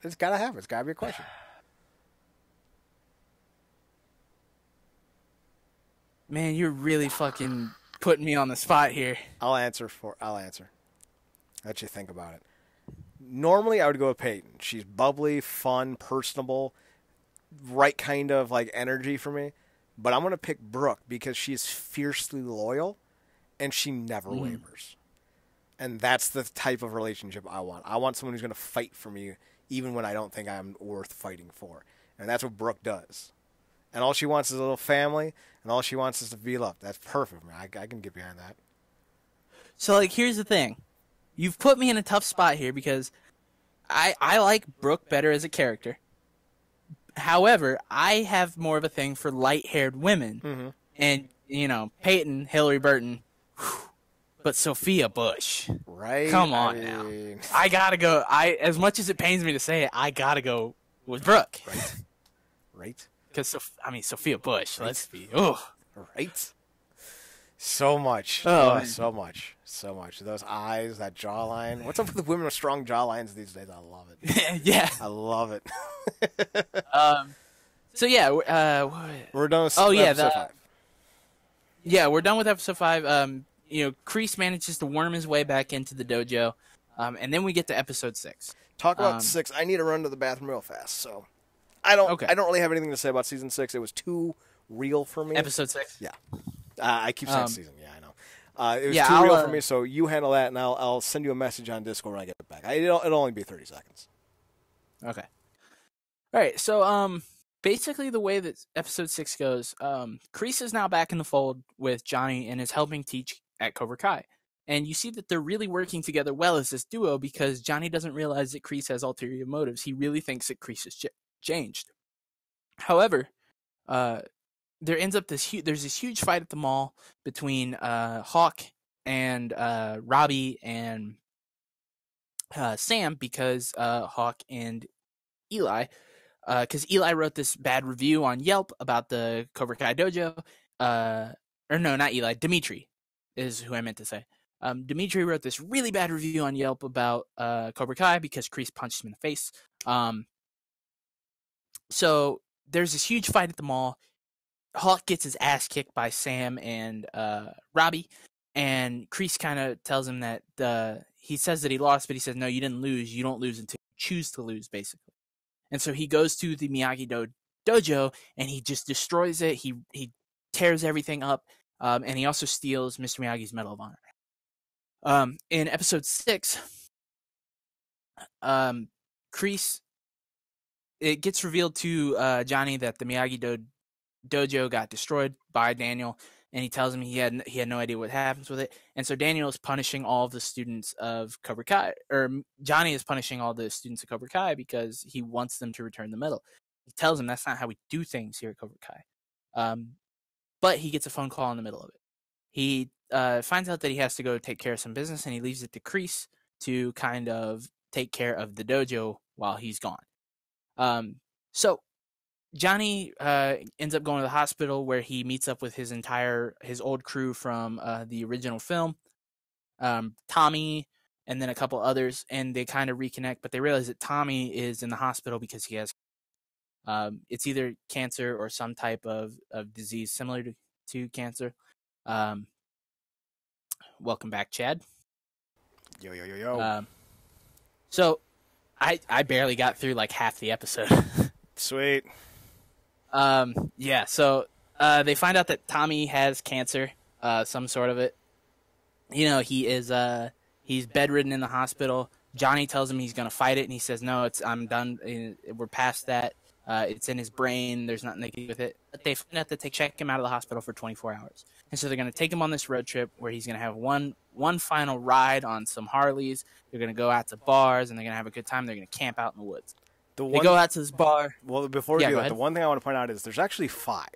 It's got to happen. It's got to be a question. Man, you're really fucking putting me on the spot here. I'll answer. Let you think about it. Normally, I would go with Peyton. She's bubbly, fun, personable, right kind of energy for me. But I'm going to pick Brooke because she's fiercely loyal and she never wavers. And that's the type of relationship I want. I want someone who's going to fight for me even when I don't think I'm worth fighting for. And that's what Brooke does. And all she wants is a little family, and all she wants is to be loved. That's perfect, man. I can get behind that. So, here's the thing. You've put me in a tough spot here because I like Brooke better as a character. However, I have more of a thing for light-haired women. Mm-hmm. And, Peyton, Hillary Burton, but Sophia Bush. Right? Come on now. I gotta go. As much as it pains me to say it, I gotta go with Brooke. Right? Because, Sophia Bush, Right. let's be, Right? So much. So much. Those eyes, that jawline. What's up with the women with strong jawlines these days? I love it. Yeah. I love it. So, yeah. We're done with episode 5. Yeah, we're done with episode 5. Kreese manages to worm his way back into the dojo, and then we get to episode 6. Talk about 6. I need to run to the bathroom real fast, so I don't really have anything to say about season 6. It was too real for me. Episode 6? Yeah. I keep saying season. Yeah, I know. It was too real for me, so you handle that, and I'll send you a message on Discord when I get it back. It'll only be 30 seconds. Okay. All right, so basically the way that episode 6 goes, Kreese is now back in the fold with Johnny and is helping teach at Cobra Kai. And you see that they're really working together well as this duo because Johnny doesn't realize that Kreese has ulterior motives. He really thinks that Kreese has changed. However, there's this huge fight at the mall between Hawk and Robbie and Sam because Hawk and Eli, because Eli wrote this bad review on Yelp about the Cobra Kai dojo. Or no, not Eli. Dimitri is who I meant to say. Dimitri wrote this really bad review on Yelp about Cobra Kai because Kreese punched him in the face. So there's this huge fight at the mall. Hawk gets his ass kicked by Sam and Robbie, and Kreese kind of tells him that he says that he lost, but he says, no, you didn't lose. You don't lose until you choose to lose, basically. And so he goes to the Miyagi dojo, and he just destroys it. He tears everything up, and he also steals Mr. Miyagi's Medal of Honor. In episode 6, Kreese, it gets revealed to Johnny that the Miyagi dojo got destroyed by Daniel, and he tells him he had no idea what happens with it. And so Daniel is punishing all of the students of Cobra Kai, or Johnny is punishing all the students of Cobra Kai because he wants them to return the medal. He tells him that's not how we do things here at Cobra Kai. But he gets a phone call in the middle of it. He finds out that he has to go take care of some business, and he leaves it to Kreese to kind of take care of the dojo while he's gone. So Johnny ends up going to the hospital where he meets up with his old crew from the original film, Tommy, and then a couple others, and they kind of reconnect. But they realize that Tommy is in the hospital because he has it's either cancer or some type of disease similar to cancer. Welcome back, Chad. Yo. So I barely got through like half the episode. Sweet. Yeah, so they find out that Tommy has cancer, some sort of it. You know, he's bedridden in the hospital. Johnny tells him he's going to fight it, and he says, no, I'm done. We're past that. It's in his brain. There's nothing they can do with it. But they find out that they check him out of the hospital for 24 hours. And so they're going to take him on this road trip where he's going to have one final ride on some Harleys. They're going to go out to bars, and they're going to have a good time. They're going to camp out in the woods. They go out to this bar. Well, before we do that, the one thing I want to point out is there's actually 5.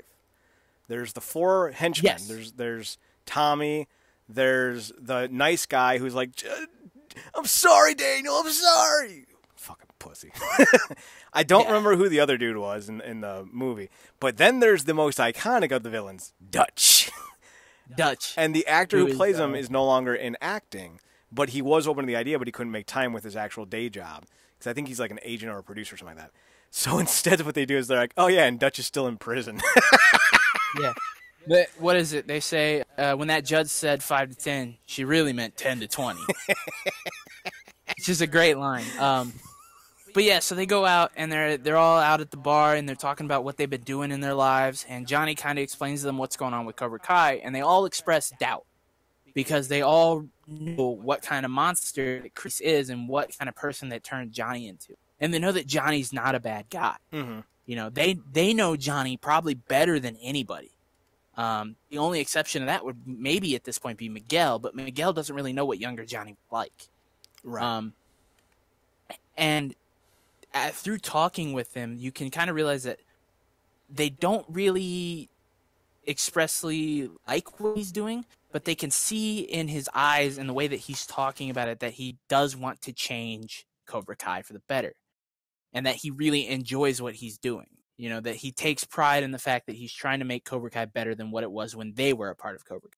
There's the 4 henchmen. Yes. There's Tommy. There's the nice guy who's like, I'm sorry, Daniel. I'm sorry. Fucking pussy. I don't remember who the other dude was in the movie. But then there's the most iconic of the villains, Dutch. And the actor who plays him is no longer in acting, but he was open to the idea, but he couldn't make time with his actual day job. Because I think he's like an agent or a producer or something like that. So instead what they do is they're like, oh yeah, and Dutch is still in prison. Yeah. But what is it? They say when that judge said 5 to 10, she really meant 10 to 20. It's just a great line. But yeah, so they go out and they're all out at the bar and they're talking about what they've been doing in their lives. And Johnny kind of explains to them what's going on with Cobra Kai, and they all express doubt because they all know what kind of monster that Kreese is and what kind of person that turned Johnny into. And they know that Johnny's not a bad guy. Mm-hmm. You know, they know Johnny probably better than anybody. The only exception to that would maybe at this point be Miguel, but Miguel doesn't really know what younger Johnny was like. Right. And through talking with them, you can kind of realize that they don't really expressly like what he's doing, but they can see in his eyes and the way that he's talking about it that he does want to change Cobra Kai for the better, and that he really enjoys what he's doing. You know, that he takes pride in the fact that he's trying to make Cobra Kai better than what it was when they were a part of Cobra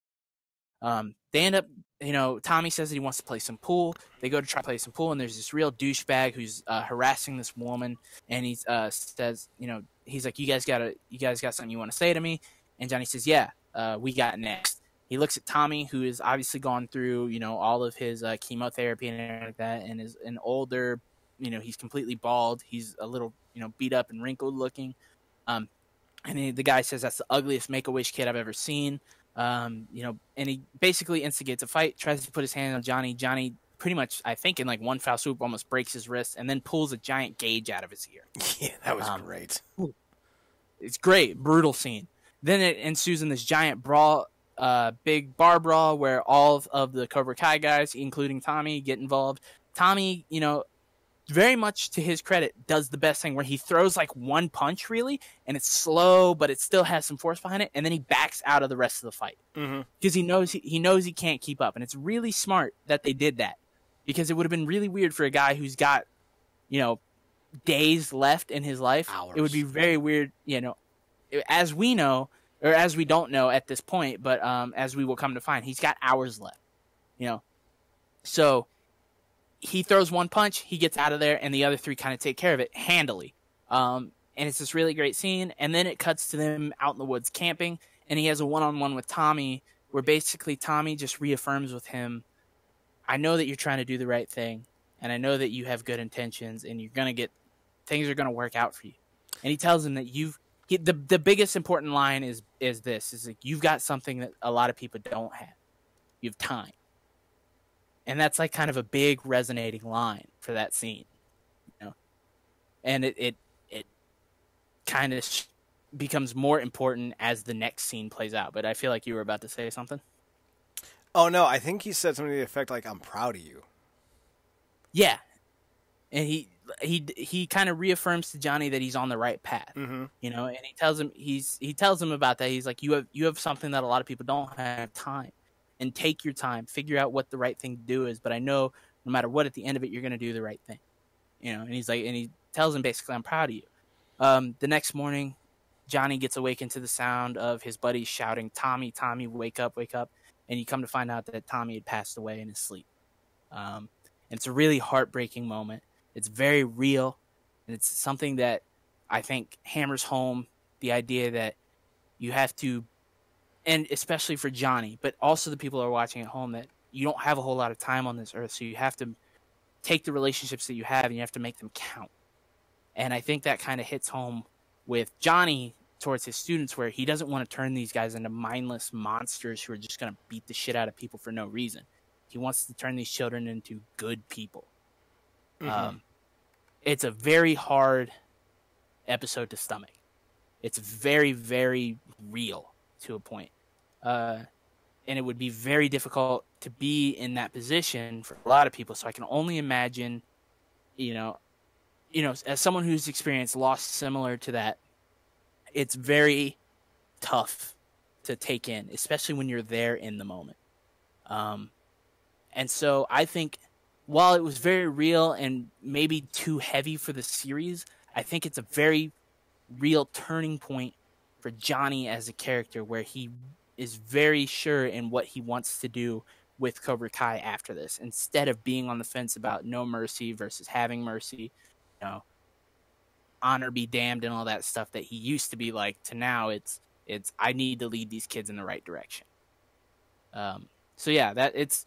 Kai. They end up, you know, Tommy says that he wants to play some pool. They go to try to play some pool, and there's this real douchebag who's harassing this woman, and he says, you know, he's like, you guys got something you want to say to me? And Johnny says, yeah. we got next. He looks at Tommy, who is obviously gone through, all of his chemotherapy and everything like that, and is an older, he's completely bald. He's a little, beat up and wrinkled looking. And the guy says, that's the ugliest Make-A-Wish kid I've ever seen. And he basically instigates a fight, tries to put his hand on Johnny. Johnny pretty much, I think in like one foul swoop, almost breaks his wrist and then pulls a giant gauge out of his ear. Yeah, that was great. It's great. Brutal scene. Then it ensues in this giant brawl, big bar brawl where all of the Cobra Kai guys, including Tommy, get involved. Tommy, very much to his credit, does the best thing where he throws like one punch really, and it's slow, but it still has some force behind it, and then he backs out of the rest of the fight because he knows he can't keep up, and it's really smart that they did that because it would have been really weird for a guy who's got, days left in his life. Hours. It would be very weird, as we know, or as we don't know at this point, but as we will come to find, he's got hours left, so. He throws one punch, he gets out of there, and the other three kind of take care of it handily. And it's this really great scene. And then it cuts to them out in the woods camping, and he has a one-on-one with Tommy where basically Tommy just reaffirms with him, I know that you're trying to do the right thing, and I know that you have good intentions, and things are going to work out for you. And he tells him that the biggest important line is like, you've got something that a lot of people don't have. You have time. And that's like kind of a big resonating line for that scene, and it kind of becomes more important as the next scene plays out. But I feel like you were about to say something. Oh no, I think he said something to the effect like, "I'm proud of you." Yeah, and he kind of reaffirms to Johnny that he's on the right path, and he tells him about that. He's like, you have something that a lot of people don't have, time. And take your time, figure out what the right thing to do is. But I know no matter what, at the end of it, you're going to do the right thing, And he's like, and he tells him basically, I'm proud of you. The next morning, Johnny gets awakened to the sound of his buddies shouting, Tommy, Tommy, wake up, wake up. And you come to find out that Tommy had passed away in his sleep. And it's a really heartbreaking moment. It's very real. And it's something that I think hammers home the idea that you have to, and especially for Johnny, but also the people who are watching at home, that you don't have a whole lot of time on this earth, so you have to take the relationships that you have and you have to make them count. And I think that kind of hits home with Johnny towards his students, where he doesn't want to turn these guys into mindless monsters who are just going to beat the shit out of people for no reason. He wants to turn these children into good people. It's a very hard episode to stomach. It's very, very real to a point. And it would be very difficult to be in that position for a lot of people. So I can only imagine, as someone who's experienced loss similar to that, it's very tough to take in, especially when you're there in the moment. And so I think while it was very real and maybe too heavy for the series, I think it's a very real turning point for Johnny as a character, where he is very sure in what he wants to do with Cobra Kai after this, instead of being on the fence about no mercy versus having mercy, honor be damned and all that stuff that he used to be like, to now it's I need to lead these kids in the right direction. So yeah, that it's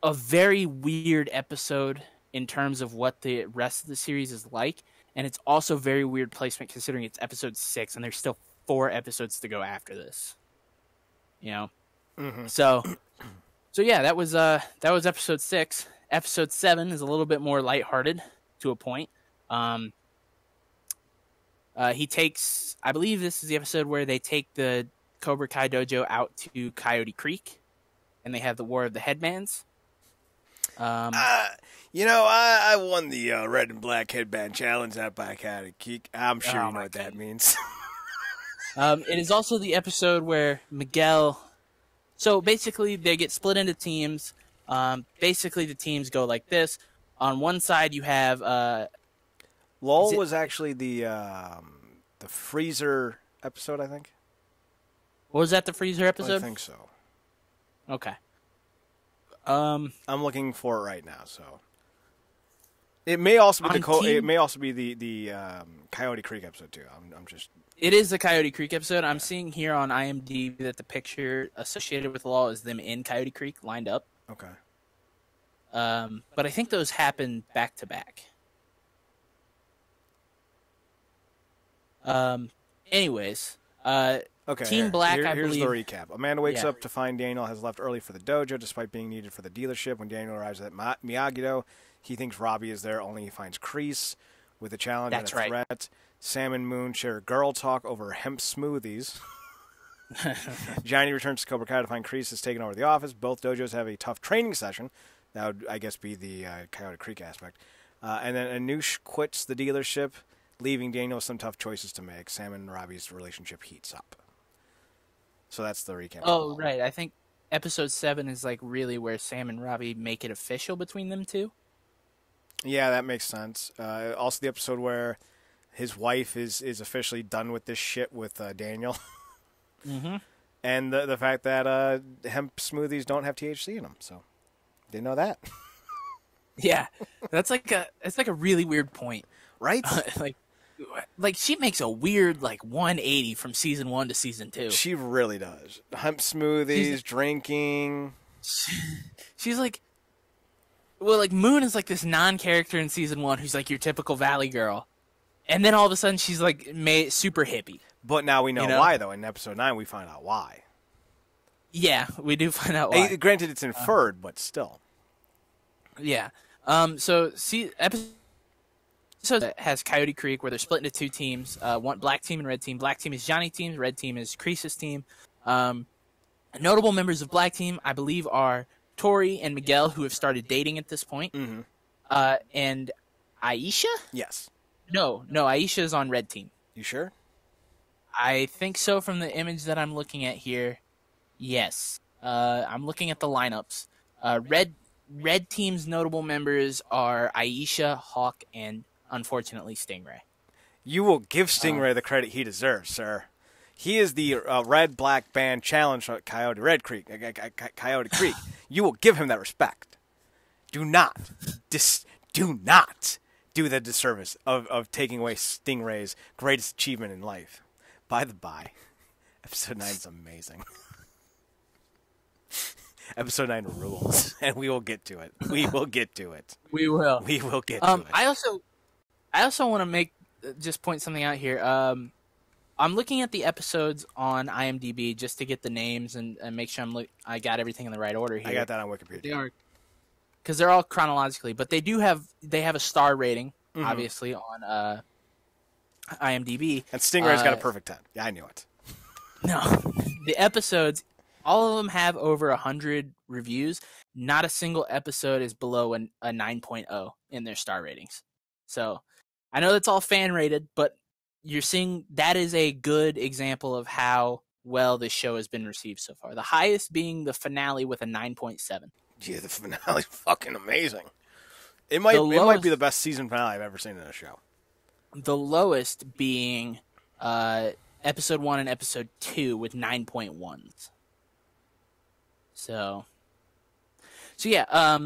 a very weird episode in terms of what the rest of the series is like. And it's also very weird placement considering it's episode 6 and there's still 4 episodes to go after this. So yeah, that was episode 6. Episode 7 is a little bit more lighthearted to a point. He takes, I believe this is the episode where they take the Cobra Kai dojo out to Coyote Creek, and they have the War of the Headbands. I won the red and black headband challenge out by Coyote Creek. I'm sure you know what that means. It is also the episode where Miguel... So basically, they get split into teams. Basically, the teams go like this. On one side, you have... LOL was actually the freezer episode, I think. Was that the freezer episode? I think so. Okay. I'm looking for it right now, so... It may also be it may also be the Coyote Creek episode too. I'm just. It is the Coyote Creek episode. I'm seeing here on IMDb that the picture associated with the law is them in Coyote Creek lined up. Okay. But I think those happen back to back. Anyways, okay, Team Black, I here's believe. the recap. Amanda wakes up to find Daniel has left early for the dojo despite being needed for the dealership. When Daniel arrives at Miyagi-Do, he thinks Robbie is there, only he finds Kreese with a challenge and a threat. Sam and Moon share girl talk over hemp smoothies. Johnny returns to Cobra Kai to find Kreese has taken over the office. Both dojos have a tough training session. That would, I guess, be the Coyote Creek aspect. And then Anush quits the dealership, leaving Daniel with some tough choices to make. Sam and Robbie's relationship heats up. So that's the recap. Oh, right. I think episode 7 is like really where Sam and Robbie make it official between them two. Yeah, that makes sense. Also, the episode where his wife is officially done with this shit with Daniel. Mm-hmm. And the fact that hemp smoothies don't have THC in them. So, didn't know that. Yeah, it's like a really weird point, right? Like she makes a weird 180 from season 1 to season 2. She really does. Hemp smoothies, drinking. She's like, well, Moon is like this non-character in season 1 who's like your typical Valley girl, and then all of a sudden she's like super hippie. But now we know why, though. In episode 9, we find out why. Yeah, we do find out why. Granted, it's inferred, but still. Yeah. So episode that has Coyote Creek where they're split into 2 teams. One black team and red team. Black team is Johnny team. Red team is Kreese's team. Notable members of black team, I believe, are Tori and Miguel, who have started dating at this point. Mm-hmm. And Aisha? Yes. No, Aisha is on red team. You sure? I think so from the image that I'm looking at here. Yes. I'm looking at the lineups. Red team's notable members are Aisha, Hawk, and unfortunately Stingray. You will give Stingray the credit he deserves, sir. He is the red-black band challenge at Coyote Creek. You will give him that respect. Do not do the disservice of taking away Stingray's greatest achievement in life. By the by, episode 9 is amazing. Episode 9 rules, and we will get to it. We will get to it. We will. We will get to it. I also want to just point something out here. I'm looking at the episodes on IMDb just to get the names and make sure I got everything in the right order here. I got that on Wikipedia. They are, because they're all chronologically, but they have a star rating, obviously, on IMDb. And Stingray's got a perfect 10. Yeah, I knew it. No, the episodes, all of them have over 100 reviews. Not a single episode is below a 9.0 in their star ratings. So I know that's all fan rated, but you're seeing that is a good example of how well this show has been received so far. The highest being the finale with a 9.7. Yeah, the finale's fucking amazing. It might be the best season finale I've ever seen in a show. The lowest being episode 1 and episode 2 with 9.1s. So yeah,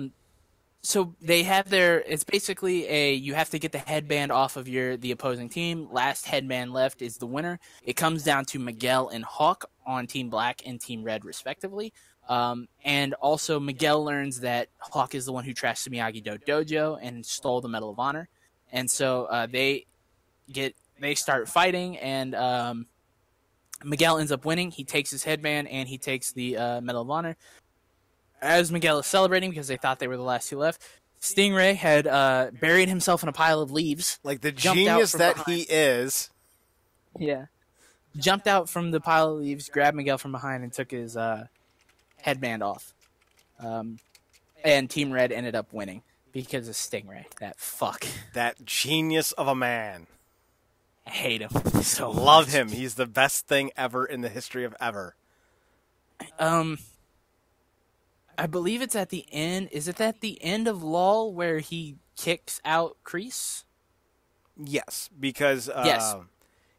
so they have it's basically you have to get the headband off of the opposing team. Last headband left is the winner. It comes down to Miguel and Hawk on Team Black and Team Red, respectively. And also Miguel learns that Hawk is the one who trashed the Miyagi-Do dojo and stole the Medal of Honor. And so they start fighting, and Miguel ends up winning. He takes his headband and he takes the Medal of Honor. As Miguel is celebrating because they thought they were the last 2 left, Stingray had buried himself in a pile of leaves. Like the genius that he is. Yeah. Jumped out from the pile of leaves, grabbed Miguel from behind, and took his headband off. And Team Red ended up winning because of Stingray. That fuck. That genius of a man. I hate him so much. Love him. He's the best thing ever in the history of ever. I believe it's at the end. Is it at the end of LOL where he kicks out Kreese? Yes, because yes.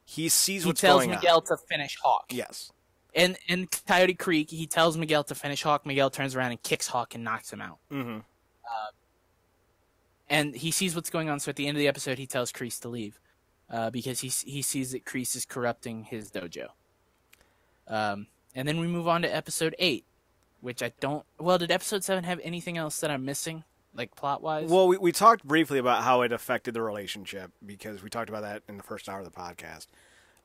He sees what's going on. He tells Miguel to finish Hawk. Yes. And in Coyote Creek, he tells Miguel to finish Hawk. Miguel turns around and kicks Hawk and knocks him out. Mm-hmm. and he sees what's going on. So at the end of the episode, he tells Kreese to leave because he sees that Kreese is corrupting his dojo. And then we move on to episode 8, which I don't. Well, did episode 7 have anything else that I'm missing, like plot wise? Well, we talked briefly about how it affected the relationship because we talked about that in the first hour of the podcast.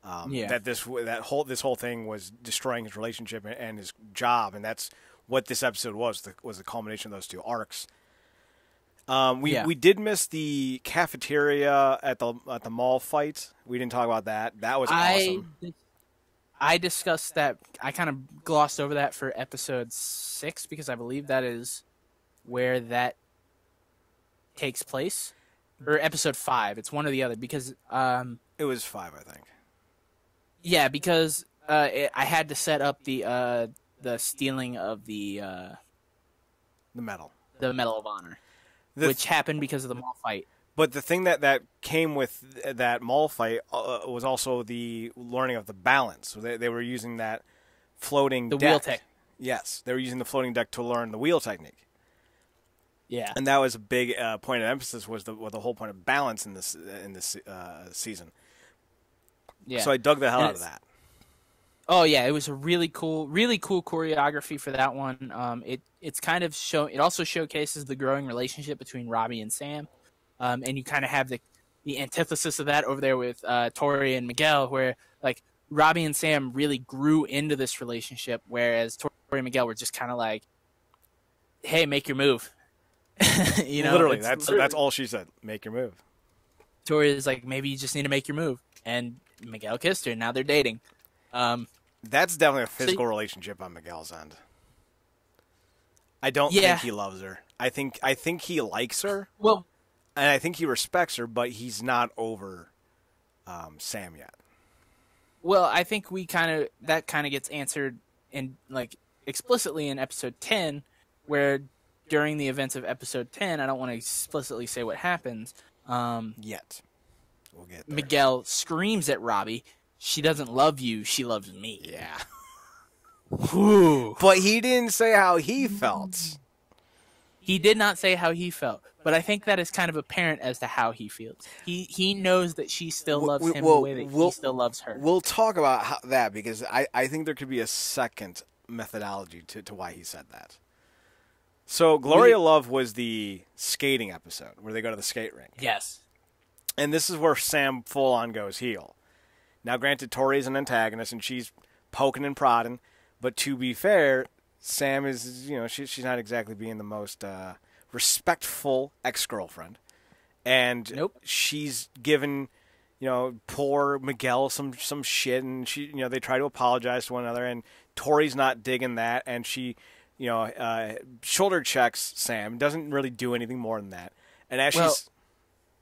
That this whole thing was destroying his relationship and his job, and that's what this episode was the culmination of those two arcs. We did miss the cafeteria at the mall fight. We didn't talk about that. That was awesome. I discussed that. I kind of glossed over that for episode 6 because I believe that is where that takes place, or episode 5. It's one or the other because it was 5, I think. Yeah, because I had to set up the stealing of the medal, the Medal of Honor, which happened because of the mall fight. But the thing that came with that mall fight was also the learning of the balance. So they were using that floating deck. Wheel tech. Yes, they were using the floating deck to learn the wheel technique. Yeah, and that was a big point of emphasis. Was the whole point of balance in this season. Yeah. So I dug the hell out of that. Oh yeah, it was a really cool choreography for that one. It's kind of it also showcases the growing relationship between Robbie and Sam. And you kind of have the antithesis of that over there with Tori and Miguel, where like Robbie and Sam really grew into this relationship, whereas Tori and Miguel were just kind of like, "Hey, make your move." Literally, that's all she said. Make your move. Tori is like, "Maybe you just need to make your move," and Miguel kissed her. And now they're dating. That's definitely a physical relationship on Miguel's end. I don't think he loves her. I think he likes her. Well. And I think he respects her, but he's not over Sam yet. Well, I think that kind of gets answered in like explicitly in episode 10, where during the events of episode 10, I don't want to explicitly say what happens. Yet, we'll get there. Miguel screams at Robbie, "She doesn't love you; she loves me." Yeah. Whew. But he didn't say how he felt. He did not say how he felt, but I think that is kind of apparent as to how he feels. He knows that she still loves him the way that he still loves her. We'll talk about that because I think there could be a second methodology to why he said that. So Gloria Love was the skating episode where they go to the skate rink. Yes. And this is where Sam full on goes heel. Now, granted, Tori's an antagonist and she's poking and prodding, but to be fair, Sam is, she's not exactly being the most respectful ex-girlfriend. And she's given, poor Miguel some shit, and they try to apologize to one another, and Tori's not digging that, and she, shoulder checks Sam, doesn't really do anything more than that. And as she's...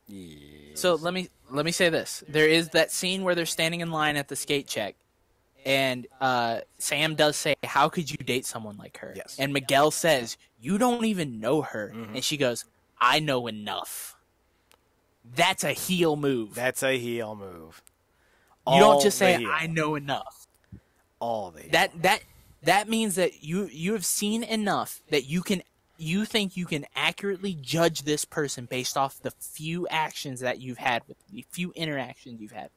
Yes. So let me say this. There is that scene where they're standing in line at the skate check, and Sam does say, "How could you date someone like her?" Yes. And Miguel says, "You don't even know her." Mm-hmm. And she goes, "I know enough." That's a heel move. You don't just say, "I know enough." All the heel. That means that you have seen enough that you think you can accurately judge this person based off the few actions that you've had with the few interactions you've had.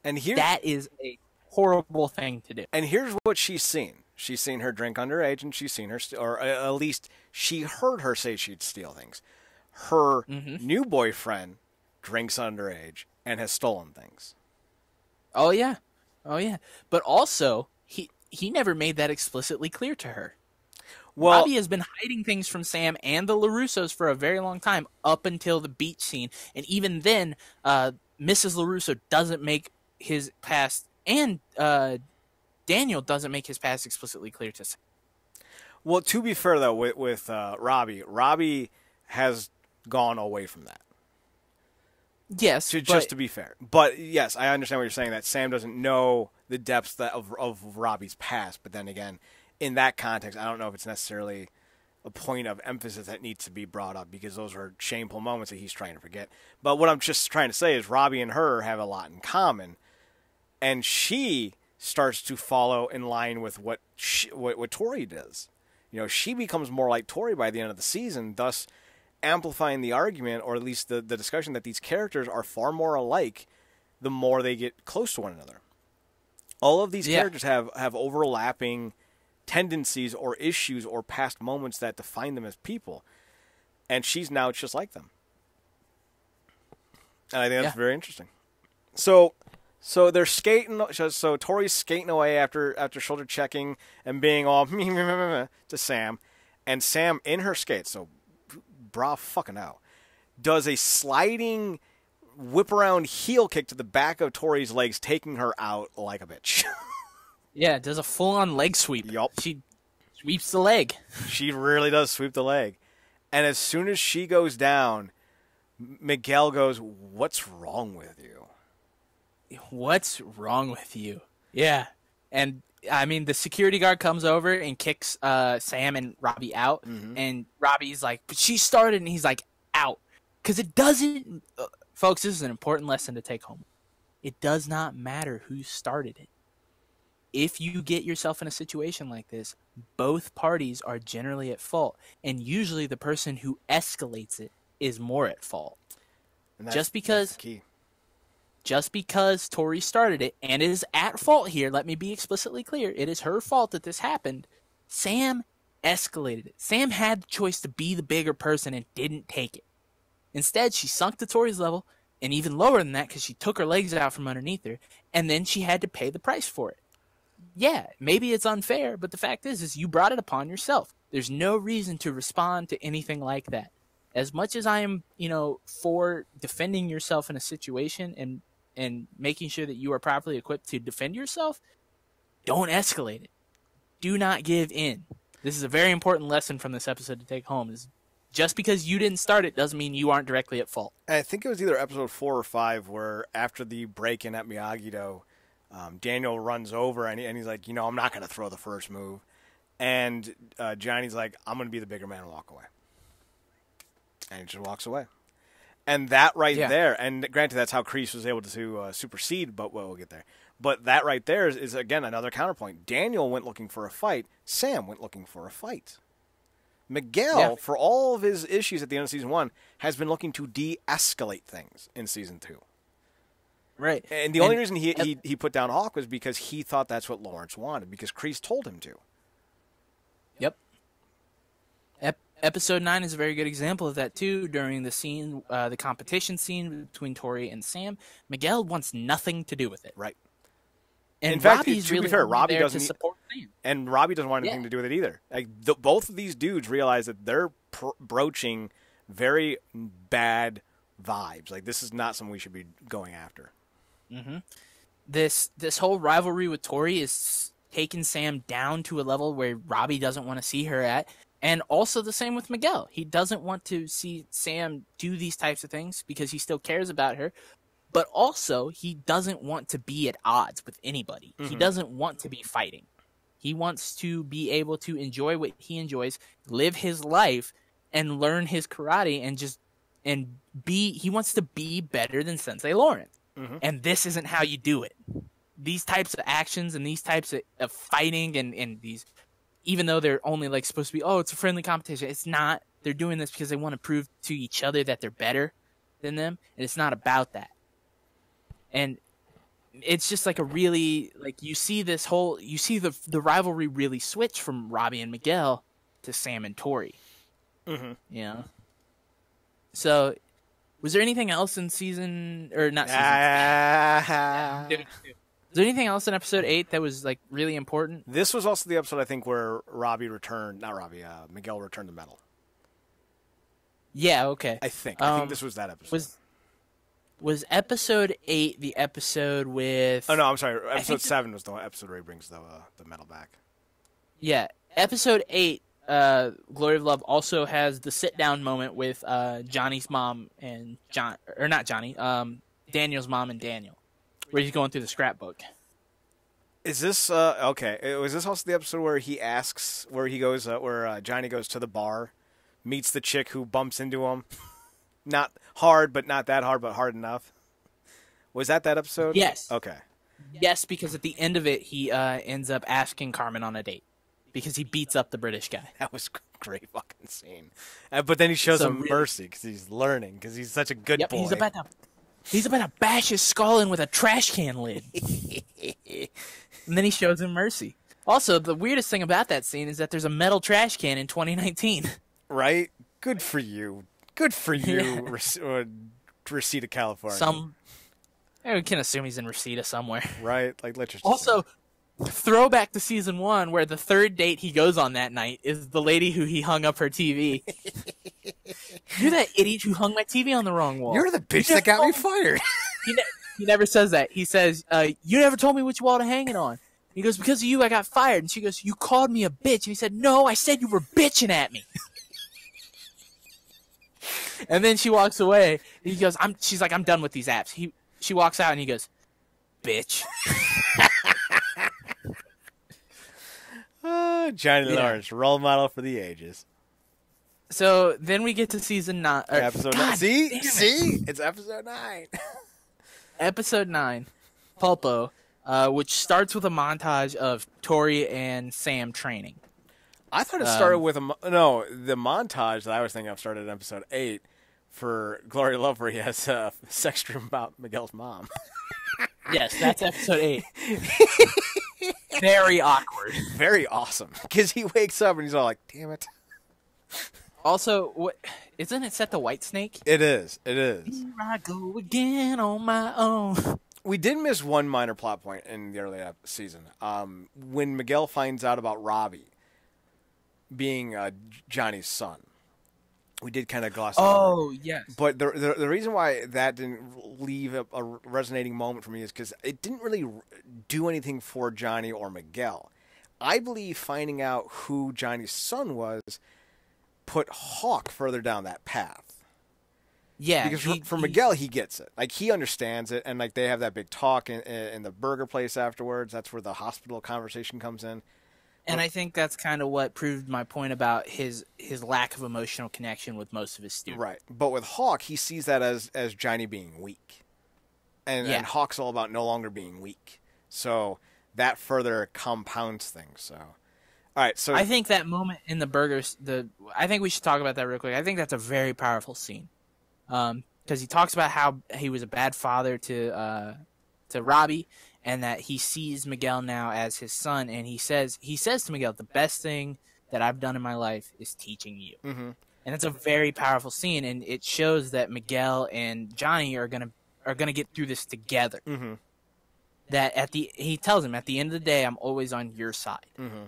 And that is a horrible thing to do. And here's what she's seen. She's seen her drink underage, and she's seen her, or at least she heard her say she'd steal things. Her new boyfriend drinks underage and has stolen things. Oh yeah. But also, he never made that explicitly clear to her. Well, Robbie has been hiding things from Sam and the LaRussos for a very long time, up until the beach scene. And even then, Mrs. LaRusso doesn't make his past, and Daniel doesn't make his past explicitly clear to Sam. Well, to be fair, though, with Robbie has gone away from that. Yes. Just to be fair. But, yes, I understand what you're saying, that Sam doesn't know the depths of Robbie's past. But then again, in that context, I don't know if it's necessarily a point of emphasis that needs to be brought up, because those are shameful moments that he's trying to forget. But what I'm just trying to say is Robbie and her have a lot in common, and she starts to follow in line with what Tori does. She becomes more like Tori by the end of the season, thus amplifying the argument, or at least the discussion, that these characters are far more alike the more they get close to one another. All of these characters have overlapping tendencies or issues or past moments that define them as people. And she's now just like them. And I think that's very interesting. So they're skating. So Tori's skating away after shoulder checking and being all to Sam. And Sam, in her skates, so bra fucking out, does a sliding whip around heel kick to the back of Tori's legs, taking her out like a bitch. Yeah, does a full-on leg sweep. Yup. She sweeps the leg. She really does sweep the leg. And as soon as she goes down, Miguel goes, "What's wrong with you?" What's wrong with you? Yeah. And, I mean, the security guard comes over and kicks Sam and Robbie out. Mm-hmm. And Robbie's like, "But she started," and he's like, "Out." Because it doesn't... folks, this is an important lesson to take home. It does not matter who started it. If you get yourself in a situation like this, both parties are generally at fault. And usually the person who escalates it is more at fault. And just because that's the key. Just because Tori started it and is at fault here, let me be explicitly clear, it is her fault that this happened. Sam escalated it. Sam had the choice to be the bigger person and didn't take it. Instead, she sunk to Tori's level, and even lower than that because she took her legs out from underneath her, and then she had to pay the price for it. Yeah, maybe it's unfair, but the fact is you brought it upon yourself. There's no reason to respond to anything like that. As much as I am, for defending yourself in a situation and making sure that you are properly equipped to defend yourself, don't escalate it. Do not give in. This is a very important lesson from this episode to take home. Is just because you didn't start it doesn't mean you aren't directly at fault. I think it was either episode 4 or 5 where after the break-in at Miyagi-Do, Daniel runs over and he's like, "I'm not going to throw the first move." And Johnny's like, "I'm going to be the bigger man and walk away." And he just walks away. And that there, and granted that's how Kreese was able to supersede, but we'll get there. But that right there is again, another counterpoint. Daniel went looking for a fight. Sam went looking for a fight. Miguel, for all of his issues at the end of Season 1, has been looking to de-escalate things in Season 2. Right. And the only reason he put down Hawk was because he thought that's what Lawrence wanted, because Kreese told him to. Yep. Episode 9 is a very good example of that, too. During the scene, the competition scene between Tori and Sam, Miguel wants nothing to do with it. Right. And in fact, Robbie's to really be fair, Robbie there doesn't to support Sam. And Robbie doesn't want anything to do with it either. Like both of these dudes realize that they're broaching very bad vibes. Like this is not something we should be going after. Mm-hmm. This whole rivalry with Tori is taking Sam down to a level where Robbie doesn't want to see her at. And also the same with Miguel. He doesn't want to see Sam do these types of things because he still cares about her. But also, he doesn't want to be at odds with anybody. Mm-hmm. He doesn't want to be fighting. He wants to be able to enjoy what he enjoys, live his life, and learn his karate, he wants to be better than Sensei Lawrence. Mm-hmm. And this isn't how you do it. These types of actions and these types of fighting and these, even though they're only like supposed to be, it's a friendly competition, it's not. They're doing this because they want to prove to each other that they're better than them, and it's not about that. And it's just like you see the rivalry really switch from Robbie and Miguel to Sam and Tori. Mm-hmm. Yeah. So, was there anything else in season, or not season? Was there anything else in episode 8 that was like really important? This was also the episode I think where Miguel returned the medal. Yeah. Okay. I think this was that episode. Was episode 8 the episode with... Oh, no, I'm sorry. Episode 7 was the episode where he brings the medal back. Yeah. Episode 8, Glory of Love, also has the sit-down moment with Johnny's mom and Daniel's mom and Daniel, where he's going through the scrapbook. Is this... okay. Was this also the episode where Johnny goes to the bar, meets the chick who bumps into him? Not hard, but not that hard, but hard enough. Was that episode? Yes. Okay. Yes, because at the end of it, he ends up asking Carmen on a date because he beats up the British guy. That was great fucking scene. But then he shows him mercy because he's learning, because he's such a good boy. He's about to bash his skull in with a trash can lid. And then he shows him mercy. Also, the weirdest thing about that scene is that there's a metal trash can in 2019. Right? Good for you. Good for you, Reseda, California. We can assume he's in Reseda somewhere. Right? Like, let's just also, throwback to season 1, where the third date he goes on that night is the lady who he hung up her TV. You're that idiot who hung my TV on the wrong wall. You're the bitch that got me fired. He never says that. He says, you never told me which wall to hang it on. He goes, because of you, I got fired. And she goes, you called me a bitch. And he said, no, I said you were bitching at me. And then she walks away. And he goes, she's like, I'm done with these apps. She walks out and he goes, bitch. Johnny Lawrence, role model for the ages. So then we get to season 9. Episode 9. See? It's episode 9. Episode 9, Pulpo, which starts with a montage of Tori and Sam training. I thought it started with the montage that I was thinking of started in episode 8 for Glory Love, where he has a sex dream about Miguel's mom. Yes, that's episode 8. Very awkward. Very awesome. Because he wakes up and he's all like, damn it. Also, isn't it set to Whitesnake? It is. Here I go again on my own. We did miss one minor plot point in the early season. When Miguel finds out about Robbie being Johnny's son. We did kind of gloss over. Oh, yes. But the reason why that didn't leave a resonating moment for me is because it didn't really do anything for Johnny or Miguel. I believe finding out who Johnny's son was put Hawk further down that path. Yeah. Because for Miguel, he gets it. Like, he understands it, and like they have that big talk in the burger place afterwards. That's where the hospital conversation comes in. And I think that's kind of what proved my point about his lack of emotional connection with most of his students. Right. But with Hawk, he sees that as Johnny being weak. And Hawk's all about no longer being weak. So that further compounds things. So, all right. So I think that moment in the burgers, I think we should talk about that real quick. I think that's a very powerful scene. Because he talks about how he was a bad father to Robbie, and that he sees Miguel now as his son, and he says to Miguel, the best thing that I've done in my life is teaching you. Mm-hmm. And it's a very powerful scene, and it shows that Miguel and Johnny are gonna get through this together. Mm-hmm. That he tells him, at the end of the day, I'm always on your side. Mm-hmm.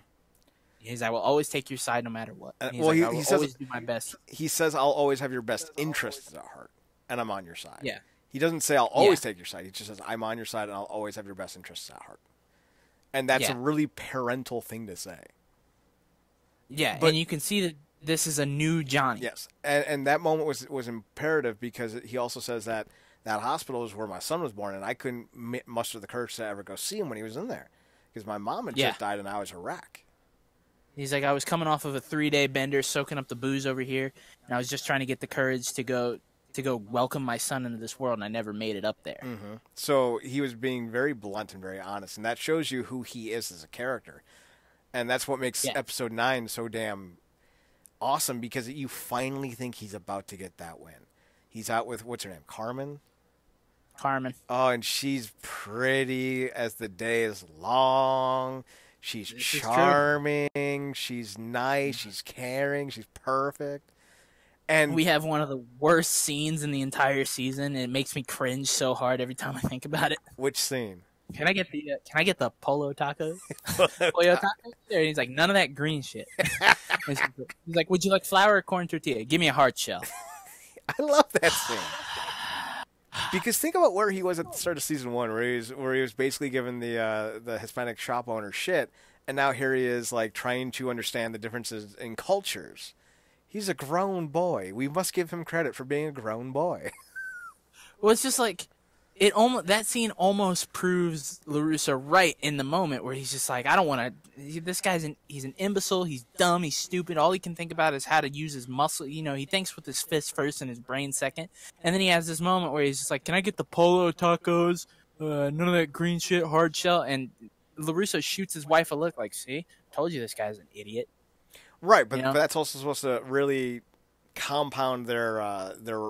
He's like, I will always take your side no matter what. I will always do my best. He says, I'll always have your best interests at heart, and I'm on your side. Yeah. He doesn't say, I'll always take your side. He just says, I'm on your side, and I'll always have your best interests at heart. And that's a really parental thing to say. Yeah, and you can see that this is a new Johnny. Yes, and that moment was imperative, because he also says that hospital is where my son was born, and I couldn't muster the courage to ever go see him when he was in there, because my mom had just died, and I was a wreck. He's like, I was coming off of a 3-day bender, soaking up the booze over here, and I was just trying to get the courage to go welcome my son into this world, and I never made it up there. Mm-hmm. So he was being very blunt and very honest, and that shows you who he is as a character. And that's what makes episode 9 so damn awesome, because you finally think he's about to get that win. He's out with, what's her name, Carmen? Oh, and she's pretty as the day is long. She's charming. She's nice. She's caring. She's perfect. And we have one of the worst scenes in the entire season. It makes me cringe so hard every time I think about it. Which scene? Can I get the polo taco? Pollo taco? And he's like, none of that green shit. He's like, would you like flour or corn tortilla? Give me a hard shell. I love that scene. Because think about where he was at the start of season 1, where he was basically given the Hispanic shop owner shit, and now here he is, like, trying to understand the differences in cultures. He's a grown boy. We must give him credit for being a grown boy. Well, it's just like that scene almost proves LaRusso right in the moment, where he's just like, I don't want to. This guy's he's an imbecile. He's dumb. He's stupid. All he can think about is how to use his muscle. You know, he thinks with his fist first and his brain second. And then he has this moment where he's just like, can I get the polo tacos? None of that green shit, hard shell. And LaRusso shoots his wife a look like, see, told you this guy's an idiot. Right, but that's also supposed to really compound their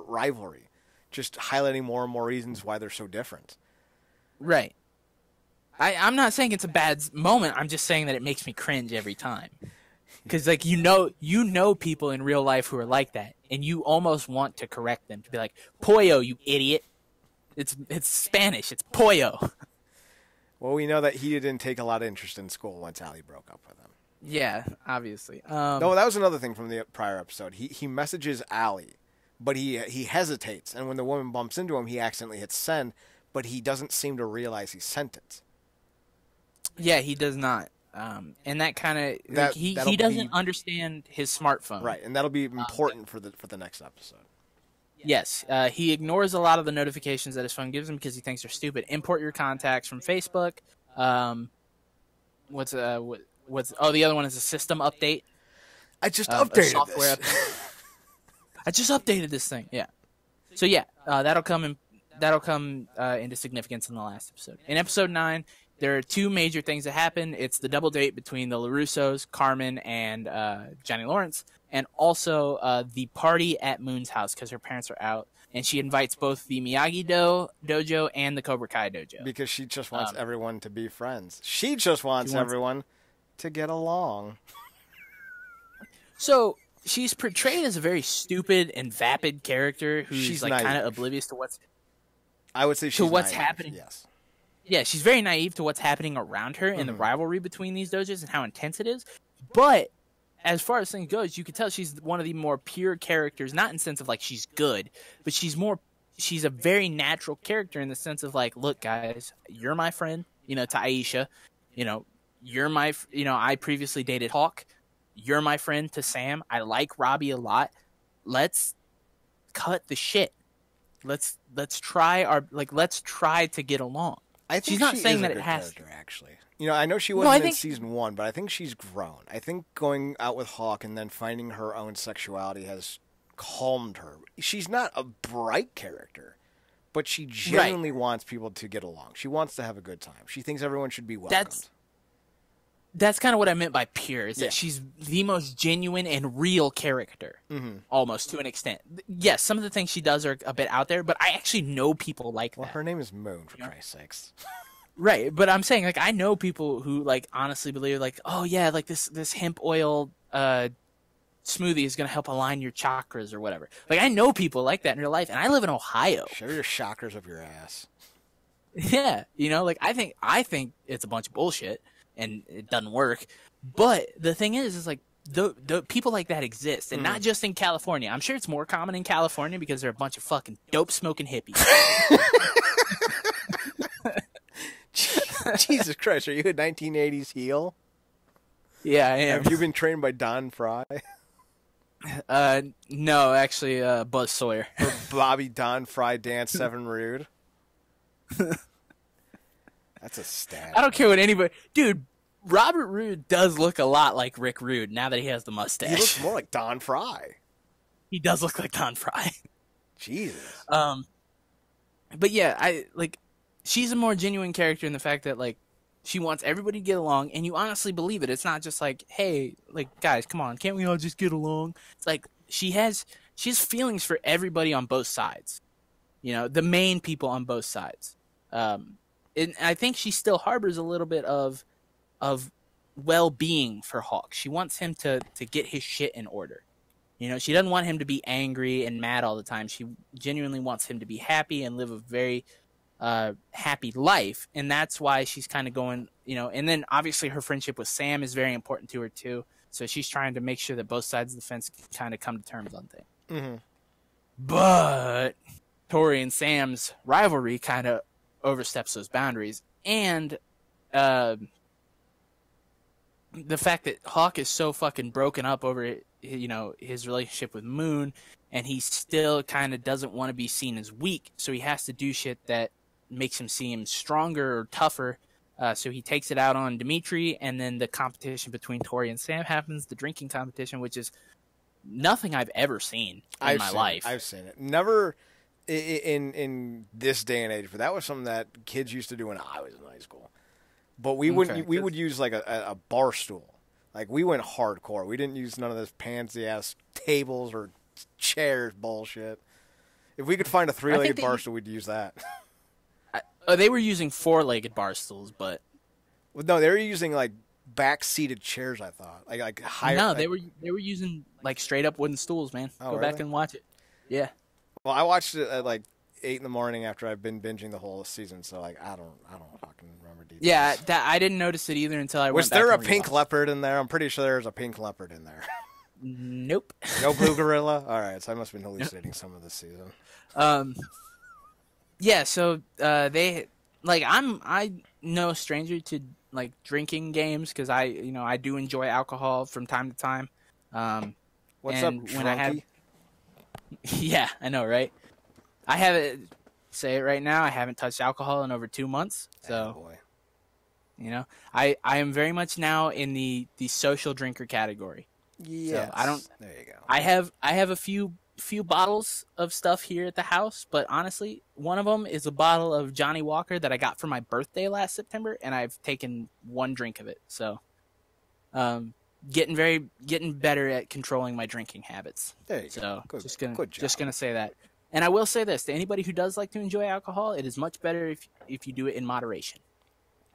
rivalry, just highlighting more and more reasons why they're so different. Right. I'm not saying it's a bad moment. I'm just saying that it makes me cringe every time. Because, like, you know people in real life who are like that, and you almost want to correct them, to be like, Pollo, you idiot. It's Spanish. It's pollo. Well, we know that he didn't take a lot of interest in school once Allie broke up with him. Yeah, obviously. No, that was another thing from the prior episode. He messages Allie, but he hesitates, and when the woman bumps into him, he accidentally hits send, but he doesn't seem to realize he sent it. Yeah, he does not. And that kind of he doesn't understand his smartphone. Right, and that'll be important for the next episode. Yes, he ignores a lot of the notifications that his phone gives him because he thinks they're stupid. Import your contacts from Facebook. What's the other one is a system update. I just updated this. I just updated this thing. Yeah. So yeah, that'll come into significance in the last episode. In episode 9, there are 2 major things that happen. It's the double date between the LaRussos, Carmen, and Johnny Lawrence, and also the party at Moon's house because her parents are out, and she invites both the Miyagi dojo and the Cobra Kai dojo. Because she just wants everyone to be friends. She just wants everyone to get along. So she's portrayed as a very stupid and vapid character who's like kind of oblivious to what's. I would say she's what's naive, happening. Yes. Yeah, she's very naive to what's happening around her and the rivalry between these dojos and how intense it is. But as far as things goes, you can tell she's one of the more pure characters, not in the sense of like she's good, but she's a very natural character in the sense of like, look, guys, you're my friend, to Aisha, you're my, I previously dated Hawk. You're my friend to Sam. I like Robbie a lot. Let's cut the shit. Let's try to get along. I think she's not she saying is that a good it has character, actually. I know she wasn't in season 1, but I think she's grown. I think going out with Hawk and then finding her own sexuality has calmed her. She's not a bright character, but she genuinely wants people to get along. She wants to have a good time. She thinks everyone should be welcomed. That's kind of what I meant by pure, is that she's the most genuine and real character, almost, to an extent. Yes, some of the things she does are a bit out there, but I actually know people like that. Well, her name is Moon, for Christ's sakes. Right, but I'm saying, like, I know people who, like, honestly believe, like, oh, yeah, like, this hemp oil smoothie is going to help align your chakras or whatever. Like, I know people like that in real life, and I live in Ohio. Share your chakras up your ass. Yeah, like, I think it's a bunch of bullshit. And it doesn't work. But the thing is like, the people like that exist, and not just in California. I'm sure it's more common in California because they're a bunch of fucking dope-smoking hippies. Jesus Christ, are you a 1980s heel? Yeah, I am. Have you been trained by Don Fry? No, actually, Buzz Sawyer. Or Bobby Don Fry Dance 7 Rude? That's a stab. I don't care what anybody... Dude, Robert Roode does look a lot like Rick Rude now that he has the mustache. He looks more like Don Fry. He does look like Don Fry. Jesus. But yeah, she's a more genuine character in the fact that, like, she wants everybody to get along, and you honestly believe it. It's not just like, hey, like, guys, come on, can't we all just get along? It's like, she has feelings for everybody on both sides. The main people on both sides. And I think she still harbors a little bit of well-being for Hawk. She wants him to get his shit in order. She doesn't want him to be angry and mad all the time. She genuinely wants him to be happy and live a very happy life. And that's why she's kind of going, and then obviously her friendship with Sam is very important to her too. So she's trying to make sure that both sides of the fence can kind of come to terms on things. Mm-hmm. But Tori and Sam's rivalry kind of oversteps those boundaries, and the fact that Hawk is so fucking broken up over his relationship with Moon, and he still kind of doesn't want to be seen as weak, so he has to do shit that makes him seem stronger or tougher. So he takes it out on Dimitri, and then the competition between Tori and Sam happens, the drinking competition, which is nothing I've ever seen in my life. I've seen it. Never in this day and age, but that was something that kids used to do when I was in high school. But we would use like a bar stool Like, we went hardcore. We didn't use none of this pansy-ass tables or chairs bullshit. If we could find a three-legged bar stool, we'd use that. They were using four-legged bar stools, but... Well, no, they were using, like, back-seated chairs, I thought. Like higher... No, they were using, like, straight-up wooden stools, man. Go back and watch it. Yeah. Well, I watched it at, like, 8 in the morning after I've been binging the whole season, so, like, I don't fucking remember details. Yeah, I didn't notice it either until I went back. Was there a pink leopard in there? I'm pretty sure there was a pink leopard in there. Nope. No blue gorilla? All right, so I must have been hallucinating some of this season. Yeah, so they I'm no stranger to like drinking games because I do enjoy alcohol from time to time. What's up, drunkie? Yeah, I know, right? I haven't say it right now. I haven't touched alcohol in over 2 months, so boy. I am very much now in the social drinker category. Yes. So I don't. There you go. I have a few bottles of stuff here at the house, but honestly, one of them is a bottle of Johnny Walker that I got for my birthday last September, and I've taken one drink of it. So, getting better at controlling my drinking habits. There you go. Good, just gonna say that. And I will say this to anybody who does like to enjoy alcohol: it is much better if you do it in moderation,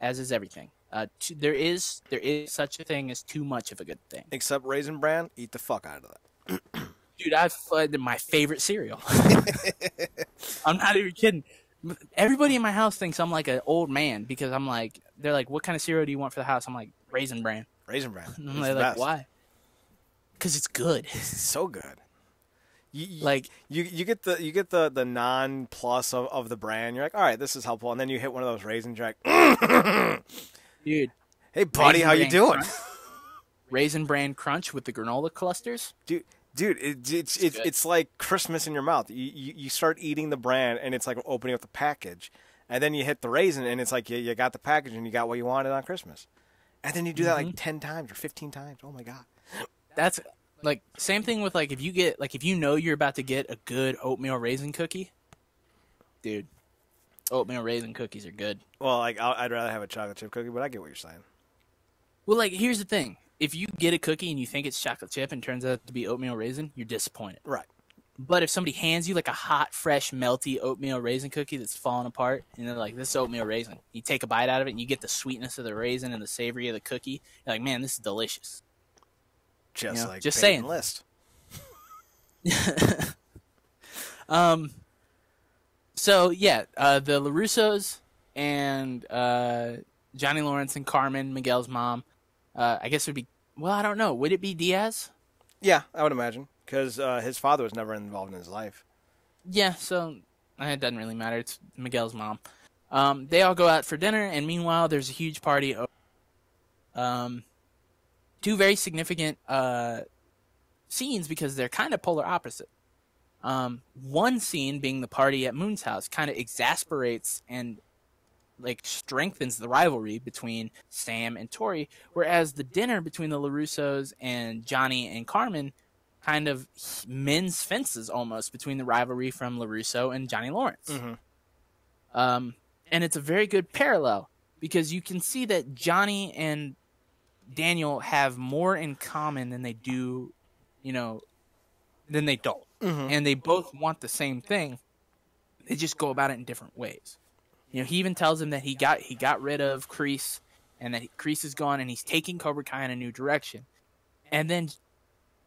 as is everything. There is such a thing as too much of a good thing. Except Raisin Bran, eat the fuck out of that. Dude, I've flooded my favorite cereal. I'm not even kidding. Everybody in my house thinks I'm like an old man because I'm like, they're like, what kind of cereal do you want for the house? I'm like, Raisin Bran. Raisin Bran. And I'm like, why? Because it's good. It's so good. You get the non-plus of the brand. You're like, all right, this is helpful. And then you hit one of those raisins. You're like, dude. Hey, buddy, how you doing? Raisin Bran Crunch with the granola clusters. Dude, it's like Christmas in your mouth. You start eating the bran, and it's like opening up the package. And then you hit the raisin, and it's like you got the package, and you got what you wanted on Christmas. And then you do that like 10 times or 15 times. Oh, my God. That's... Like, same thing with, like, if you know you're about to get a good oatmeal raisin cookie, dude, oatmeal raisin cookies are good. Well, like, I'd rather have a chocolate chip cookie, but I get what you're saying. Well, like, here's the thing. If you get a cookie and you think it's chocolate chip and turns out to be oatmeal raisin, you're disappointed. Right. But if somebody hands you, like, a hot, fresh, melty oatmeal raisin cookie that's falling apart, and they're like, this is oatmeal raisin, you take a bite out of it, and you get the sweetness of the raisin and the savory of the cookie, you're like, man, this is delicious. Just saying. List. So yeah, the LaRussos and Johnny Lawrence and Carmen, Miguel's mom. I guess it would be. Well, I don't know. Would it be Diaz? Yeah, I would imagine because his father was never involved in his life. Yeah, so it doesn't really matter. It's Miguel's mom. They all go out for dinner, and meanwhile, there's a huge party. Two very significant scenes because they're kind of polar opposite. One scene being the party at Moon's house kind of exasperates and like strengthens the rivalry between Sam and Tori, whereas the dinner between the LaRussos and Johnny and Carmen kind of mends fences almost between the rivalry from LaRusso and Johnny Lawrence. Mm-hmm. And it's a very good parallel because you can see that Johnny and Daniel have more in common than they do, than they don't. Mm-hmm. And they both want the same thing. They just go about it in different ways. He even tells him that he got rid of Kreese and that Kreese is gone and he's taking Cobra Kai in a new direction. And then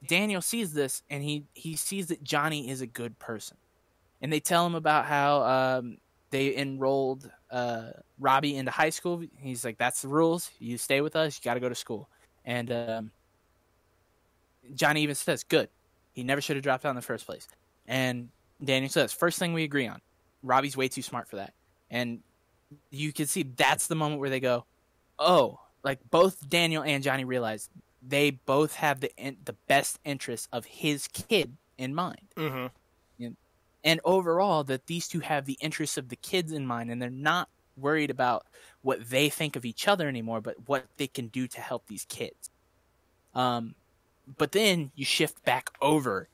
Daniel sees this and he sees that Johnny is a good person. And they tell him about how they enrolled Robbie into high school. He's like, that's the rules. You stay with us. You got to go to school. And Johnny even says, good. He never should have dropped out in the first place. And Daniel says, first thing we agree on. Robbie's way too smart for that. And you can see that's the moment where they go, oh, like both Daniel and Johnny realize they both have the best interest of his kid in mind. Mm-hmm. And overall, that these two have the interests of the kids in mind, and they're not worried about what they think of each other anymore, but what they can do to help these kids. But then you shift back over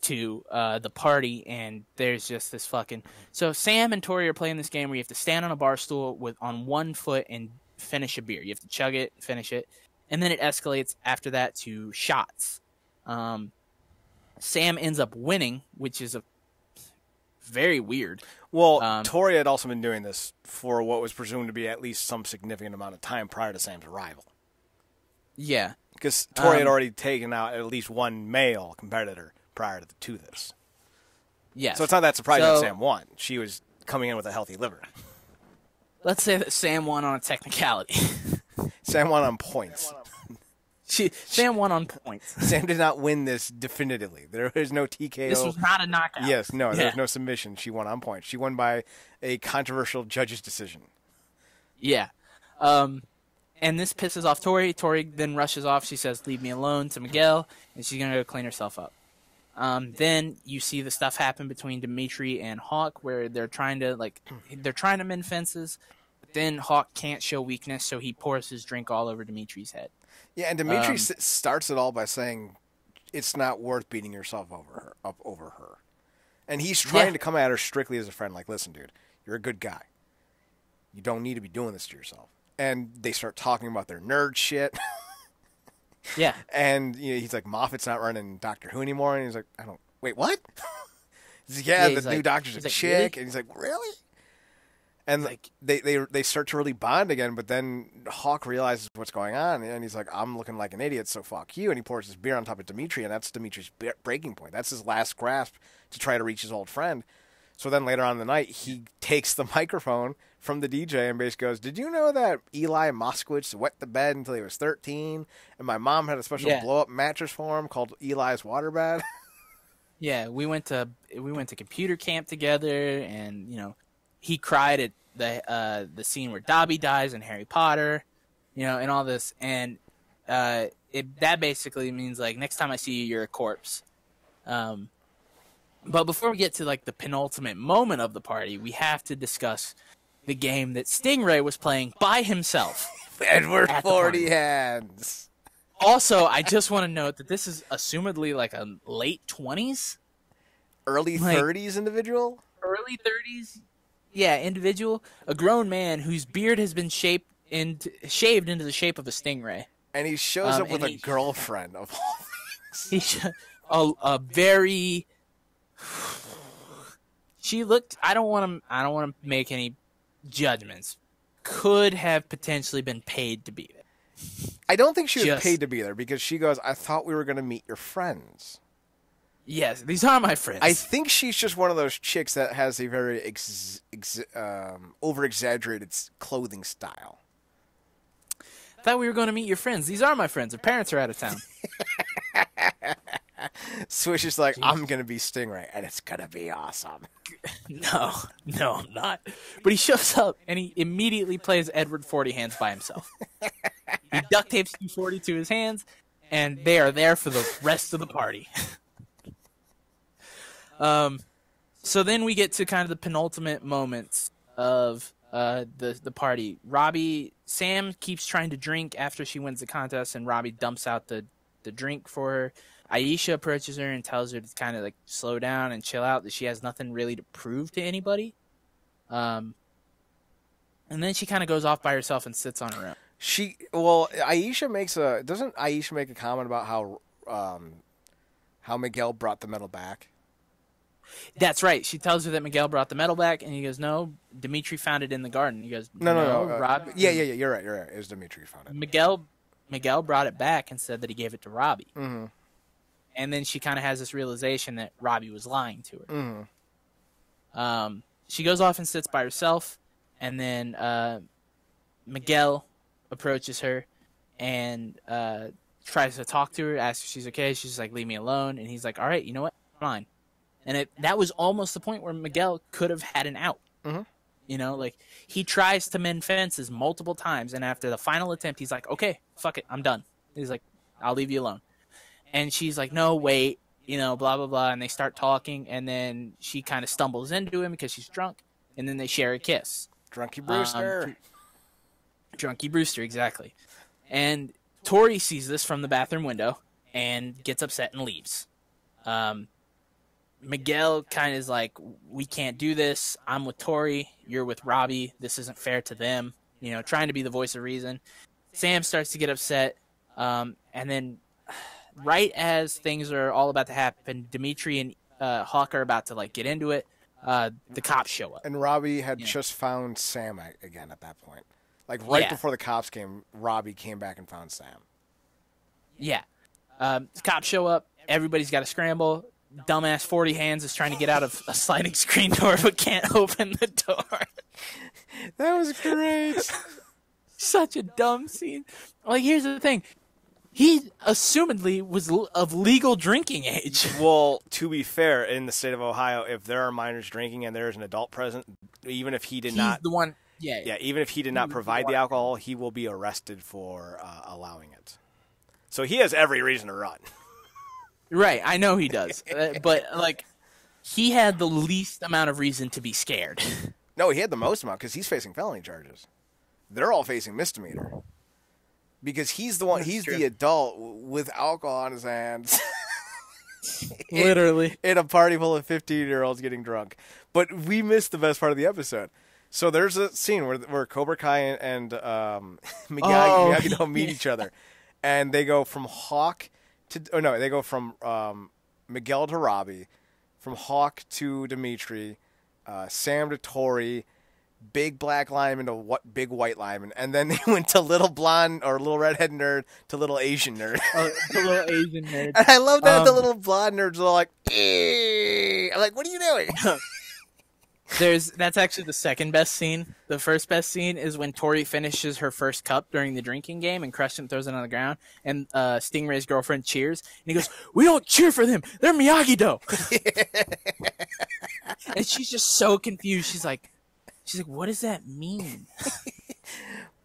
to the party, and there's just this fucking... So Sam and Tori are playing this game where you have to stand on a bar stool on one foot and finish a beer. You have to chug it, finish it. And then it escalates after that to shots. Sam ends up winning, which is very weird. Well, Tori had also been doing this for what was presumed to be at least some significant amount of time prior to Sam's arrival. Yeah. Because Tori had already taken out at least one male competitor prior to this. Yeah. So it's not that surprising that Sam won. She was coming in with a healthy liver. Let's say that Sam won on a technicality. Sam won on points. Sam won on points. Sam did not win this definitively. There is no TKO. This was not a knockout. Yes, no, there was no submission. She won on points. She won by a controversial judge's decision. Yeah. And this pisses off Tori. Tori then rushes off. She says, "Leave me alone," to Miguel, and she's going to go clean herself up. Then you see the stuff happen between Dimitri and Hawk where they're trying to mend fences. But then Hawk can't show weakness, so he pours his drink all over Dimitri's head. Yeah, and Dimitri starts it all by saying it's not worth beating yourself up over her. And he's trying to come at her strictly as a friend, like, listen, dude, you're a good guy. You don't need to be doing this to yourself. And they start talking about their nerd shit. Yeah. And he's like, Moffat's not running Doctor Who anymore. And he's like, wait, what? He's like, the new doctor's a chick. Really? And he's like, really? And like they start to really bond again, but then Hawk realizes what's going on, and he's like, I'm looking like an idiot, so fuck you. And he pours his beer on top of Dimitri, and that's Dimitri's breaking point. That's his last grasp to try to reach his old friend. So then later on in the night, he takes the microphone from the DJ and basically goes, did you know that Eli Moskowitz wet the bed until he was 13? And my mom had a special blow-up mattress for him called Eli's waterbed? Yeah, we went to computer camp together, and, he cried at the scene where Dobby dies in Harry Potter, and all this. And that basically means, like, next time I see you, you're a corpse. But before we get to, like, the penultimate moment of the party, we have to discuss the game that Stingray was playing by himself. Edward 40 Hands. Also, I just want to note that this is assumedly like a late 20s? Early 30s individual? Early 30s? Yeah, individual. A grown man whose beard has been shaved into the shape of a stingray. And he shows up with a girlfriend of all things. A very... She looked... I don't want to make any judgments. Could have potentially been paid to be there. I don't think she was paid to be there because she goes, I thought we were going to meet your friends. Yes, these are my friends. I think she's just one of those chicks that has a very over-exaggerated clothing style. I thought we were going to meet your friends. These are my friends. Their parents are out of town. Swish is like, I'm going to be Stingray, and it's going to be awesome. No, I'm not. But he shows up, and he immediately plays Edward 40 Hands by himself. He duct tapes U40 to his hands, and they are there for the rest of the party. So then we get to kind of the penultimate moments of the party. Sam keeps trying to drink after she wins the contest, and Robbie dumps out the drink for her. Aisha approaches her and tells her to kind of like slow down and chill out, that she has nothing really to prove to anybody. And then she kind of goes off by herself and sits on her own. Aisha doesn't Aisha make a comment about how Miguel brought the medal back? That's right. She tells her that Miguel brought the medal back, and he goes, "No, Dimitri found it in the garden." He goes, "No, Robbie." Yeah. You're right. It was Dimitri who found it. Miguel brought it back and said that he gave it to Robbie. Mm-hmm. And then she kind of has this realization that Robbie was lying to her. Mm-hmm. She goes off and sits by herself, and then Miguel approaches her and tries to talk to her, asks if she's okay. She's like, "Leave me alone." And he's like, "All right, you know what? Fine." And that was almost the point where Miguel could have had an out. Mm-hmm. Like, he tries to mend fences multiple times, and after the final attempt, he's like, "Okay, fuck it, I'm done." He's like, "I'll leave you alone." And she's like, "No, wait," blah, blah, blah. And they start talking, and then she kind of stumbles into him because she's drunk, and then they share a kiss. Drunky Brewster. Drunky Brewster, exactly. And Tori sees this from the bathroom window and gets upset and leaves. Miguel kind of is like, "We can't do this. I'm with Tori. You're with Robbie. This isn't fair to them." Trying to be the voice of reason. Sam starts to get upset. And then right as things are all about to happen, Dimitri and Hawk are about to like get into it. The cops show up. And Robbie had just found Sam again at that point. Like right before the cops came, Robbie came back and found Sam. Yeah. The cops show up. Everybody's got to scramble. Dumbass 40 Hands is trying to get out of a sliding screen door but can't open the door. That was great. Such a dumb scene. Like, here's the thing. He assumedly was of legal drinking age. Well, to be fair, in the state of Ohio, if there are minors drinking and there is an adult present, even if he did He's not... the one... Yeah, even if he did not provide the alcohol, he will be arrested for allowing it. So he has every reason to run. Right, I know he does. But, like, he had the least amount of reason to be scared. No, he had the most amount because he's facing felony charges. They're all facing misdemeanor. Because he's the one, the adult with alcohol on his hands. Literally. In a party full of 15-year-olds getting drunk. But we missed the best part of the episode. So there's a scene where Cobra Kai and Miyagi meet each other. And they go from Hawk to... Oh, no, they go from Miguel to Robbie, from Hawk to Dimitri, Sam to Tori, big black lineman to big white lineman, and then they went to little blonde or little redhead nerd to little Asian nerd. The little Asian nerd. And I love that the little blonde nerds are like, "Eee." I'm like, what are you doing? That's actually the second best scene. The first best scene is when Tori finishes her first cup during the drinking game and Crescent throws it on the ground, and Stingray's girlfriend cheers, and he goes, "We don't cheer for them. They're Miyagi-Do." And she's just so confused. She's like, what does that mean?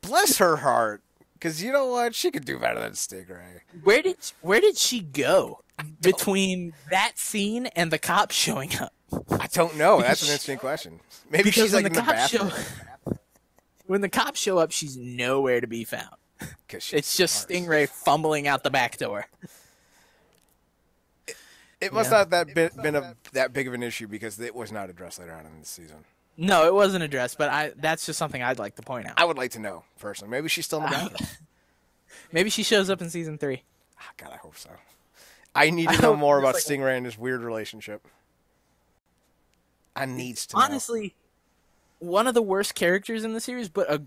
Bless her heart. Because you know what? She could do better than Stingray. Where did she go between that scene and the cops showing up? I don't know. That's an interesting question. Maybe she's like in the bathroom. When the cops show up, she's nowhere to be found. It's just Stingray fumbling out the back door. It must not have been that big of an issue because it was not addressed later on in the season. No, it wasn't addressed, but that's just something I'd like to point out. I would like to know, personally. Maybe she's still in the bathroom. Maybe she shows up in season 3. God, I hope so. I need to know more about Stingray and his weird relationship. I needs to know. Honestly, one of the worst characters in the series, but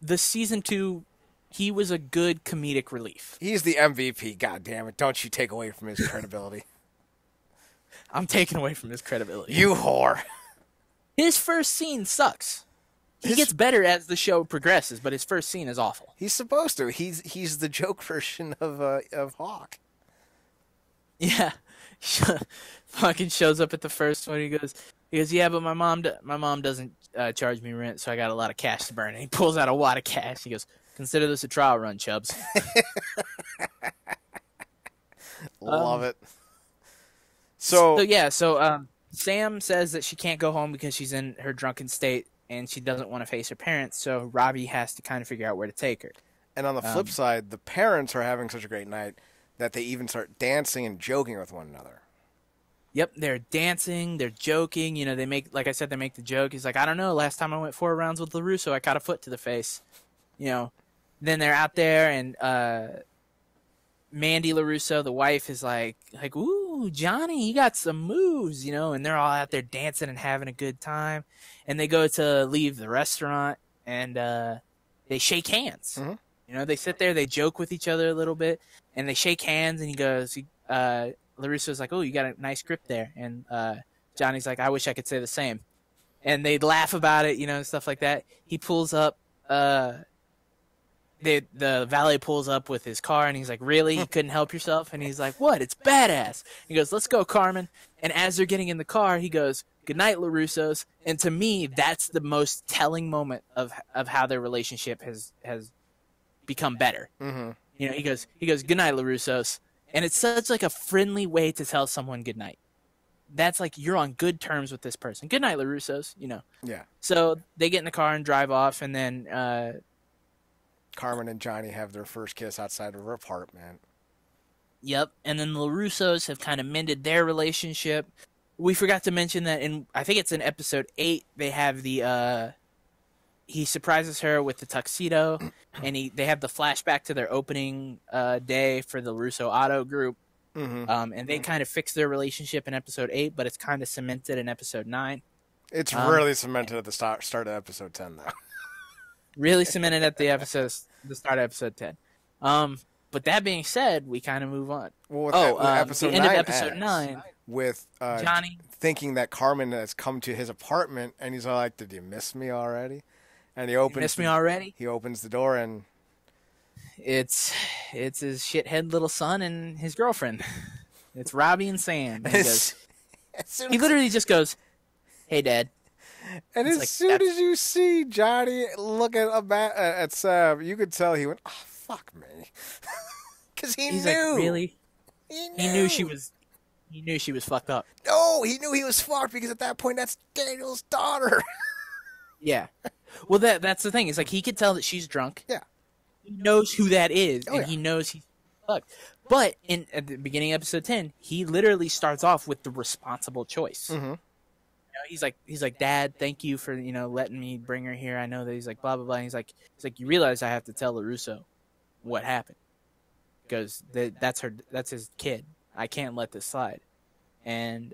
the season 2, he was a good comedic relief. He's the MVP, God damn it. Don't you take away from his credibility. I'm taking away from his credibility. You whore. His first scene sucks. He gets better as the show progresses, but his first scene is awful. He's supposed to. He's the joke version of Hawk. Yeah. Fucking shows up at the first one. He goes, yeah, but my mom doesn't charge me rent, so I got a lot of cash to burn. And he pulls out a wad of cash. He goes, consider this a trial run, Chubbs. Love it. So Sam says that she can't go home because she's in her drunken state and she doesn't want to face her parents, so Robbie has to kind of figure out where to take her. And on the flip side, the parents are having such a great night that they even start dancing and joking with one another. Yep, they're dancing, they're joking. You know, they make the joke. He's like, I don't know, last time I went 4 rounds with LaRusso, I caught a foot to the face. You know, then they're out there and Mandy LaRusso, the wife, is like, ooh, Johnny, you got some moves, you know, and they're all out there dancing and having a good time. And they go to leave the restaurant and they shake hands. Mm-hmm. You know, they sit there, they joke with each other a little bit, and they shake hands, and he goes, LaRusso's like, oh, you got a nice grip there. And Johnny's like, I wish I could say the same. And they laugh about it, you know, and stuff like that. He pulls up, the valet pulls up with his car, and he's like, really? You couldn't help yourself? And he's like, what? It's badass. He goes, let's go, Carmen. And as they're getting in the car, he goes, good night, LaRusso's. And to me, that's the most telling moment of how their relationship has become better. Mm-hmm. You know, he goes, good night, LaRusso's. And it's such like a friendly way to tell someone good night. That's like, you're on good terms with this person. Good night, LaRusso's, you know. Yeah. So they get in the car and drive off, and then Carmen and Johnny have their first kiss outside of her apartment. Yep. And then the LaRussos have kind of mended their relationship. We forgot to mention that I think it's in episode 8, they have the he surprises her with the tuxedo, and they have the flashback to their opening day for the Russo Auto group. Mm-hmm. And they kind of fix their relationship in episode 8, but it's kind of cemented in episode 9. It's really cemented at the start of episode 10, though. Really cemented at the start of episode 10. But that being said, we kind of move on. Well, episode the end 9 of episode 9 with Johnny thinking that Carmen has come to his apartment, and he's like, "Did you miss me already?" And he opens. Me already? He opens the door, and it's his shithead little son and his girlfriend. It's Robbie and Sam. And he literally just goes, "Hey, Dad." And as soon as you see Johnny looking at Sam, you could tell he went, "Oh, fuck me," because he's knew. Like, really? He knew she was. He knew she was fucked up. No, he knew he was fucked because at that point, that's Daniel's daughter. Yeah. Well, that's the thing. It's like he could tell that she's drunk. Yeah. He knows who that is, and yeah. he knows he's fucked. But at the beginning of episode 10, he literally starts off with the responsible choice. Mm-hmm. He's like, "Dad, thank you for letting me bring her here. I know that." He's like, blah blah blah. And he's like, "You realize I have to tell LaRusso what happened because that's his kid. I can't let this slide." And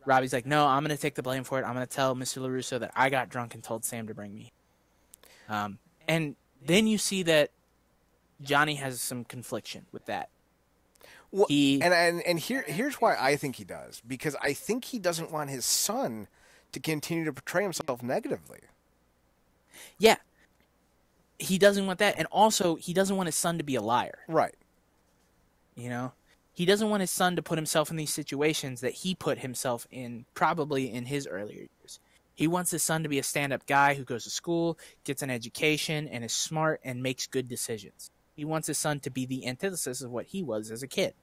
Robbie's like, "No, I'm gonna take the blame for it. I'm gonna tell Mr. LaRusso that I got drunk and told Sam to bring me." And then you see that Johnny has some confliction with that. Well, here's why I think he does, because I think he doesn't want his son to continue to portray himself negatively. Yeah. He doesn't want that, and also he doesn't want his son to be a liar. Right. He doesn't want his son to put himself in these situations that he put himself in probably in his earlier years. He wants his son to be a stand-up guy who goes to school, gets an education, and is smart and makes good decisions. He wants his son to be the antithesis of what he was as a kid,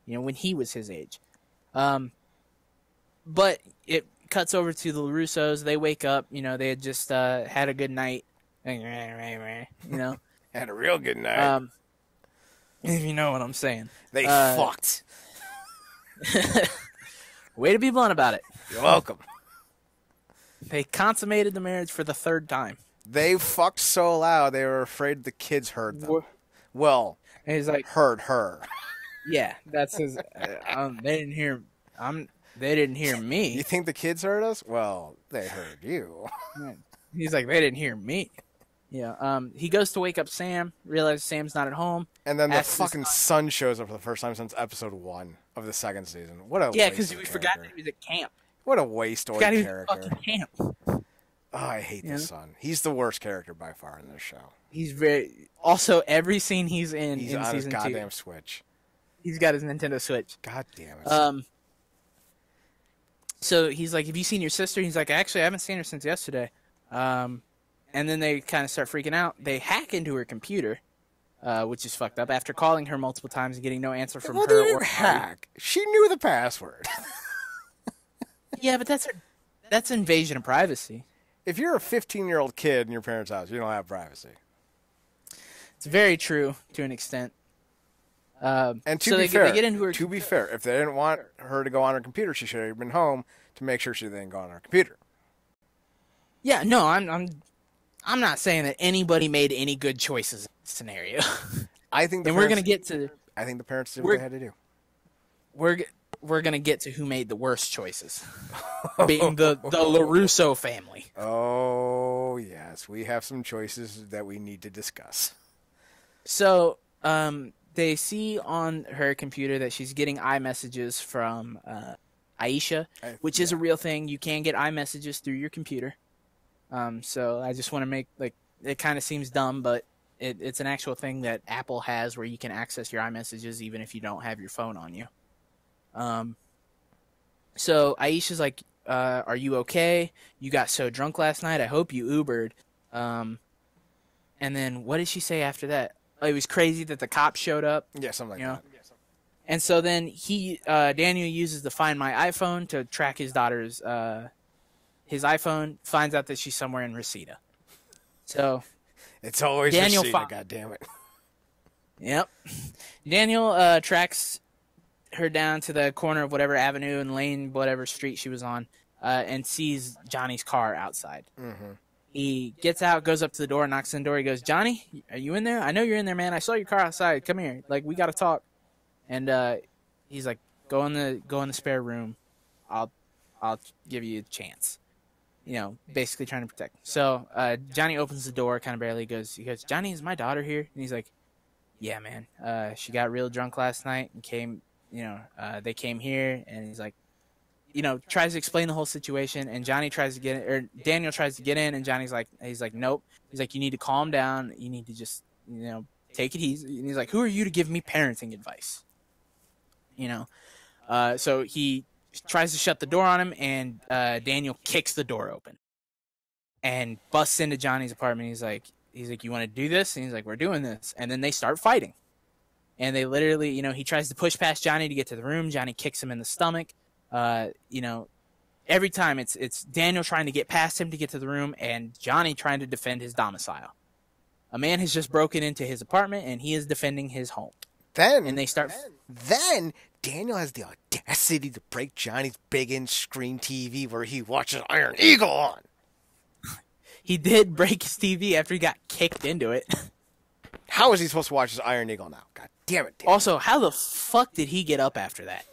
when he was his age. But it cuts over to the LaRussos. They wake up, they had just had a good night. Had a real good night. If you know what I'm saying. They fucked. Way to be blunt about it. You're welcome. They consummated the marriage for the 3rd time. They fucked so loud they were afraid the kids heard them. Well, and he's like, heard her. Yeah, that's his. They didn't hear. They didn't hear me. You think the kids heard us? Well, they heard you. He's like, they didn't hear me. Yeah. He goes to wake up Sam. Realizes Sam's not at home. And then the fucking son shows up for the first time since episode 1 of the 2nd season. What a because we forgot that he was at camp. What a waste of a character. Fucking camp. Oh, I hate the son. He's the worst character by far in this show. He's very. Also, every scene he's in on season his goddamn 2, Switch. He's got his Nintendo Switch. God damn it. So he's like, "Have you seen your sister?" He's like, "Actually, I haven't seen her since yesterday." And then they kind of start freaking out. They hack into her computer, which is fucked up. After calling her multiple times and getting no answer from her or hack. She knew the password. Yeah, but that's invasion of privacy. If you're a 15-year-old kid in your parents' house, you don't have privacy. It's very true to an extent. And to be fair, if they didn't want her to go on her computer, she should have been home to make sure she didn't go on her computer. Yeah, no, I'm not saying that anybody made any good choices in this scenario. I think, we're gonna get to. I think the parents did what they had to do. We're gonna get to who made the worst choices, being the LaRusso family. Oh yes, we have some choices that we need to discuss. So, they see on her computer that she's getting iMessages from Aisha, which is a real thing. You can get iMessages through your computer. So I just want to make, it kind of seems dumb, but it's an actual thing that Apple has where you can access your iMessages even if you don't have your phone on you. So Aisha's like, are you okay? You got so drunk last night. I hope you Ubered. And then what did she say after that? Oh, it was crazy that the cops showed up. Yeah, something like that. And so then Daniel uses the Find My iPhone to track his daughter's, his iPhone, finds out that she's somewhere in Reseda. So it's always Daniel Reseda, goddammit. Yep. Daniel tracks her down to the corner of whatever avenue and lane, whatever street she was on, and sees Johnny's car outside. Mm-hmm. He gets out, goes up to the door, knocks on the door. He goes, Johnny, are you in there? I know you're in there, man. I saw your car outside. Come here. Like, we got to talk. And he's like, go in the spare room. I'll give you a chance. You know, basically trying to protect him. So Johnny opens the door, kind of barely. He goes, Johnny, is my daughter here? And he's like, yeah, man. She got real drunk last night and came, they came here. And he's like, tries to explain the whole situation, and Daniel tries to get in, and Johnny's like, nope. He's like, you need to calm down. You need to just, take it easy. And he's like, who are you to give me parenting advice? So he tries to shut the door on him, and Daniel kicks the door open and busts into Johnny's apartment. He's like, you want to do this? And he's like, we're doing this. And then they start fighting, and they literally, he tries to push past Johnny to get to the room. Johnny kicks him in the stomach. Every time it's Daniel trying to get past him to get to the room, and Johnny trying to defend his domicile. A man has just broken into his apartment, and he is defending his home. Then Daniel has the audacity to break Johnny's big-in screen TV where he watches Iron Eagle on. He did break his TV after he got kicked into it. How is he supposed to watch his Iron Eagle now? God damn it. Daniel. Also, how the fuck did he get up after that?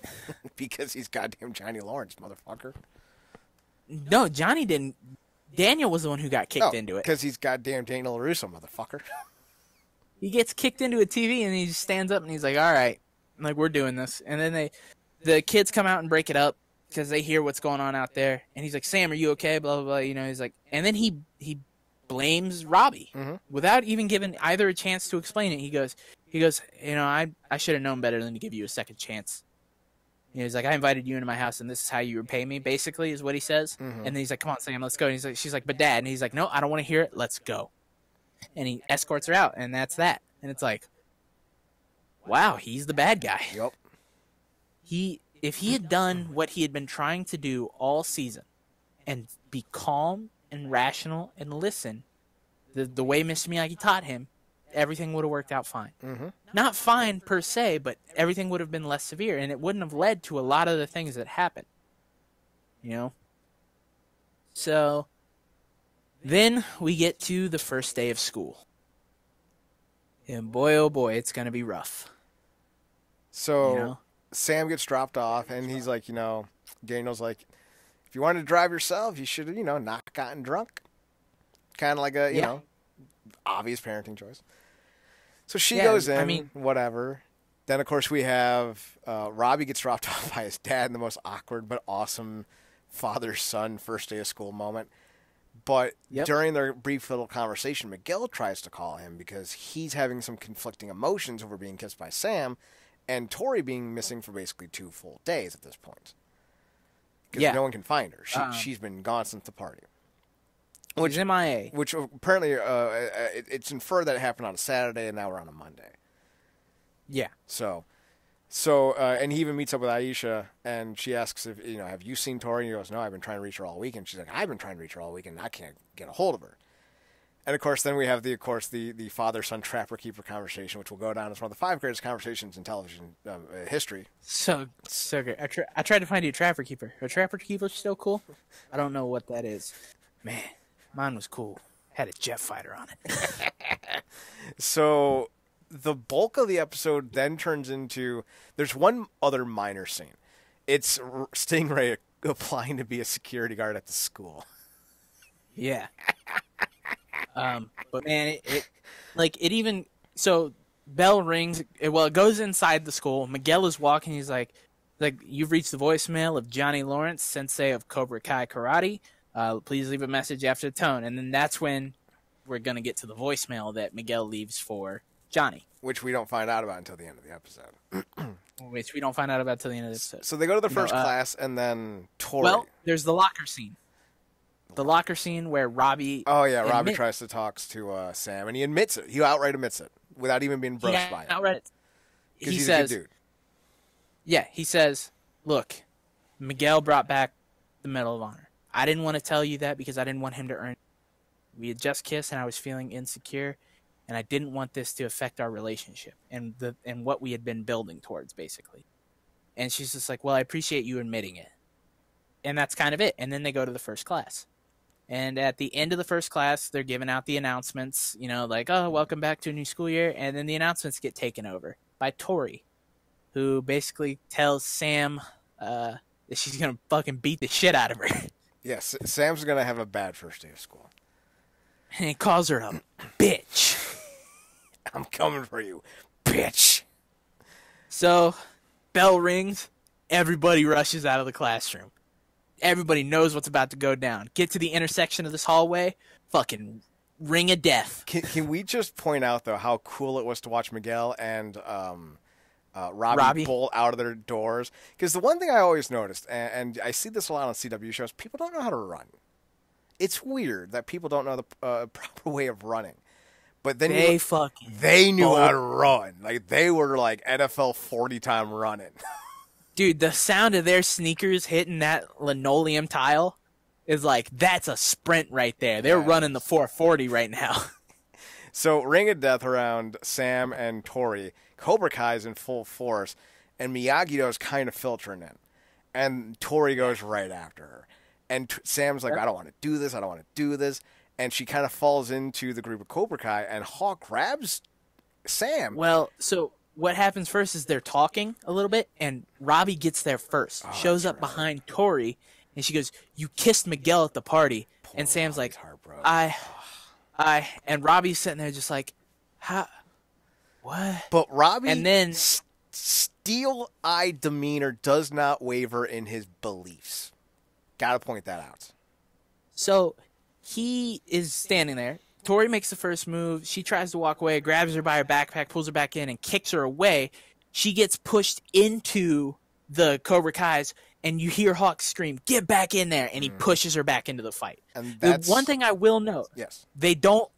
Because he's goddamn Johnny Lawrence, motherfucker. No, Johnny didn't. Daniel was the one who got kicked into it. Because he's goddamn Daniel LaRusso, motherfucker. He gets kicked into a TV, and he just stands up, and he's like, all right, like, we're doing this. And then the kids come out and break it up because they hear what's going on out there. And he's like, Sam, are you okay? Blah, blah, blah. He's like, and then he blames Robbie without even giving either a chance to explain it. He goes, I should have known better than to give you a second chance. He's like, I invited you into my house, and this is how you repay me, basically, is what he says. And then he's like, come on, Sam, let's go. And she's like, but Dad. And he's like, no, I don't want to hear it. Let's go. And he escorts her out, and that's that. And it's like, wow, he's the bad guy. Yep. If he had done what he had been trying to do all season and be calm and rational and listen the way Mr. Miyagi taught him, everything would have worked out fine. Not fine per se, but everything would have been less severe, and it wouldn't have led to a lot of the things that happened. So then we get to the first day of school. And boy, oh boy, it's going to be rough. So Sam gets dropped off, and he's like, Daniel's like, if you wanted to drive yourself, you should have, not gotten drunk. Kind of like a, obvious parenting choice. So she goes in, whatever. Then, of course, we have Robbie gets dropped off by his dad in the most awkward but awesome father-son first day of school moment. But during their brief little conversation, Miguel tries to call him because he's having some conflicting emotions over being kissed by Sam and Tori being missing for basically 2 full days at this point. Because no one can find her. She's been gone since the party. Which is MIA. Which apparently it's inferred that it happened on a Saturday, and now we're on a Monday. Yeah. So, and he even meets up with Aisha, and she asks if, have you seen Tori? And he goes, no, I've been trying to reach her all weekend. She's like, I've been trying to reach her all weekend, and I can't get a hold of her. And, of course, then we have the father-son trapper-keeper conversation, which will go down as one of the 5 greatest conversations in television history. So great. I tried to find you a trapper-keeper. A trapper-keeper still cool? I don't know what that is. Man, mine was cool. Had a jet fighter on it. So the bulk of the episode then turns into, there's one other minor scene. It's Stingray applying to be a security guard at the school. Yeah. But man, so bell rings. It goes inside the school. Miguel is walking. He's like, you've reached the voicemail of Johnny Lawrence, sensei of Cobra Kai karate. Please leave a message after the tone. And then that's when we're going to get to the voicemail that Miguel leaves for Johnny. Which we don't find out about until the end of the episode. Which we don't find out about until the end of the episode. So they go to the first class, and then Tori. Well, there's the locker scene. The locker scene where Robbie... Oh, yeah, Robbie tries to talk to Sam, and he admits it. He outright admits it, without even being brushed by it. Outright. Because he's a good dude. Yeah, he says, look, Miguel brought back the Medal of Honor. I didn't want to tell you that because I didn't want him to earn it. We had just kissed, and I was feeling insecure, and I didn't want this to affect our relationship and what we had been building towards, basically. And she's just like, well, I appreciate you admitting it. And that's kind of it. And then they go to the first class. And at the end of the first class, they're giving out the announcements, like, oh, welcome back to a new school year. And then the announcements get taken over by Tori, who basically tells Sam that she's going to fucking beat the shit out of her. Yes, Sam's going to have a bad first day of school. And he calls her a bitch. I'm coming for you, bitch. So, bell rings. Everybody rushes out of the classroom. Everybody knows what's about to go down. Get to the intersection of this hallway. Fucking ring of death. Can we just point out, though, how cool it was to watch Miguel and Robbie pull out of their doors? Because the one thing I always noticed, and I see this a lot on CW shows, people don't know how to run. It's weird that people don't know the proper way of running. But then they knew how to run. Like, they were like NFL 40-time running. Dude, the sound of their sneakers hitting that linoleum tile is like, that's a sprint right there. They're running the 440 right now. So, ring of death around Sam and Tori. Cobra Kai's in full force, and Miyagi-Do's kind of filtering in. And Tori goes right after her. And Sam's like, I don't want to do this, I don't want to do this. And she kind of falls into the group of Cobra Kai, and Hawk grabs Sam. Well, so what happens first is they're talking a little bit, and Robbie gets there first. Shows up behind Tori, and she goes, you kissed Miguel at the party. And Sam's like, and Robbie's sitting there just like, how? What? But Robbie, and then steel-eyed demeanor does not waver in his beliefs. Gotta point that out. So he is standing there. Tori makes the first move. She tries to walk away, grabs her by her backpack, pulls her back in, and kicks her away. She gets pushed into the Cobra Kai's, and you hear Hawk scream, get back in there, and he pushes her back into the fight. And the one thing I will note, they don't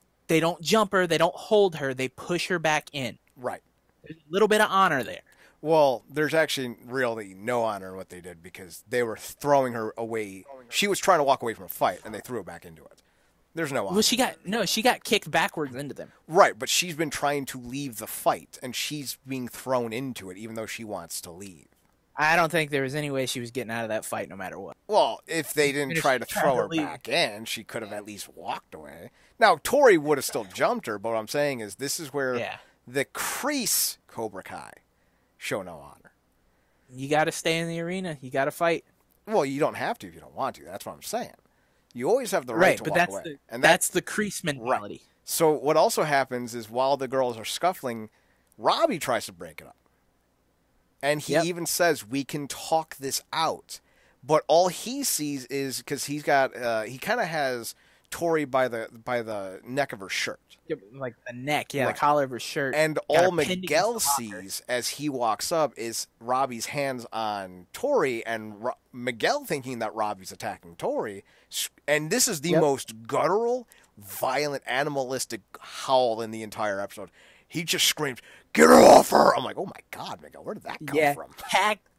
jump her, they don't hold her, they push her back in. Right. There's a little bit of honor there. Well, there's actually really no honor in what they did because they were throwing her away. She was trying to walk away from a fight, and they threw her back into it. There's no honor. Well, she got kicked backwards into them. Right, but she's been trying to leave the fight, and she's being thrown into it, even though she wants to leave. I don't think there was any way she was getting out of that fight no matter what. Well, if they didn't try to throw her back in, she could have at least walked away. Now, Tori would have still jumped her, but what I'm saying is this is where the crease Cobra Kai show no honor. You got to stay in the arena. You got to fight. Well, you don't have to if you don't want to. That's what I'm saying. You always have the right to walk away. And that's the crease mentality. Right. So what also happens is while the girls are scuffling, Robbie tries to break it up. And he even says, we can talk this out. But all he sees is, because he's got, he kind of has Tori by the neck of her shirt. Like the neck, the collar of her shirt. And all Miguel sees as he walks up is Robbie's hands on Tori, and Miguel thinking that Robbie's attacking Tori. And this is the most guttural, violent, animalistic howl in the entire episode. He just screams, get her off her! I'm like, oh my God, Miguel, where did that come from?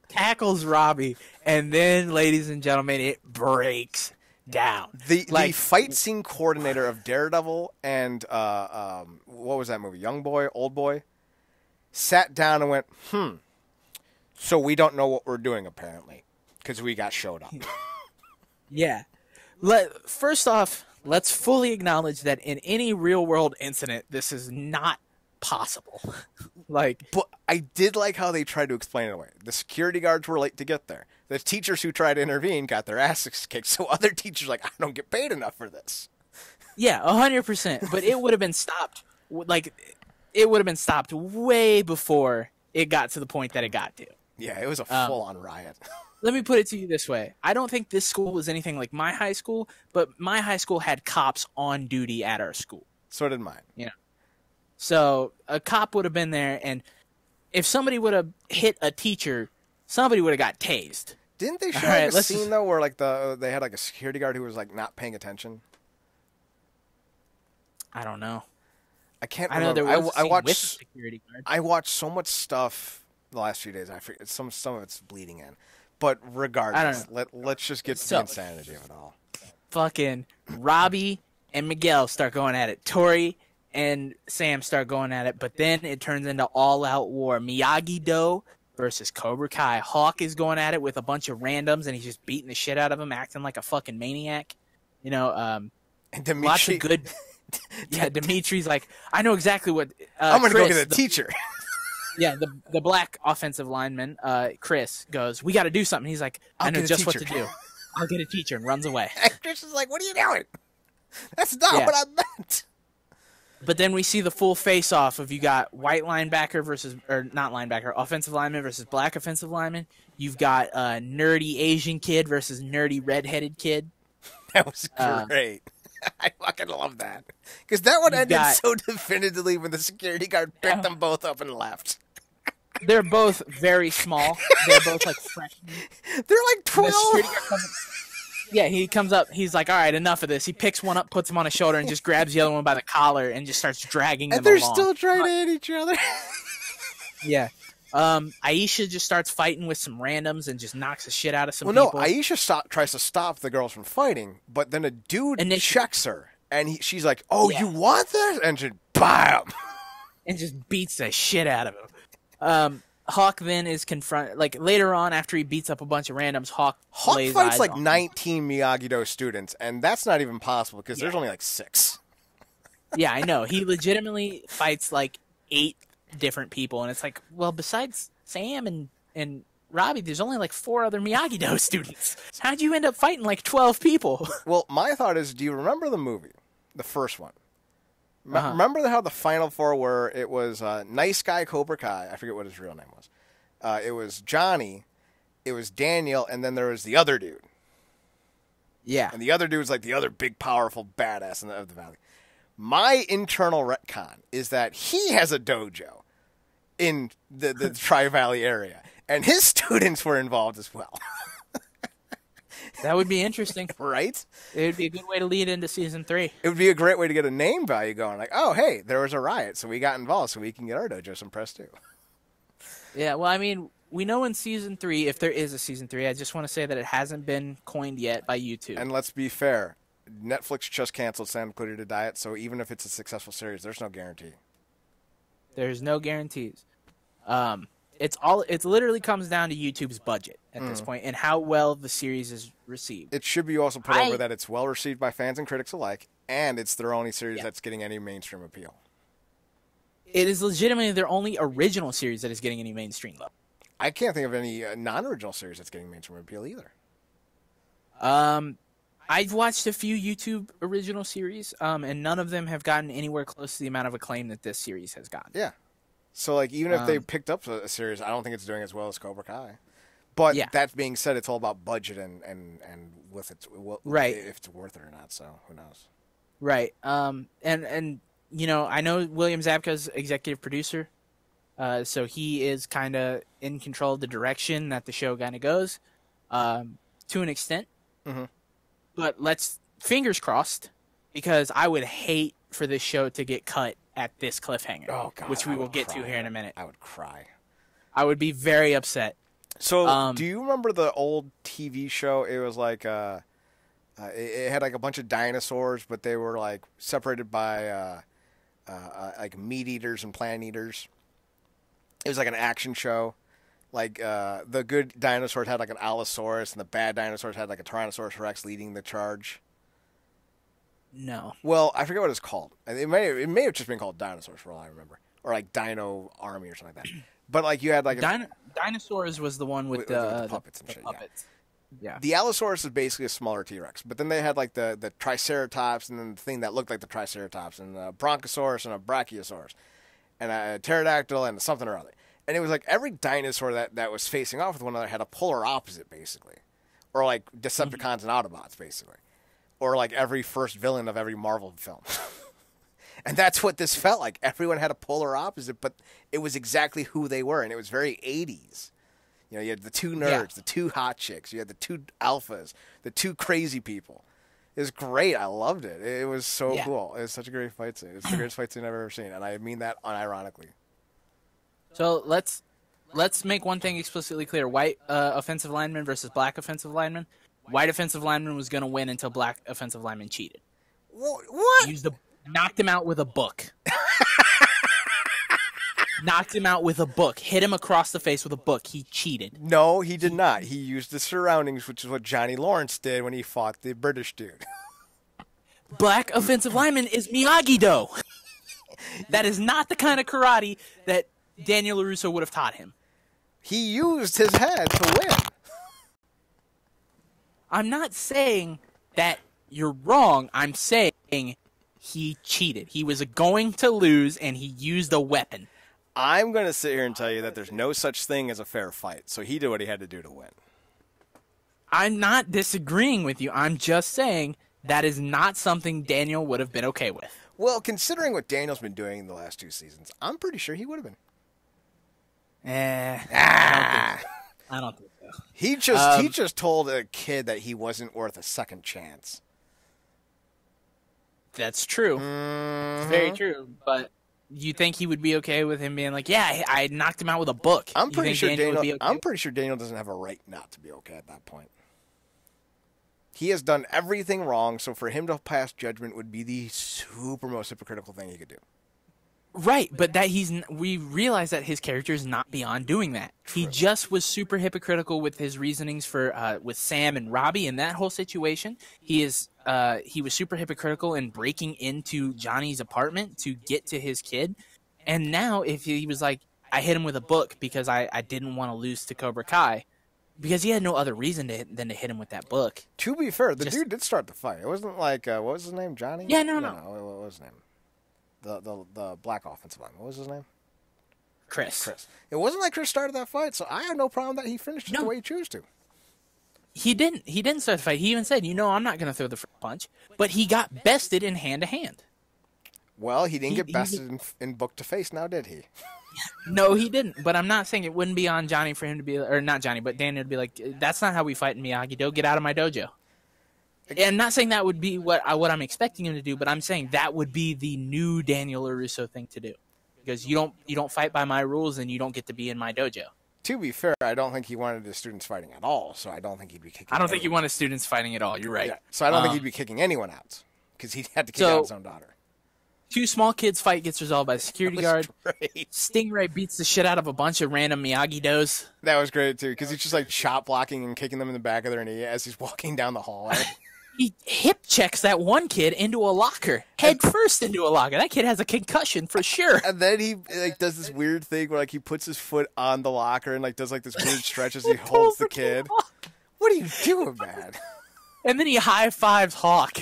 Tackles Robbie, and then, ladies and gentlemen, it breaks down. The fight scene coordinator of Daredevil and what was that movie? Young Boy, Old Boy, sat down and went, so we don't know what we're doing apparently because we got showed up. First off, let's fully acknowledge that in any real world incident, this is not possible. But I did like how they tried to explain it away. The security guards were late to get there. The teachers who tried to intervene got their asses kicked. So other teachers I don't get paid enough for this. Yeah, 100%. But it would have been stopped. It would have been stopped way before it got to the point that it got to. Yeah, it was a full-on riot. Let me put it to you this way. I don't think this school was anything like my high school, but my high school had cops on duty at our school. So did mine. Yeah. So a cop would have been there, and if somebody would have hit a teacher, somebody would have got tased. Didn't they show a scene though where they had a security guard who was not paying attention? I don't know. I can't remember. There was a scene with a security guard. I watched so much stuff the last few days. I forget some of it's bleeding in. But regardless, let's just get to the insanity of it all. Fucking Robbie and Miguel start going at it. Tori and Sam start going at it, but then it turns into all-out war. Miyagi-Do versus Cobra Kai. Hawk is going at it with a bunch of randoms, and he's just beating the shit out of him, acting like a fucking maniac. You know, and Dimitri, lots of good. Yeah, Dimitri's like, I know exactly what. I'm going to Chris, go get a teacher. Yeah, the black offensive lineman, Chris, goes, we got to do something. He's like, I know just what to do. I'll get a teacher, and runs away. And Chris is like, what are you doing? That's not what I meant. But then we see the full face-off of you got white linebacker versus, or not linebacker, offensive lineman versus black offensive lineman. You've got nerdy Asian kid versus nerdy redheaded kid. That was great. I fucking love that. Because that one ended so definitively when the security guard picked them both up and left. They're both very small. They're both like freshmen. They're like 12. Yeah, he comes up. He's like, all right, enough of this. He picks one up, puts him on his shoulder, and just grabs the other one by the collar and just starts dragging them along. And they're still trying to hit each other. Yeah. Aisha just starts fighting with some randoms and just knocks the shit out of some people. Well, no, Aisha tries to stop the girls from fighting, but then a dude checks her, and she's like, oh, you want this? And just, bam! And just beats the shit out of him. Hawk then is confronted, like, later on after he beats up a bunch of randoms, Hawk fights like 19 Miyagi-Do students, and that's not even possible because there's only like 6. Yeah, I know. He legitimately fights like 8 different people, and it's like, well, besides Sam and Robbie, there's only like 4 other Miyagi-Do students. How'd you end up fighting like 12 people? Well, my thought is, do you remember the movie, the first one? Remember how the Final Four were? It was Nice Guy Cobra Kai. I forget what his real name was. It was Johnny. It was Daniel, and then there was the other dude. Yeah. And the other dude was like the other big, powerful badass of the valley. My internal retcon is that he has a dojo in the Tri-Valley area, and his students were involved as well. That would be interesting. Right? It would be a good way to lead into season 3. It would be a great way to get a name value going. Like, oh, hey, there was a riot, so we got involved, so we can get our dojo some press too. Yeah, well, I mean, we know in season 3, if there is a season 3, I just want to say that it hasn't been coined yet by YouTube. And let's be fair. Netflix just canceled Santa Clarita Diet, so even if it's a successful series, there's no guarantee. There's no guarantees. It literally comes down to YouTube's budget at this point and how well the series is received. It should be also put over that it's well received by fans and critics alike, and it's their only series that's getting any mainstream appeal. It is legitimately their only original series that is getting any mainstream love. I can't think of any non-original series that's getting mainstream appeal either. I've watched a few YouTube original series, and none of them have gotten anywhere close to the amount of acclaim that this series has gotten. Yeah. So, like, even if they picked up a series, I don't think it's doing as well as Cobra Kai. But that being said, it's all about budget and with its if it's worth it or not. So who knows? Right. And you know, I know William Zabka's executive producer, so he is kind of in control of the direction that the show kind of goes, to an extent. Mm-hmm. But fingers crossed, because I would hate for this show to get cut at this cliffhanger, which we will get to here in a minute. I would cry. I would be very upset. So, do you remember the old TV show? It was like it had like a bunch of dinosaurs, but they were like separated by like meat eaters and plant eaters. It was like an action show. Like the good dinosaurs had like an Allosaurus, and the bad dinosaurs had like a Tyrannosaurus Rex leading the charge. No. Well, I forget what it's called. It may have just been called Dinosaurs for all I remember, or like Dino Army or something like that. But like you had like Dinosaurs was the one with the puppets and shit. Puppets. Yeah. The Allosaurus is basically a smaller T-Rex, but then they had like the Triceratops, and then the thing that looked like the Triceratops, and a Bronchosaurus and a Brachiosaurus, and a Pterodactyl and something or other. And it was like every dinosaur that was facing off with one another had a polar opposite, basically, or like Decepticons and Autobots, basically. Or like every first villain of every Marvel film. And that's what this felt like. Everyone had a polar opposite, but it was exactly who they were, and it was very 80s. You know, you had the 2 nerds, the 2 hot chicks, you had the 2 alphas, the 2 crazy people. It was great. I loved it. It was so cool. It was such a great fight scene. It's the greatest fight scene I've ever seen, and I mean that unironically. So let's make one thing explicitly clear. White offensive lineman versus black offensive lineman. White offensive lineman was going to win until black offensive lineman cheated. What? Knocked him out with a book. Knocked him out with a book. Hit him across the face with a book. He cheated. No, he did not. He used the surroundings, which is what Johnny Lawrence did when he fought the British dude. black offensive lineman is Miyagi-Do. That is not the kind of karate that Daniel LaRusso would have taught him. He used his head to win. I'm not saying that you're wrong. I'm saying he cheated. He was going to lose, and he used a weapon. I'm going to sit here and tell you that there's no such thing as a fair fight, so he did what he had to do to win. I'm not disagreeing with you. I'm just saying that is not something Daniel would have been okay with. Well, considering what Daniel's been doing in the last 2 seasons, I'm pretty sure he would have been. I don't think so. He just told a kid that he wasn't worth a second chance. That's true. Mm-hmm. It's very true. But you think he would be okay with him being like, yeah, I knocked him out with a book? I'm pretty sure Daniel would be okay? I'm pretty sure Daniel doesn't have a right not to be okay at that point. He has done everything wrong, so for him to pass judgment would be the super most hypocritical thing he could do. Right, but that we realize that his character is not beyond doing that. True. He just was super hypocritical with his reasonings for with Sam and Robbie in that whole situation. He was super hypocritical in breaking into Johnny's apartment to get to his kid. And now if he was like, I hit him with a book because I didn't want to lose to Cobra Kai, because he had no other reason than to hit him with that book. To be fair, the dude did start the fight. It wasn't like, what was his name, Johnny? Yeah, no. What was his name? The black offensive line. What was his name? Chris. It wasn't like Chris started that fight, so I have no problem that he finished it the way he chose to. He didn't start the fight. He even said, I'm not going to throw the first punch. But he got bested in hand-to-hand. Well, he didn't get bested in book-to-face now, did he? No, he didn't. But I'm not saying it wouldn't be on Johnny for him to be, or not Johnny, but Daniel to be like, that's not how we fight in Miyagi-Do. Get out of my dojo. And I'm not saying that would be what I'm expecting him to do, but I'm saying that would be the new Daniel LaRusso thing to do. Because you don't fight by my rules, and you don't get to be in my dojo. To be fair, I don't think he wanted his students fighting at all, so I don't think he'd be kicking I don't think he wanted students fighting at all. You're right. Yeah, so I don't think he'd be kicking anyone out, because he had to kick out his own daughter. 2 small kids fight gets resolved by the security guard. Great. Stingray beats the shit out of a bunch of random Miyagi-Dos. That was great, too, because he's just like chop blocking and kicking them in the back of their knee as he's walking down the hallway. He hip checks that one kid into a locker, head first into a locker. That kid has a concussion for sure. And then he does this weird thing where he puts his foot on the locker and does this weird stretch as he holds the kid. What are you doing, man? And then he high fives Hawk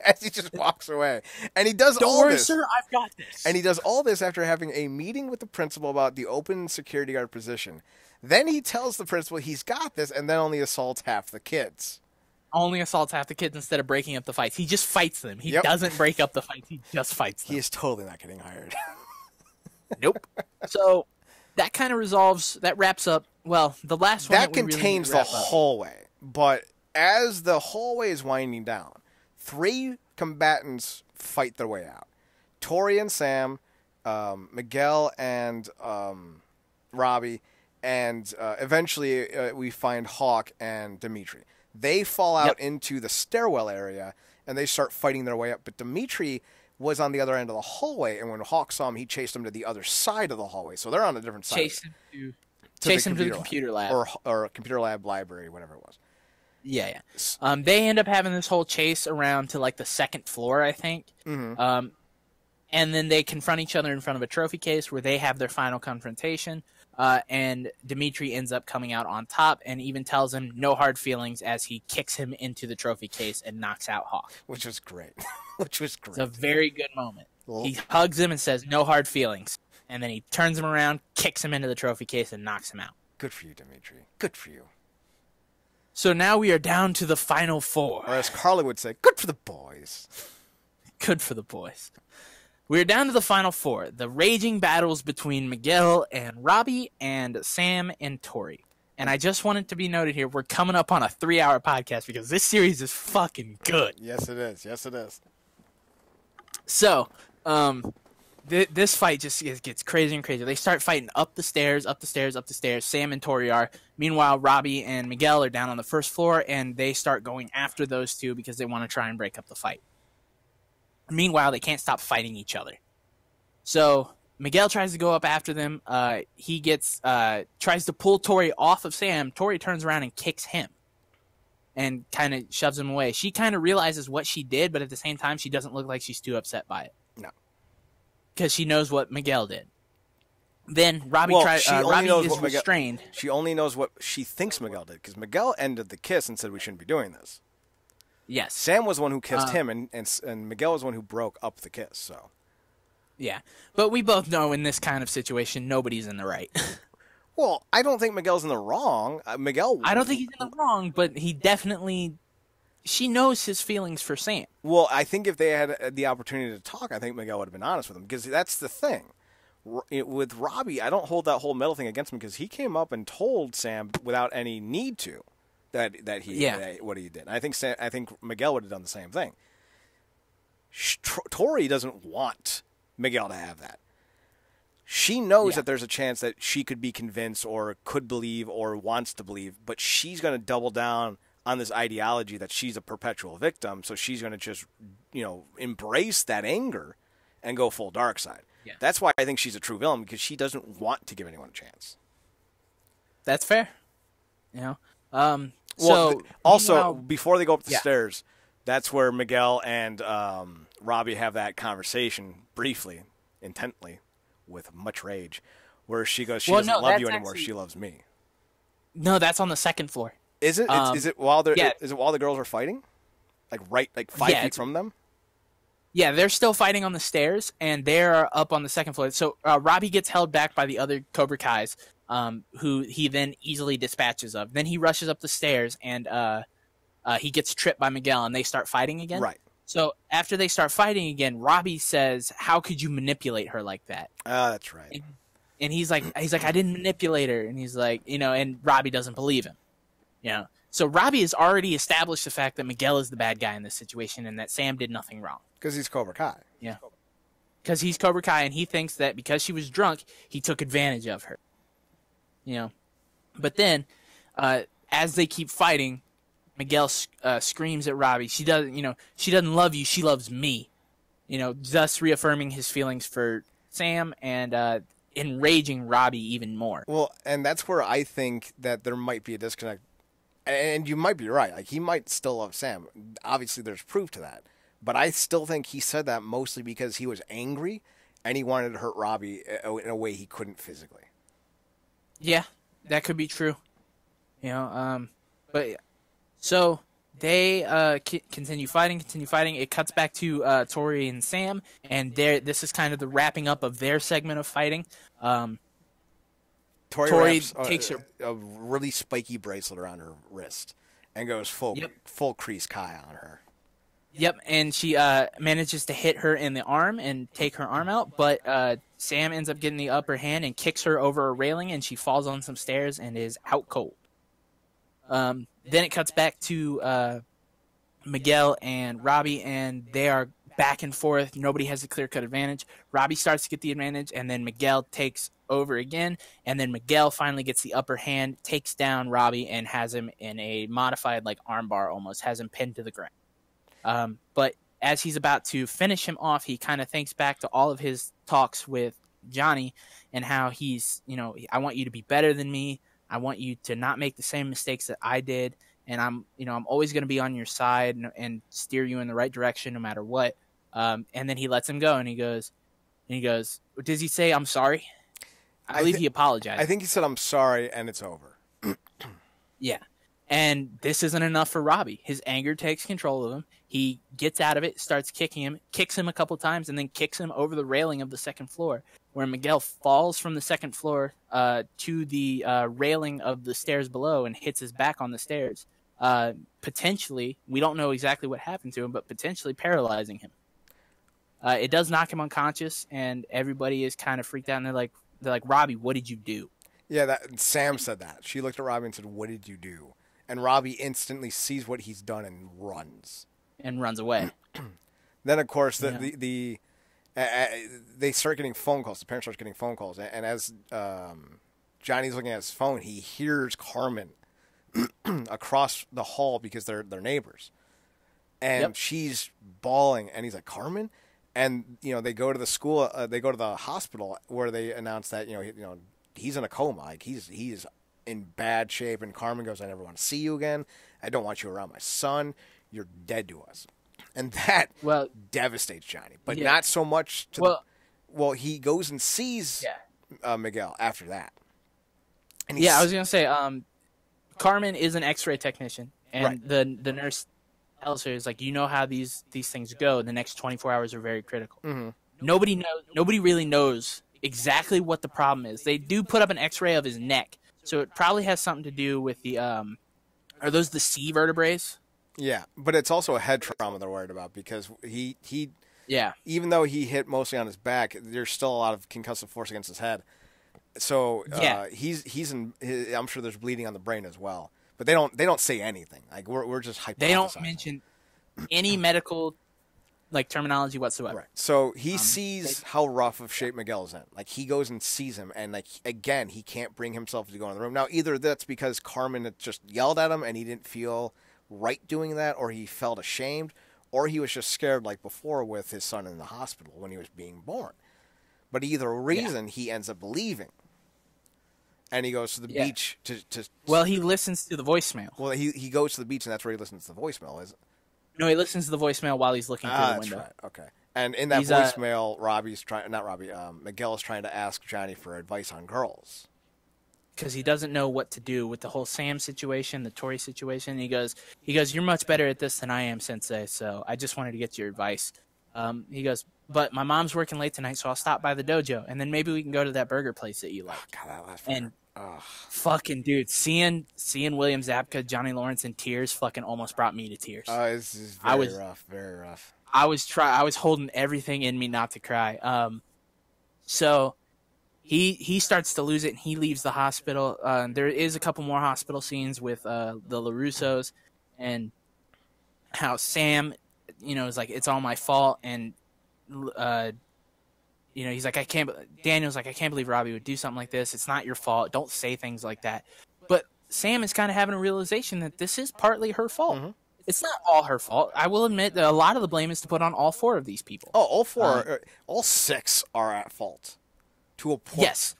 as he just walks away. And he does Don't worry, sir, I've got this. And he does all this after having a meeting with the principal about the open security guard position. Then he tells the principal he's got this, and then only assaults half the kids. Only assaults half the kids instead of breaking up the fights. He just fights them. He doesn't break up the fights. He just fights them. He is totally not getting hired. Nope. So that kind of wraps up, the last one. That contains the hallway. But as the hallway is winding down, 3 combatants fight their way out. Tori and Sam, Miguel and Robbie, and eventually we find Hawk and Dimitri. They fall out into the stairwell area, and they start fighting their way up. But Dimitri was on the other end of the hallway, and when Hawk saw him, he chased him to the other side of the hallway. So they're on a different side. Chase him to the computer lab. Or computer lab library, whatever it was. Yeah. They end up having this whole chase around to, the 2nd floor, I think. Mm-hmm. And then they confront each other in front of a trophy case where they have their final confrontation. And Dimitri ends up coming out on top and even tells him no hard feelings as he kicks him into the trophy case and knocks out Hawk. Which was great. It's a very good moment. He hugs him and says, no hard feelings. And then he turns him around, kicks him into the trophy case, and knocks him out. Good for you, Dimitri. Good for you. So now we are down to the final 4. Or as Carly would say, good for the boys. Good for the boys. We're down to the final 4. The raging battles between Miguel and Robbie and Sam and Tori. And I just wanted to be noted here, we're coming up on a 3-hour podcast because this series is fucking good. Yes, it is. Yes, it is. So, this fight just gets crazier and crazier. They start fighting up the stairs. Sam and Tori are. Meanwhile, Robbie and Miguel are down on the 1st floor, and they start going after those 2 because they want to try and break up the fight. Meanwhile, they can't stop fighting each other. So Miguel tries to go up after them. He tries to pull Tori off of Sam. Tori turns around and kicks him. and kind of shoves him away. She kind of realizes what she did, but at the same time, she doesn't look like she's too upset by it. No. Because she knows what Miguel did. Then Robbie Robbie is restrained. She only knows what she thinks Miguel did, because Miguel ended the kiss and said we shouldn't be doing this. Yes. Sam was the one who kissed him, and Miguel was the one who broke up the kiss. So. Yeah, but we both know in this kind of situation, nobody's in the right. Well, I don't think Miguel's in the wrong. Miguel. I don't think he's in the wrong, but he definitely. She knows his feelings for Sam. Well, I think if they had the opportunity to talk, I think Miguel would have been honest with him, because that's the thing. With Robbie, I don't hold that whole metal thing against him, because he came up and told Sam without any need to that what he did. I think Miguel would have done the same thing. Tori doesn't want Miguel to have that. She knows that there's a chance that she could be convinced or could believe or wants to believe, but she's going to double down on this ideology that she's a perpetual victim, so she's going to just, embrace that anger and go full dark side. Yeah. That's why I think she's a true villain, because she doesn't want to give anyone a chance. That's fair. Before they go up the stairs, that's where Miguel and Robbie have that conversation briefly, intently, with much rage, where she goes, she doesn't love you anymore, she loves me. No, that's on the second floor. Is it? Is it while the girls are fighting? Like 5 feet from them? Yeah, they're still fighting on the stairs, and they're up on the second floor. So Robbie gets held back by the other Cobra Kais, who he then easily dispatches of. Then he rushes up the stairs, and he gets tripped by Miguel, and they start fighting again. Right. So after they start fighting again, Robbie says, "How could you manipulate her like that?" That's right. And he's like, "I didn't manipulate her." And he's like, and Robbie doesn't believe him. So Robbie has already established the fact that Miguel is the bad guy in this situation, and that Sam did nothing wrong. Because he's Cobra Kai. Yeah. Because he's Cobra Kai, and he thinks that because she was drunk, he took advantage of her. But then, as they keep fighting, Miguel screams at Robbie. She doesn't love you. She loves me. Thus reaffirming his feelings for Sam and enraging Robbie even more. Well, and that's where I think that there might be a disconnect. And you might be right. Like, he might still love Sam. Obviously, there's proof to that. But I still think he said that mostly because he was angry and he wanted to hurt Robbie in a way he couldn't physically. Yeah, that could be true. But so they continue fighting. It cuts back to Tori and Sam, and this is kind of the wrapping up of their segment of fighting. Tori takes a really spiky bracelet around her wrist and goes full crease Kai on her. Yep, and she manages to hit her in the arm and take her arm out, but Sam ends up getting the upper hand and kicks her over a railing, and she falls on some stairs and is out cold. Then it cuts back to Miguel and Robbie, and they are back and forth. Nobody has a clear-cut advantage. Robbie starts to get the advantage, and then Miguel takes over again, and then Miguel finally gets the upper hand, takes down Robbie, and has him in a modified armbar almost, has him pinned to the ground. But as he's about to finish him off, he kind of thinks back to all of his talks with Johnny and how he's, I want you to be better than me. I want you to not make the same mistakes that I did. And I'm always going to be on your side and steer you in the right direction no matter what. And then he lets him go and he goes, does he say, I'm sorry? I believe he apologized. I think he said, I'm sorry, and it's over. Yeah. And this isn't enough for Robbie. His anger takes control of him. He gets out of it, starts kicking him, kicks him a couple times, and then kicks him over the railing of the second floor, where Miguel falls from the second floor to the railing of the stairs below and hits his back on the stairs. Potentially, we don't know exactly what happened to him, but potentially paralyzing him. It does knock him unconscious, and everybody is kind of freaked out, and they're like, Robbie, what did you do? Yeah, Sam said that. She looked at Robbie and said, what did you do? And Robbie instantly sees what he's done and runs. And runs away. Then, of course, they start getting phone calls. The parents start getting phone calls. And as Johnny's looking at his phone, he hears Carmen across the hall because they're neighbors. And she's bawling. And he's like, Carmen? And, they go to the school. They go to the hospital where they announce that, he's in a coma. Like, he is in bad shape. And Carmen goes, I never want to see you again. I don't want you around my son. You're dead to us. And that devastates Johnny. But not so much to he goes and sees Miguel after that. And I was going to say, Carmen is an X-ray technician. And the nurse tells her, is like, you know how these things go. The next 24 hours are very critical. Mm-hmm. Nobody really knows exactly what the problem is. They do put up an X-ray of his neck, so it probably has something to do with the are those the C vertebrae? Yeah, but it's also a head trauma they're worried about because he even though he hit mostly on his back, there's still a lot of concussive force against his head. So he's in. I'm sure there's bleeding on the brain as well, but they don't say anything. Like we're just hypothesizing. They don't mention any medical terminology whatsoever. Right. So he sees how rough of shape Miguel is in. Like he goes and sees him, and again he can't bring himself to go in the room. Now either that's because Carmen had just yelled at him and he didn't feel right doing that, or he felt ashamed, or he was just scared like before with his son in the hospital when he was being born. But either reason, he ends up leaving. And he goes to the beach to... Well, he listens to the voicemail. Well, he goes to the beach, and that's where he listens to the voicemail, is it? No, he listens to the voicemail while he's looking through the window. That's right. Okay. And in that voicemail, Miguel is trying to ask Johnny for advice on girls. Because he doesn't know what to do with the whole Sam situation, the Tori situation. He goes, you're much better at this than I am, Sensei, so I just wanted to get your advice. He goes, but my mom's working late tonight, so I'll stop by the dojo, and then maybe we can go to that burger place that you like. Oh, God, that last fucking dude, seeing William Zabka, Johnny Lawrence in tears, fucking almost brought me to tears. This is very rough. I was holding everything in me not to cry. So he starts to lose it, and he leaves the hospital. There is a couple more hospital scenes with the LaRussos, and how Sam, is like, it's all my fault, and he's like, Daniel's like, I can't believe Robbie would do something like this. It's not your fault. Don't say things like that. But Sam is kind of having a realization that this is partly her fault. Mm-hmm. It's not all her fault. I will admit that a lot of the blame is to put on all four of these people. Oh, all four, all six are at fault to a point. Yes,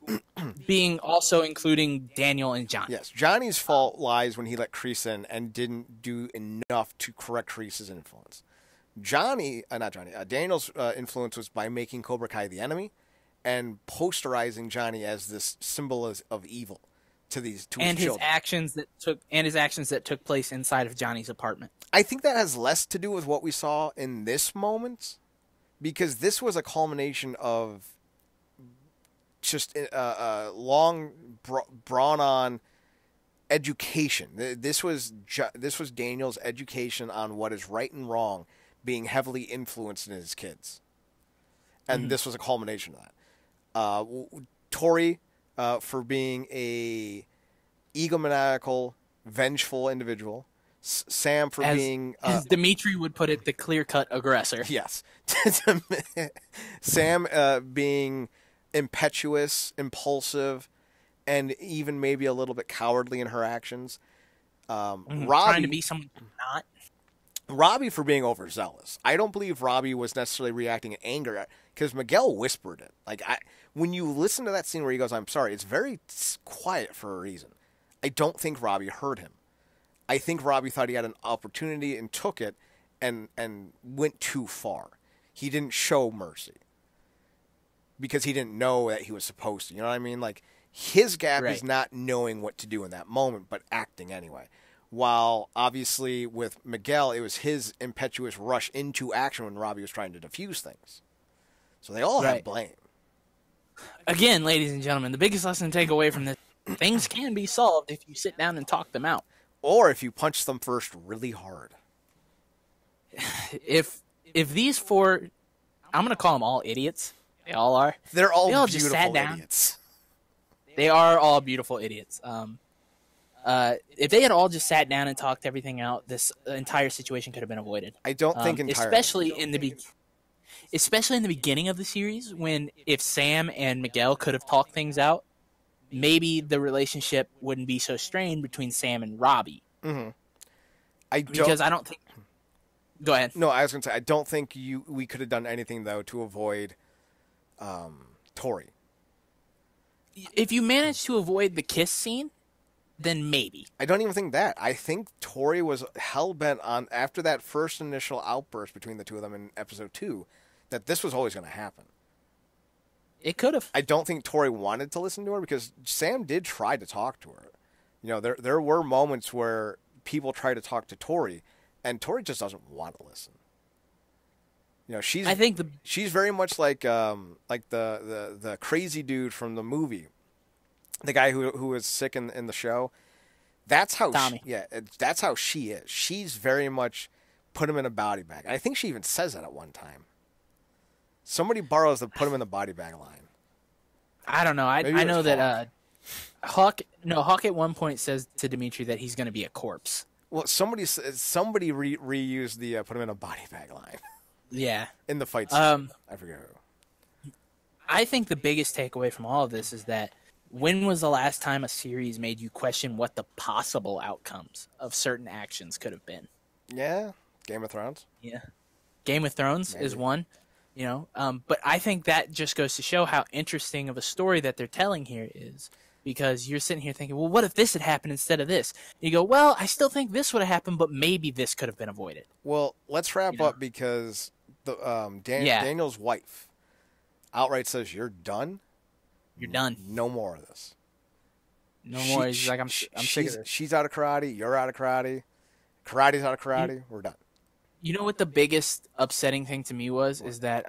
being also including Daniel and Johnny. Yes, Johnny's fault lies when he let Kreese in and didn't do enough to correct Kreese's influence. Daniel's influence was by making Cobra Kai the enemy and posterizing Johnny as this symbol of evil to his children. His actions that took place inside of Johnny's apartment. I think that has less to do with what we saw in this moment, because this was a culmination of just a long, brawn-on education. This was Daniel's education on what is right and wrong, being heavily influenced in his kids. And this was a culmination of that. Tori, for being a egomaniacal, vengeful individual. Sam for being... as Dimitri would put it, the clear-cut aggressor. Yes. Sam being impetuous, impulsive, and even maybe a little bit cowardly in her actions. Robbie, trying to be someone not. Robbie for being overzealous. I don't believe Robbie was necessarily reacting in anger, because Miguel whispered it. When you listen to that scene where he goes, I'm sorry, it's very quiet for a reason. I don't think Robbie heard him. I think Robbie thought he had an opportunity and took it and went too far. He didn't show mercy because he didn't know that he was supposed to. You know what I mean? His gap is not knowing what to do in that moment, but acting anyway. While, obviously, with Miguel, it was his impetuous rush into action when Robbie was trying to defuse things. So they all have blame. Again, ladies and gentlemen, the biggest lesson to take away from this, things can be solved if you sit down and talk them out. Or if you punch them first really hard. If these four, I'm going to call them all idiots. They all are. They're all beautiful just sat down. Idiots. They are all beautiful idiots. If they had all just sat down and talked everything out, this entire situation could have been avoided. I don't think entirely. Especially in the beginning of the series, when if Sam and Miguel could have talked things out, maybe the relationship wouldn't be so strained between Sam and Robbie. Mm-hmm. Because I don't think... Go ahead. No, I was going to say, I don't think we could have done anything, though, to avoid Tori. If you manage to avoid the kiss scene, then maybe. I don't even think that. I think Tori was hell-bent on, after that first initial outburst between the two of them in episode 2, that this was always going to happen. It could have. I don't think Tori wanted to listen to her because Sam did try to talk to her. You know, there were moments where people tried to talk to Tori, and Tori just doesn't want to listen. You know, she's very much like the crazy dude from the movie, the guy who was sick in the show. That's how Tommy. That's how she is. She's very much put him in a body bag. I think she even says that at one time. Somebody borrows the put him in the body bag line. I don't know. I know that Hawk at one point says to Dimitri that he's going to be a corpse. Well, somebody reused the put him in a body bag line. Yeah. In the fight scene. I forget who. I think the biggest takeaway from all of this is that when was the last time a series made you question what the possible outcomes of certain actions could have been? Yeah. Game of Thrones. Yeah. Game of Thrones is one. You know, but I think that just goes to show how interesting of a story that they're telling here is, because you're sitting here thinking, well, what if this had happened instead of this? And you go, well, I still think this would have happened, but maybe this could have been avoided. Well, let's wrap up because the Daniel's wife outright says, "You're done. You're done. No more of this. No more." He's like, I'm sick of this. She's out of karate. You're out of karate. Karate's out of karate. We're done. You know what the biggest upsetting thing to me was? Is that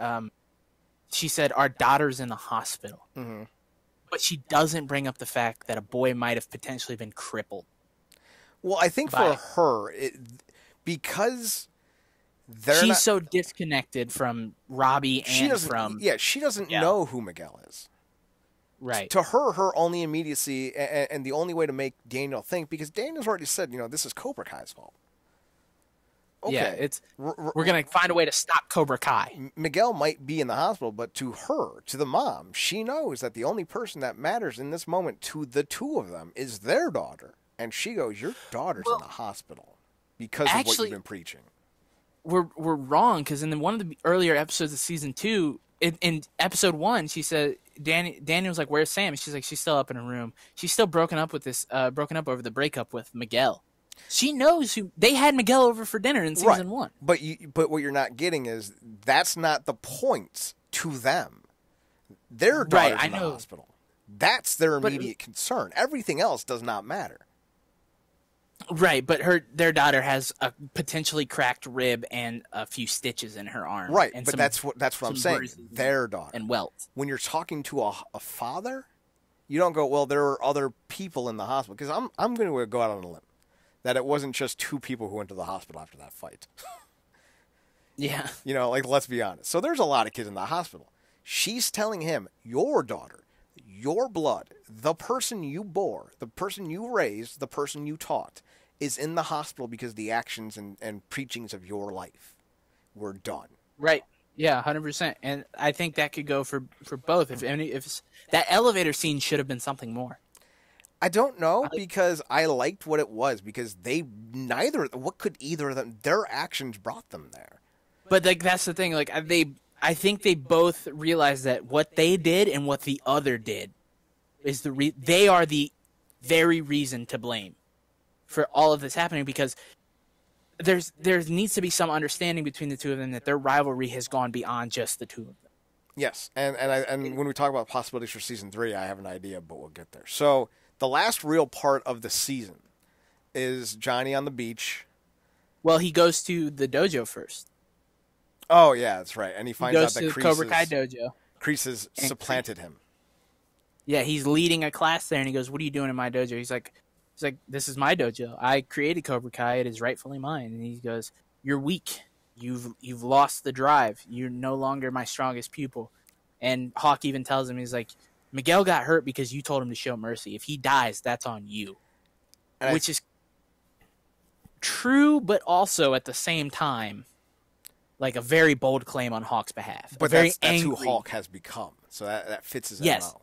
she said, our daughter's in the hospital. Mm-hmm. But she doesn't bring up the fact that a boy might have potentially been crippled. Well, I think for her, because she's so disconnected from Robbie and from... Yeah, she doesn't know who Miguel is. Right. To her only immediacy and the only way to make Daniel think, because Daniel's already said, this is Cobra Kai's fault. Okay. Yeah, we're going to find a way to stop Cobra Kai. Miguel might be in the hospital, but to her, to the mom, she knows that the only person that matters in this moment to the two of them is their daughter. And she goes, your daughter's in the hospital because of what you've been preaching. We're wrong, because in one of the earlier episodes of season 2, in episode 1, she said, Daniel's like, where's Sam? And she's like, she's still up in her room. She's still broken up over the breakup with Miguel. She knows who they had Miguel over for dinner in season 1. But what you're not getting is that's not the point to them. Their daughter's in the hospital. That's their immediate concern. Everything else does not matter. Right, but their daughter has a potentially cracked rib and a few stitches in her arm. Right, but that's what I'm saying. Their daughter. And welt. When you're talking to a father, you don't go, well, there are other people in the hospital. Because I'm going to go out on a limb. That it wasn't just 2 people who went to the hospital after that fight. Yeah. Let's be honest. So there's a lot of kids in the hospital. She's telling him, your daughter, your blood, the person you bore, the person you raised, the person you taught, is in the hospital because the actions and preachings of your life were done. Right. Yeah, 100%. And I think that could go for both. If that elevator scene should have been something more. I don't know, because I liked what it was, because what could either of them, their actions brought them there. But that's the thing, I think they both realized that what they did and what the other did is they are the very reason to blame for all of this happening, because there needs to be some understanding between the two of them that their rivalry has gone beyond just the two of them. Yes, and when we talk about possibilities for season 3, I have an idea, but we'll get there. So the last real part of the season is Johnny on the beach. Well, he goes to the dojo first. Oh, yeah, that's right. And he finds out that Cobra Kai dojo. Kreese supplanted him. Yeah, he's leading a class there, and he goes, what are you doing in my dojo? He's like, this is my dojo. I created Cobra Kai. It is rightfully mine. And he goes, you're weak. You've lost the drive. You're no longer my strongest pupil. And Hawk even tells him, he's like, Miguel got hurt because you told him to show mercy. If he dies, that's on you. Which is true, but also at the same time, like a very bold claim on Hawk's behalf. But that's who Hawk has become. So that fits his MO.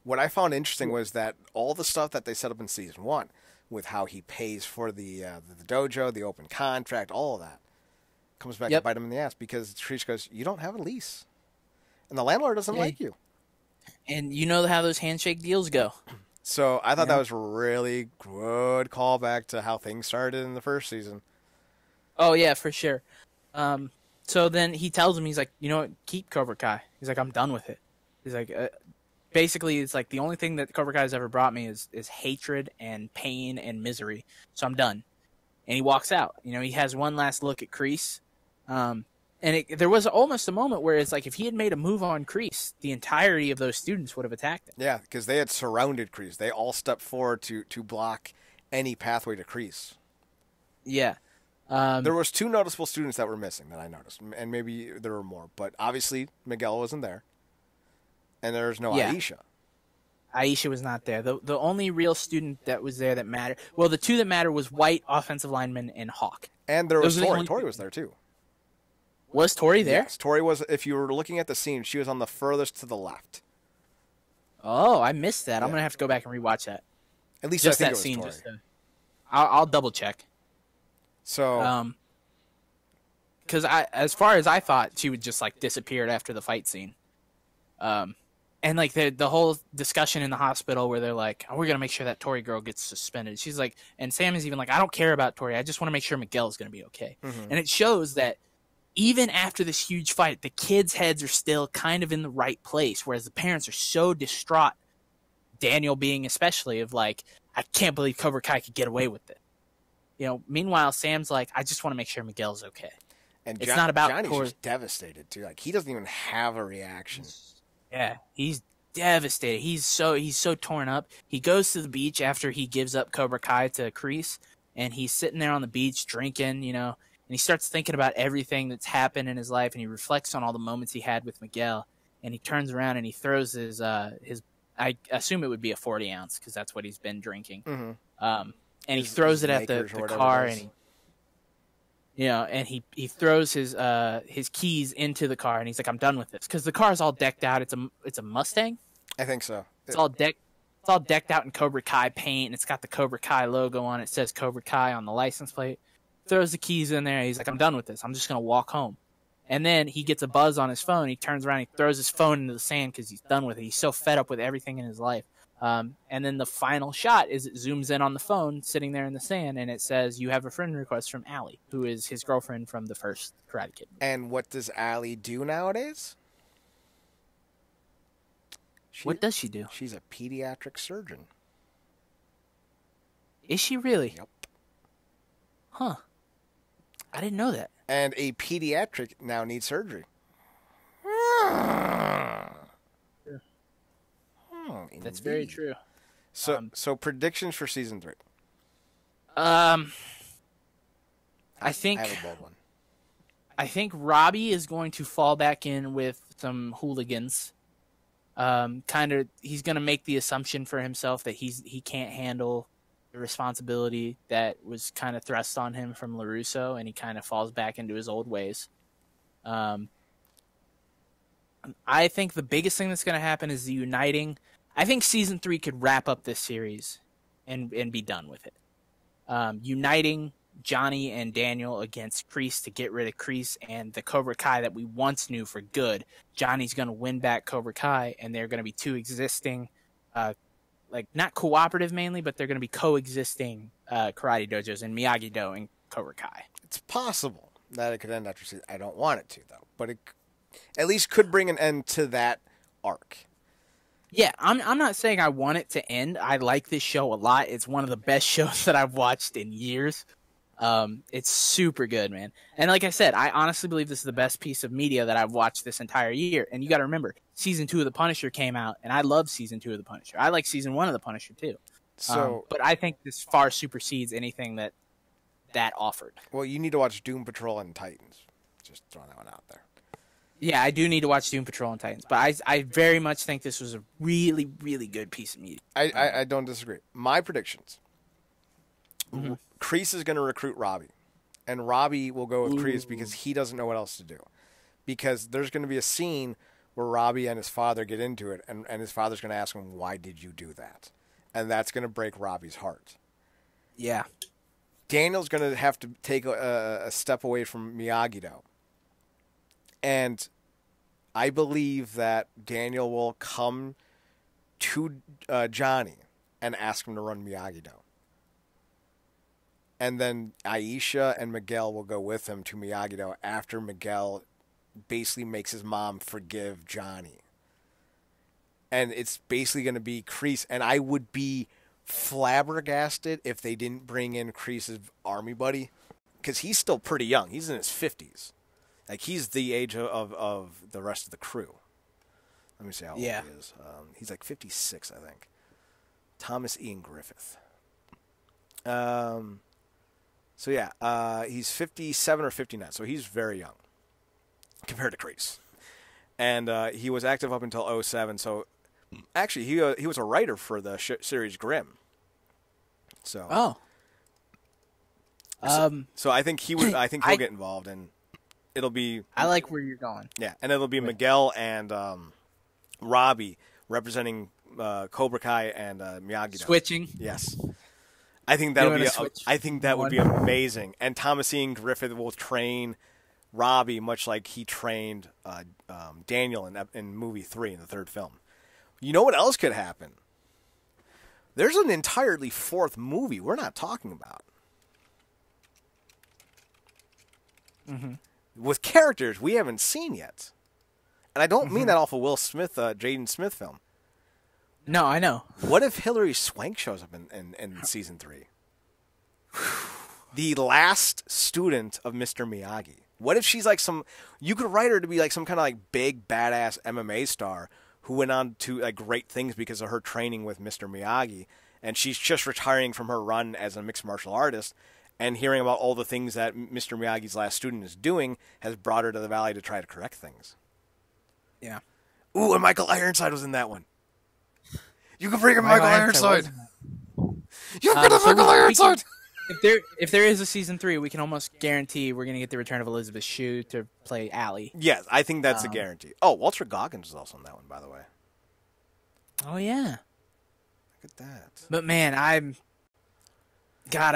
What I found interesting was that all the stuff that they set up in season 1, with how he pays for the dojo, the open contract, all of that, comes back to bite him in the ass, because Trish goes, you don't have a lease. And the landlord doesn't like you. And you know how those handshake deals go. So I thought that was a really good callback to how things started in the first season. Oh yeah, for sure. So then he tells him, he's like, you know what, keep Cobra Kai. He's like, I'm done with it. He's like, basically, it's like the only thing that Cobra Kai has ever brought me is hatred and pain and misery. So I'm done. And he walks out. You know, he has one last look at Kreese. And there was almost a moment where it's like if he had made a move on Kreese, the entirety of those students would have attacked him. Yeah, because they had surrounded Kreese. They all stepped forward to block any pathway to Kreese. Yeah. There was 2 noticeable students that were missing that I noticed, and maybe there were more. But obviously, Miguel wasn't there, and there was no Aisha. Aisha was not there. The only real student that was there that mattered. Well, the 2 that mattered was White, offensive lineman, and Hawk. And there was Tori. Tori was there too. Was Tori there? Yes, Tori was. If you were looking at the scene, she was on the furthest to the left. Oh, I missed that. Yeah. I'm gonna have to go back and rewatch that. At least just I think that it was scene. Tori. I'll double check. So, because as far as I thought, she would just like disappeared after the fight scene. And like the whole discussion in the hospital where they're like, oh, we're gonna make sure that Tori girl gets suspended. She's like, and Sam is even like, I don't care about Tori. I just want to make sure Miguel's gonna be okay. Mm-hmm. And it shows that even after this huge fight, the kids' heads are still kind of in the right place, whereas the parents are so distraught. Daniel being especially of like, I can't believe Cobra Kai could get away with it. You know, meanwhile, Sam's like, I just want to make sure Miguel's okay. And it's not about Johnny's Tori. Just devastated too. Like he doesn't even have a reaction. Yeah, he's devastated. He's so torn up. He goes to the beach after he gives up Cobra Kai to Kreese, and he's sitting there on the beach drinking, you know, and he starts thinking about everything that's happened in his life, and he reflects on all the moments he had with Miguel, and he turns around and he throws his I assume it would be a 40 ounce because that's what he's been drinking. Mm-hmm. And he throws it at the car, and he throws his keys into the car, and he's like, I'm done with this because the car's all decked out. It's a Mustang. I think so. It's all decked out in Cobra Kai paint, and it's got the Cobra Kai logo on it. It says Cobra Kai on the license plate. Throws the keys in there. He's like, I'm done with this. I'm just gonna walk home. And then he gets a buzz on his phone. He turns around, he throws his phone into the sand because he's done with it. He's so fed up with everything in his life. And then the final shot is it zooms in on the phone sitting there in the sand, and it says, you have a friend request from Allie, who is his girlfriend from the first Karate Kid. And what does Allie do nowadays? What does she do? She's a pediatric surgeon. Is she really? Yep. Huh. I didn't know that. And a pediatric now needs surgery. That's very true. So predictions for season 3. I think I have a bold one. I think Robbie is going to fall back in with some hooligans. He's going to make the assumption for himself that he can't handle the responsibility that was kind of thrust on him from LaRusso, and he kind of falls back into his old ways. I think the biggest thing that's going to happen is the uniting. I think season 3 could wrap up this series and be done with it. Uniting Johnny and Daniel against Kreese to get rid of Kreese and the Cobra Kai that we once knew for good. Johnny's going to win back Cobra Kai, and they're going to be 2 existing, not cooperative mainly, but they're going to be coexisting karate dojos in Miyagi-Do and Cobra Kai. It's possible that it could end after season. I don't want it to, though, but it at least could bring an end to that arc. Yeah, I'm not saying I want it to end. I like this show a lot. It's one of the best shows that I've watched in years. It's super good, man. And like I said, I honestly believe this is the best piece of media that I've watched this entire year. And you got to remember, season 2 of The Punisher came out, and I love season 2 of The Punisher. I like season 1 of The Punisher too. But I think this far supersedes anything that offered. Well, you need to watch Doom Patrol and Titans. Just throwing that one out there. Yeah, I do need to watch Doom Patrol and Titans, but I very much think this was a really, really good piece of media. I don't disagree. My predictions. Mm-hmm. Kreese is going to recruit Robbie, and Robbie will go with Kreese because he doesn't know what else to do. Because there's going to be a scene where Robbie and his father get into it, and his father's going to ask him, why did you do that? And that's going to break Robbie's heart. Yeah. Daniel's going to have to take a step away from Miyagi-Do. And I believe that Daniel will come to Johnny and ask him to run Miyagi-Do. And then Aisha and Miguel will go with him to Miyagi-Do after Miguel basically makes his mom forgive Johnny. And it's basically going to be Kreese. And I would be flabbergasted if they didn't bring in Kreese's army buddy. Because he's still pretty young. He's in his 50s. Like, he's the age of the rest of the crew. Let me see how old he is. He's like 56, I think. Thomas Ian Griffith. So, yeah, he's 57 or 59. So he's very young compared to Kreese. And he was active up until 2007. So, actually, he was a writer for the series Grimm. So, so I think he would. I think he'll get involved, and it'll be. I like where you're going. Yeah, and it'll be Miguel and Robbie representing Cobra Kai and Miyagi-Do. Switching. Yes, I think that'll be. I think that would be amazing. And Thomas Ian Griffith will train Robbie much like he trained Daniel in movie 3 in the third film. You know what else could happen? There's an entirely fourth movie we're not talking about. Mm-hmm. With characters we haven't seen yet. And I don't mean that off of Will Smith, Jaden Smith film. No, I know. What if Hilary Swank shows up in season 3? The last student of Mr. Miyagi. What if she's like you could write her to be like some kind of like big badass MMA star who went on to like great things because of her training with Mr. Miyagi, and she's just retiring from her run as a mixed martial artist, and hearing about all the things that Mr. Miyagi's last student is doing has brought her to the valley to try to correct things. Yeah. Ooh, and Michael Ironside was in that one. You can bring in Michael Ironside. You can bring Michael Ironside. If there is a season 3, we can almost guarantee we're going to get the return of Elizabeth Shue to play Allie. Yes, I think that's a guarantee. Oh, Walter Goggins is also in that one, by the way. Oh yeah. Look at that. But man, I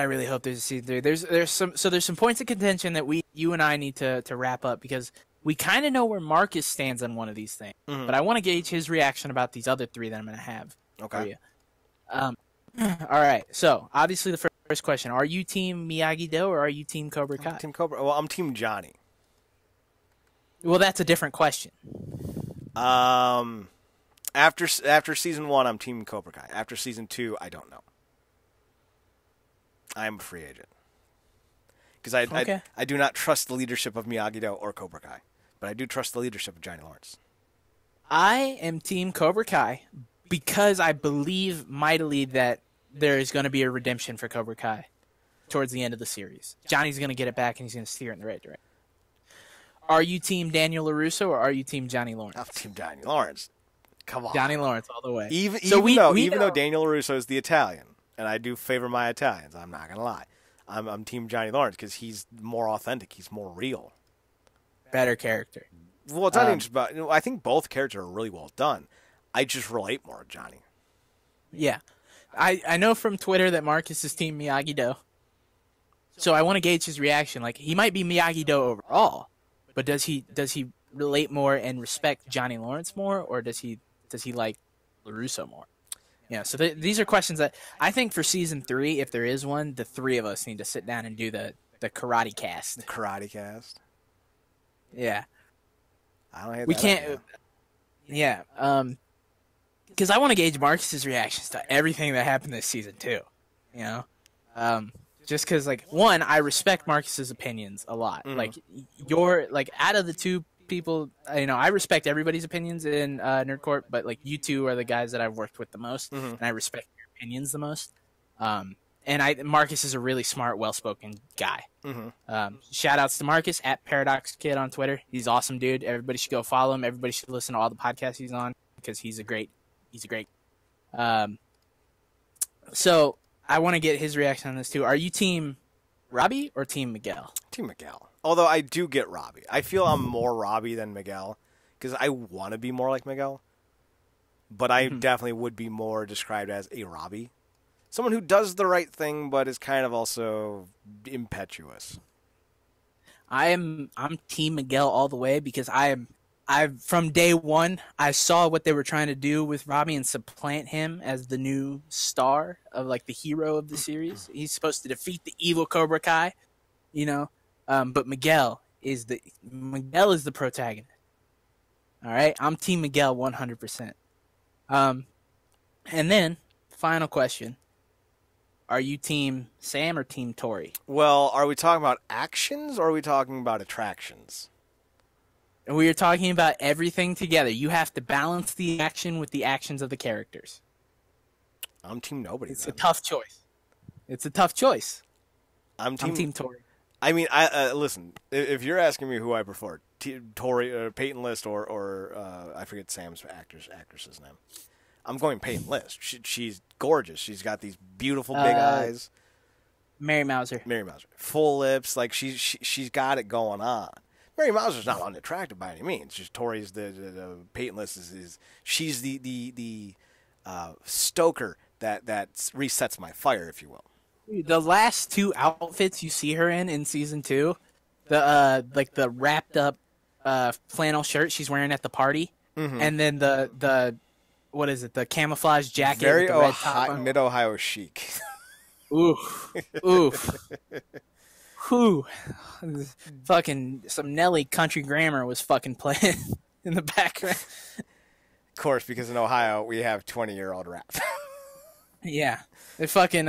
really hope there's a season 3. There's some points of contention that you and I need to wrap up, because we kind of know where Marcus stands on one of these things. Mm-hmm. But I want to gauge his reaction about these other 3 that I'm going to have for you. All right. So obviously the first question: are you Team Miyagi-Do or are you Team Cobra Kai? I'm Team Cobra. Well, I'm Team Johnny. Well, that's a different question. After season 1, I'm Team Cobra Kai. After season 2, I don't know. I am a free agent because I do not trust the leadership of Miyagi-Do or Cobra Kai, but I do trust the leadership of Johnny Lawrence. I am Team Cobra Kai because I believe mightily that there is going to be a redemption for Cobra Kai towards the end of the series. Johnny's going to get it back, and he's going to steer it in the right direction. Are you Team Daniel LaRusso, or are you Team Johnny Lawrence? I'm Team Johnny Lawrence. Come on. Johnny Lawrence all the way. Even though Daniel LaRusso is the Italian, and I do favor my Italians, I'm not going to lie. I'm Team Johnny Lawrence because he's more authentic. He's more real. Better character. Well, it's not even just about... I think both characters are really well done. I just relate more with Johnny. Yeah. I know from Twitter that Marcus is Team Miyagi-Do. So I want to gauge his reaction. Like, he might be Miyagi-Do overall, but does he relate more and respect Johnny Lawrence more, or does he like LaRusso more? Yeah, so these are questions that I think for season 3, if there is one, the 3 of us need to sit down and do the karate cast. The karate cast? Yeah. I don't hate we that can't. idea. Yeah. Because I want to gauge Marcus's reactions to everything that happened this season too. You know, just because one, I respect Marcus's opinions a lot. Mm-hmm. Out of the 2 people, I respect everybody's opinions in NerdCorp, but you 2 are the guys that I've worked with the most, mm-hmm. and I respect your opinions the most. And Marcus is a really smart, well-spoken guy. Mm-hmm. Shout outs to Marcus at Paradox Kid on Twitter. He's awesome, dude. Everybody should go follow him. Everybody should listen to all the podcasts he's on because he's a great. So I want to get his reaction on this too. Are you Team Robbie or Team Miguel? Team Miguel. Although I do get Robbie. I feel I'm more Robbie than Miguel because I want to be more like Miguel. But I definitely would be more described as a Robbie. Someone who does the right thing but is kind of also impetuous. I'm Team Miguel all the way because I am from day one, I saw what they were trying to do with Robbie and supplant him as the new star of like the hero of the series. He's supposed to defeat the evil Cobra Kai, you know. But Miguel is the protagonist. All right, I'm Team Miguel 100%. And then final question: are you Team Sam or Team Tori? Well, are we talking about actions or are we talking about attractions? We are talking about everything together. You have to balance the action with the actions of the characters. I'm Team Nobody. It's a tough choice. I'm Team Tori. I mean, listen. If you're asking me who I prefer, Tori, Peyton List, or I forget Sam's actress's name. I'm going Peyton List. She's gorgeous. She's got these beautiful big eyes. Mary Mauser. Full lips. Like she's got it going on. Mary Mauser's not unattractive by any means. Just Tori's the Peyton List is she's the stoker that resets my fire, if you will. The last two outfits you see her in season 2, the wrapped up flannel shirt she's wearing at the party, and then the what is it? The camouflage jacket. Very with the red top mid-Ohio chic. Oof. Whew. Fucking some Nelly country grammar was fucking playing in the background. Of course, because in Ohio we have 20-year-old rap. Yeah. It fucking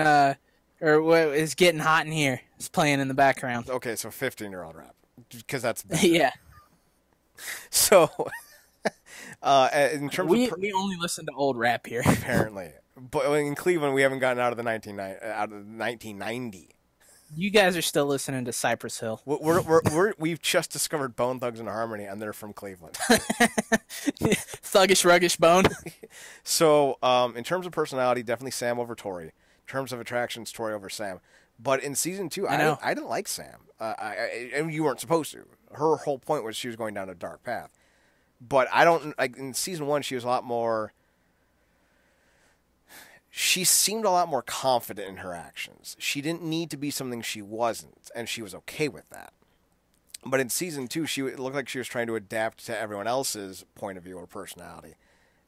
or what is getting hot in here. It's playing in the background. Okay, so 15-year-old rap. Because that's yeah. So in terms we only listen to old rap here. Apparently. But in Cleveland we haven't gotten out of the 1990. You guys are still listening to Cypress Hill. We've just discovered Bone Thugs and Harmony, and they're from Cleveland. Thuggish, ruggish Bone. So, in terms of personality, definitely Sam over Tori. In terms of attractions, Tori over Sam. But in season 2, I didn't like Sam. And you weren't supposed to. Her whole point was she was going down a dark path. But I don't like in season 1. She was a lot more. She seemed a lot more confident in her actions. She didn't need to be something she wasn't, and she was okay with that. But in season 2, it looked like she was trying to adapt to everyone else's point of view or personality,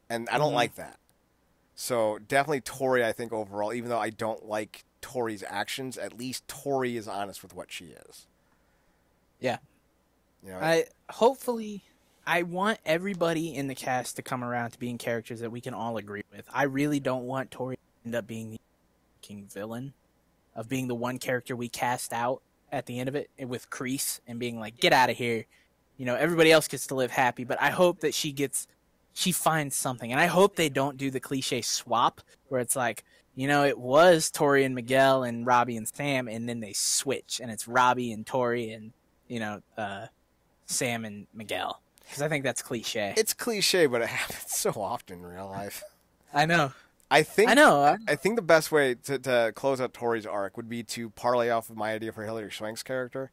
and I don't like that. So definitely Tori, I think overall, even though I don't like Tori's actions, at least Tori is honest with what she is. Yeah. You know, I want everybody in the cast to come around to being characters that we can all agree with. I really don't want Tori to end up being the king villain, of being the one character we cast out at the end of it with Kreese and being like, get out of here. You know, everybody else gets to live happy, but I hope that she finds something. And I hope they don't do the cliche swap where it's like, you know, it was Tori and Miguel and Robbie and Sam, and then they switch and it's Robbie and Tori and, you know, Sam and Miguel. Because I think that's cliche. It's cliche, but it happens so often in real life. I know. I think the best way to close out Tori's arc would be to parlay off of my idea for Hilary Swank's character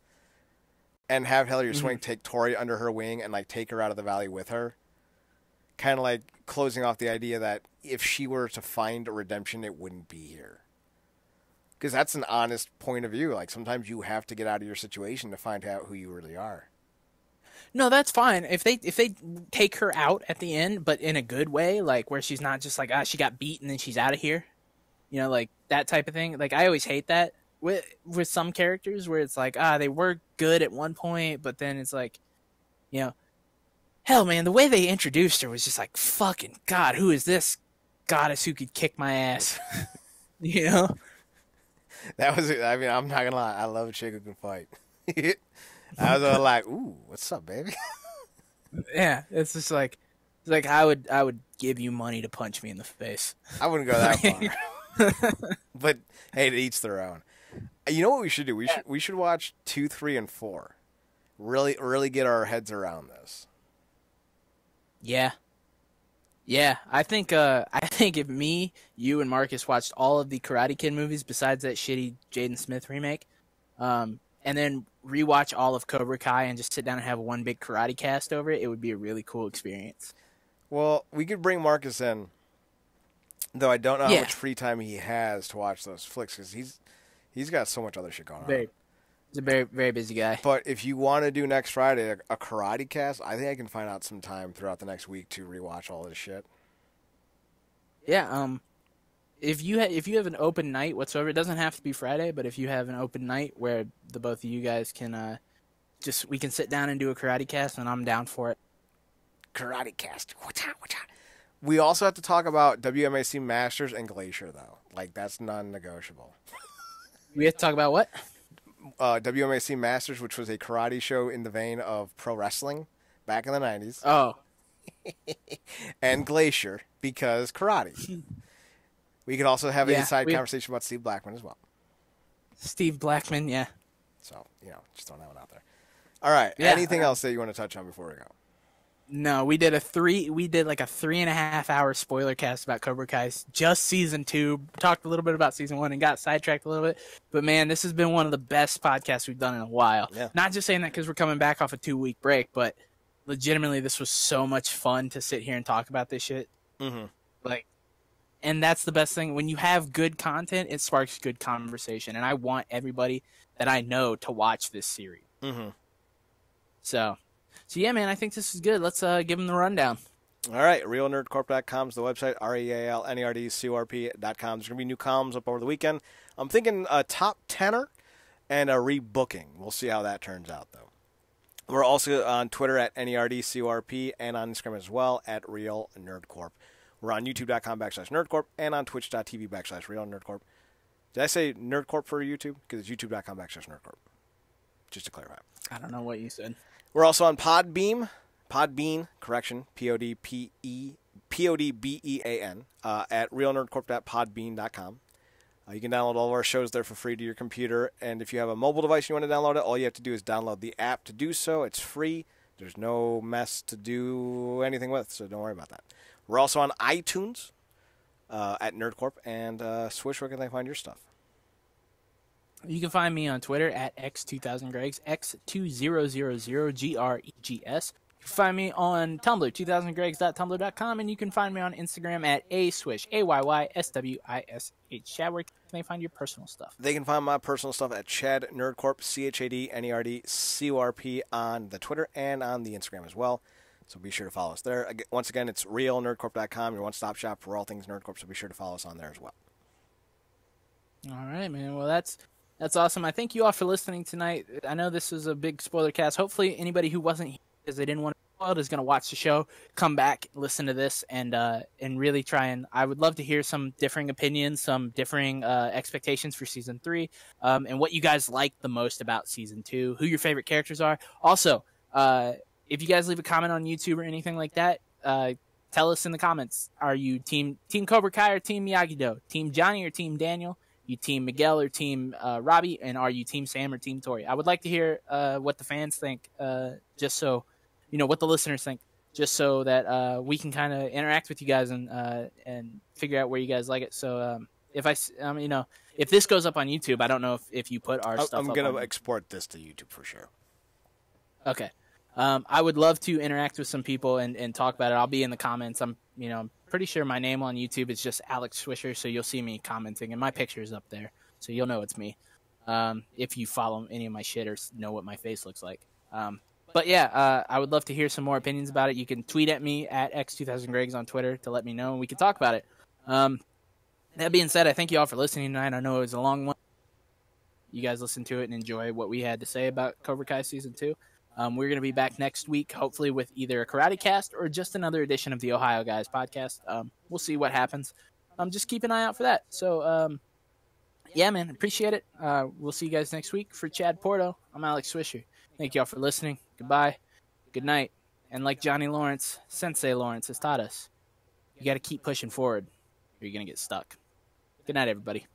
and have Hilary Swank take Tori under her wing and like take her out of the valley with her. Kind of like closing off the idea that if she were to find a redemption, it wouldn't be here. Because that's an honest point of view. Like sometimes you have to get out of your situation to find out who you really are. No, that's fine. If they take her out at the end, but in a good way, like where she's not just like, she got beat and then she's out of here. You know, like that type of thing. Like I always hate that with some characters where it's like, they were good at one point, but then it's like, you know, hell man, the way they introduced her was just like, fucking God, who is this goddess who could kick my ass? You know? That was, I mean, I'm not gonna lie, I love a chick who can fight. I was like, ooh, what's up, baby? Yeah, it's just like I would give you money to punch me in the face. I wouldn't go that far. But hey, to each their own. You know what we should do? We should watch 2, 3, and 4. Really get our heads around this. Yeah. Yeah, I think if me, you, and Marcus watched all of the Karate Kid movies besides that shitty Jaden Smith remake, and then rewatch all of Cobra Kai and just sit down and have one big karate cast over it, it would be a really cool experience. Well, we could bring Marcus in, though I don't know how much free time he has to watch those flicks because he's got so much other shit going on. He's a very, very busy guy. But if you want to do next Friday a karate cast, I think I can find out some time throughout the next week to rewatch all this shit. Yeah. If you have an open night whatsoever, it doesn't have to be Friday, but if you have an open night where the both of you guys can we can sit down and do a karate cast, and I'm down for it. Karate cast. We also have to talk about WMAC Masters and Glacier, though. Like, that's non-negotiable. We have to talk about what? WMAC Masters, which was a karate show in the vein of pro wrestling back in the 90s. Oh. And Glacier, because karate. We could also have an inside conversation about Steve Blackman as well. Steve Blackman, yeah. So, just throwing that one out there. All right. Yeah, anything else that you want to touch on before we go? No, we did like a 3.5 hour spoiler cast about Cobra Kai, just season 2. Talked a little bit about season 1 and got sidetracked a little bit. But man, this has been one of the best podcasts we've done in a while. Yeah. Not just saying that because we're coming back off a 2-week break, but legitimately, this was so much fun to sit here and talk about this shit. Mm-hmm. And that's the best thing. When you have good content, it sparks good conversation. And I want everybody that I know to watch this series. Mm-hmm. So yeah, man, I think this is good. Let's give them the rundown. All right, realnerdcorp.com is the website, realnerdcorp.com. There's going to be new columns up over the weekend. I'm thinking a top tenner and a rebooking. We'll see how that turns out, though. We're also on Twitter at NERDCORP and on Instagram as well at realnerdcorp. We're on youtube.com/nerdcorp and on twitch.tv/realnerdcorp. Did I say nerdcorp for YouTube? Because it's youtube.com/nerdcorp. Just to clarify. I don't know what you said. We're also on Podbean, correction, Podbean, at realnerdcorp.podbean.com. You can download all of our shows there for free to your computer, and if you have a mobile device and you want to download it, all you have to do is download the app to do so. It's free. There's no mess to do anything with, so don't worry about that. We're also on iTunes at Nerdcorp, and Swish, where can they find your stuff? You can find me on Twitter at X2000Gregs, X2000GREGS. You can find me on Tumblr, 2000gregs.tumblr.com, and you can find me on Instagram at aswish, AYYSWISH. Chad, where can they find your personal stuff? They can find my personal stuff at Chad Nerdcorp, ChadNerdCorp on the Twitter and on the Instagram as well. So be sure to follow us there. Once again, it's realnerdcorp.com, your one-stop shop for all things Nerdcorp, so be sure to follow us on there as well. All right, man. Well, that's awesome. I thank you all for listening tonight. I know this is a big spoiler cast. Hopefully anybody who wasn't here because they didn't want to spoil it is going to watch the show, come back, listen to this, and really try and – I would love to hear some differing opinions, some differing expectations for Season 3, and what you guys like the most about Season 2, who your favorite characters are. Also, if you guys leave a comment on YouTube or anything like that, tell us in the comments. Are you Team Cobra Kai or Team Miyagi-Do? Team Johnny or Team Daniel? You Team Miguel or Team Robbie? And are you Team Sam or Team Tori? I would like to hear what the fans think, just so, what the listeners think, just so that we can kind of interact with you guys and figure out where you guys like it. So if this goes up on YouTube, I don't know if you put our stuff up. I'm going to export this to YouTube for sure. Okay. I would love to interact with some people and talk about it. I'll be in the comments. I'm pretty sure my name on YouTube is just Alex Swisher, so you'll see me commenting, and my picture is up there, so you'll know it's me. If you follow any of my shit or know what my face looks like. But yeah, I would love to hear some more opinions about it. You can tweet at me at X2000Gregs on Twitter to let me know, and we can talk about it. That being said, I thank you all for listening tonight. I know it was a long one. You guys listen to it and enjoy what we had to say about Cobra Kai Season 2. We're going to be back next week, hopefully with either a karate cast or just another edition of the Ohio Guys podcast. We'll see what happens. Just keep an eye out for that. So, yeah, man, appreciate it. We'll see you guys next week. For Chad Porto, I'm Alex Swisher. Thank you all for listening. Goodbye. Good night. And like Johnny Lawrence, Sensei Lawrence has taught us, you got to keep pushing forward or you're going to get stuck. Good night, everybody.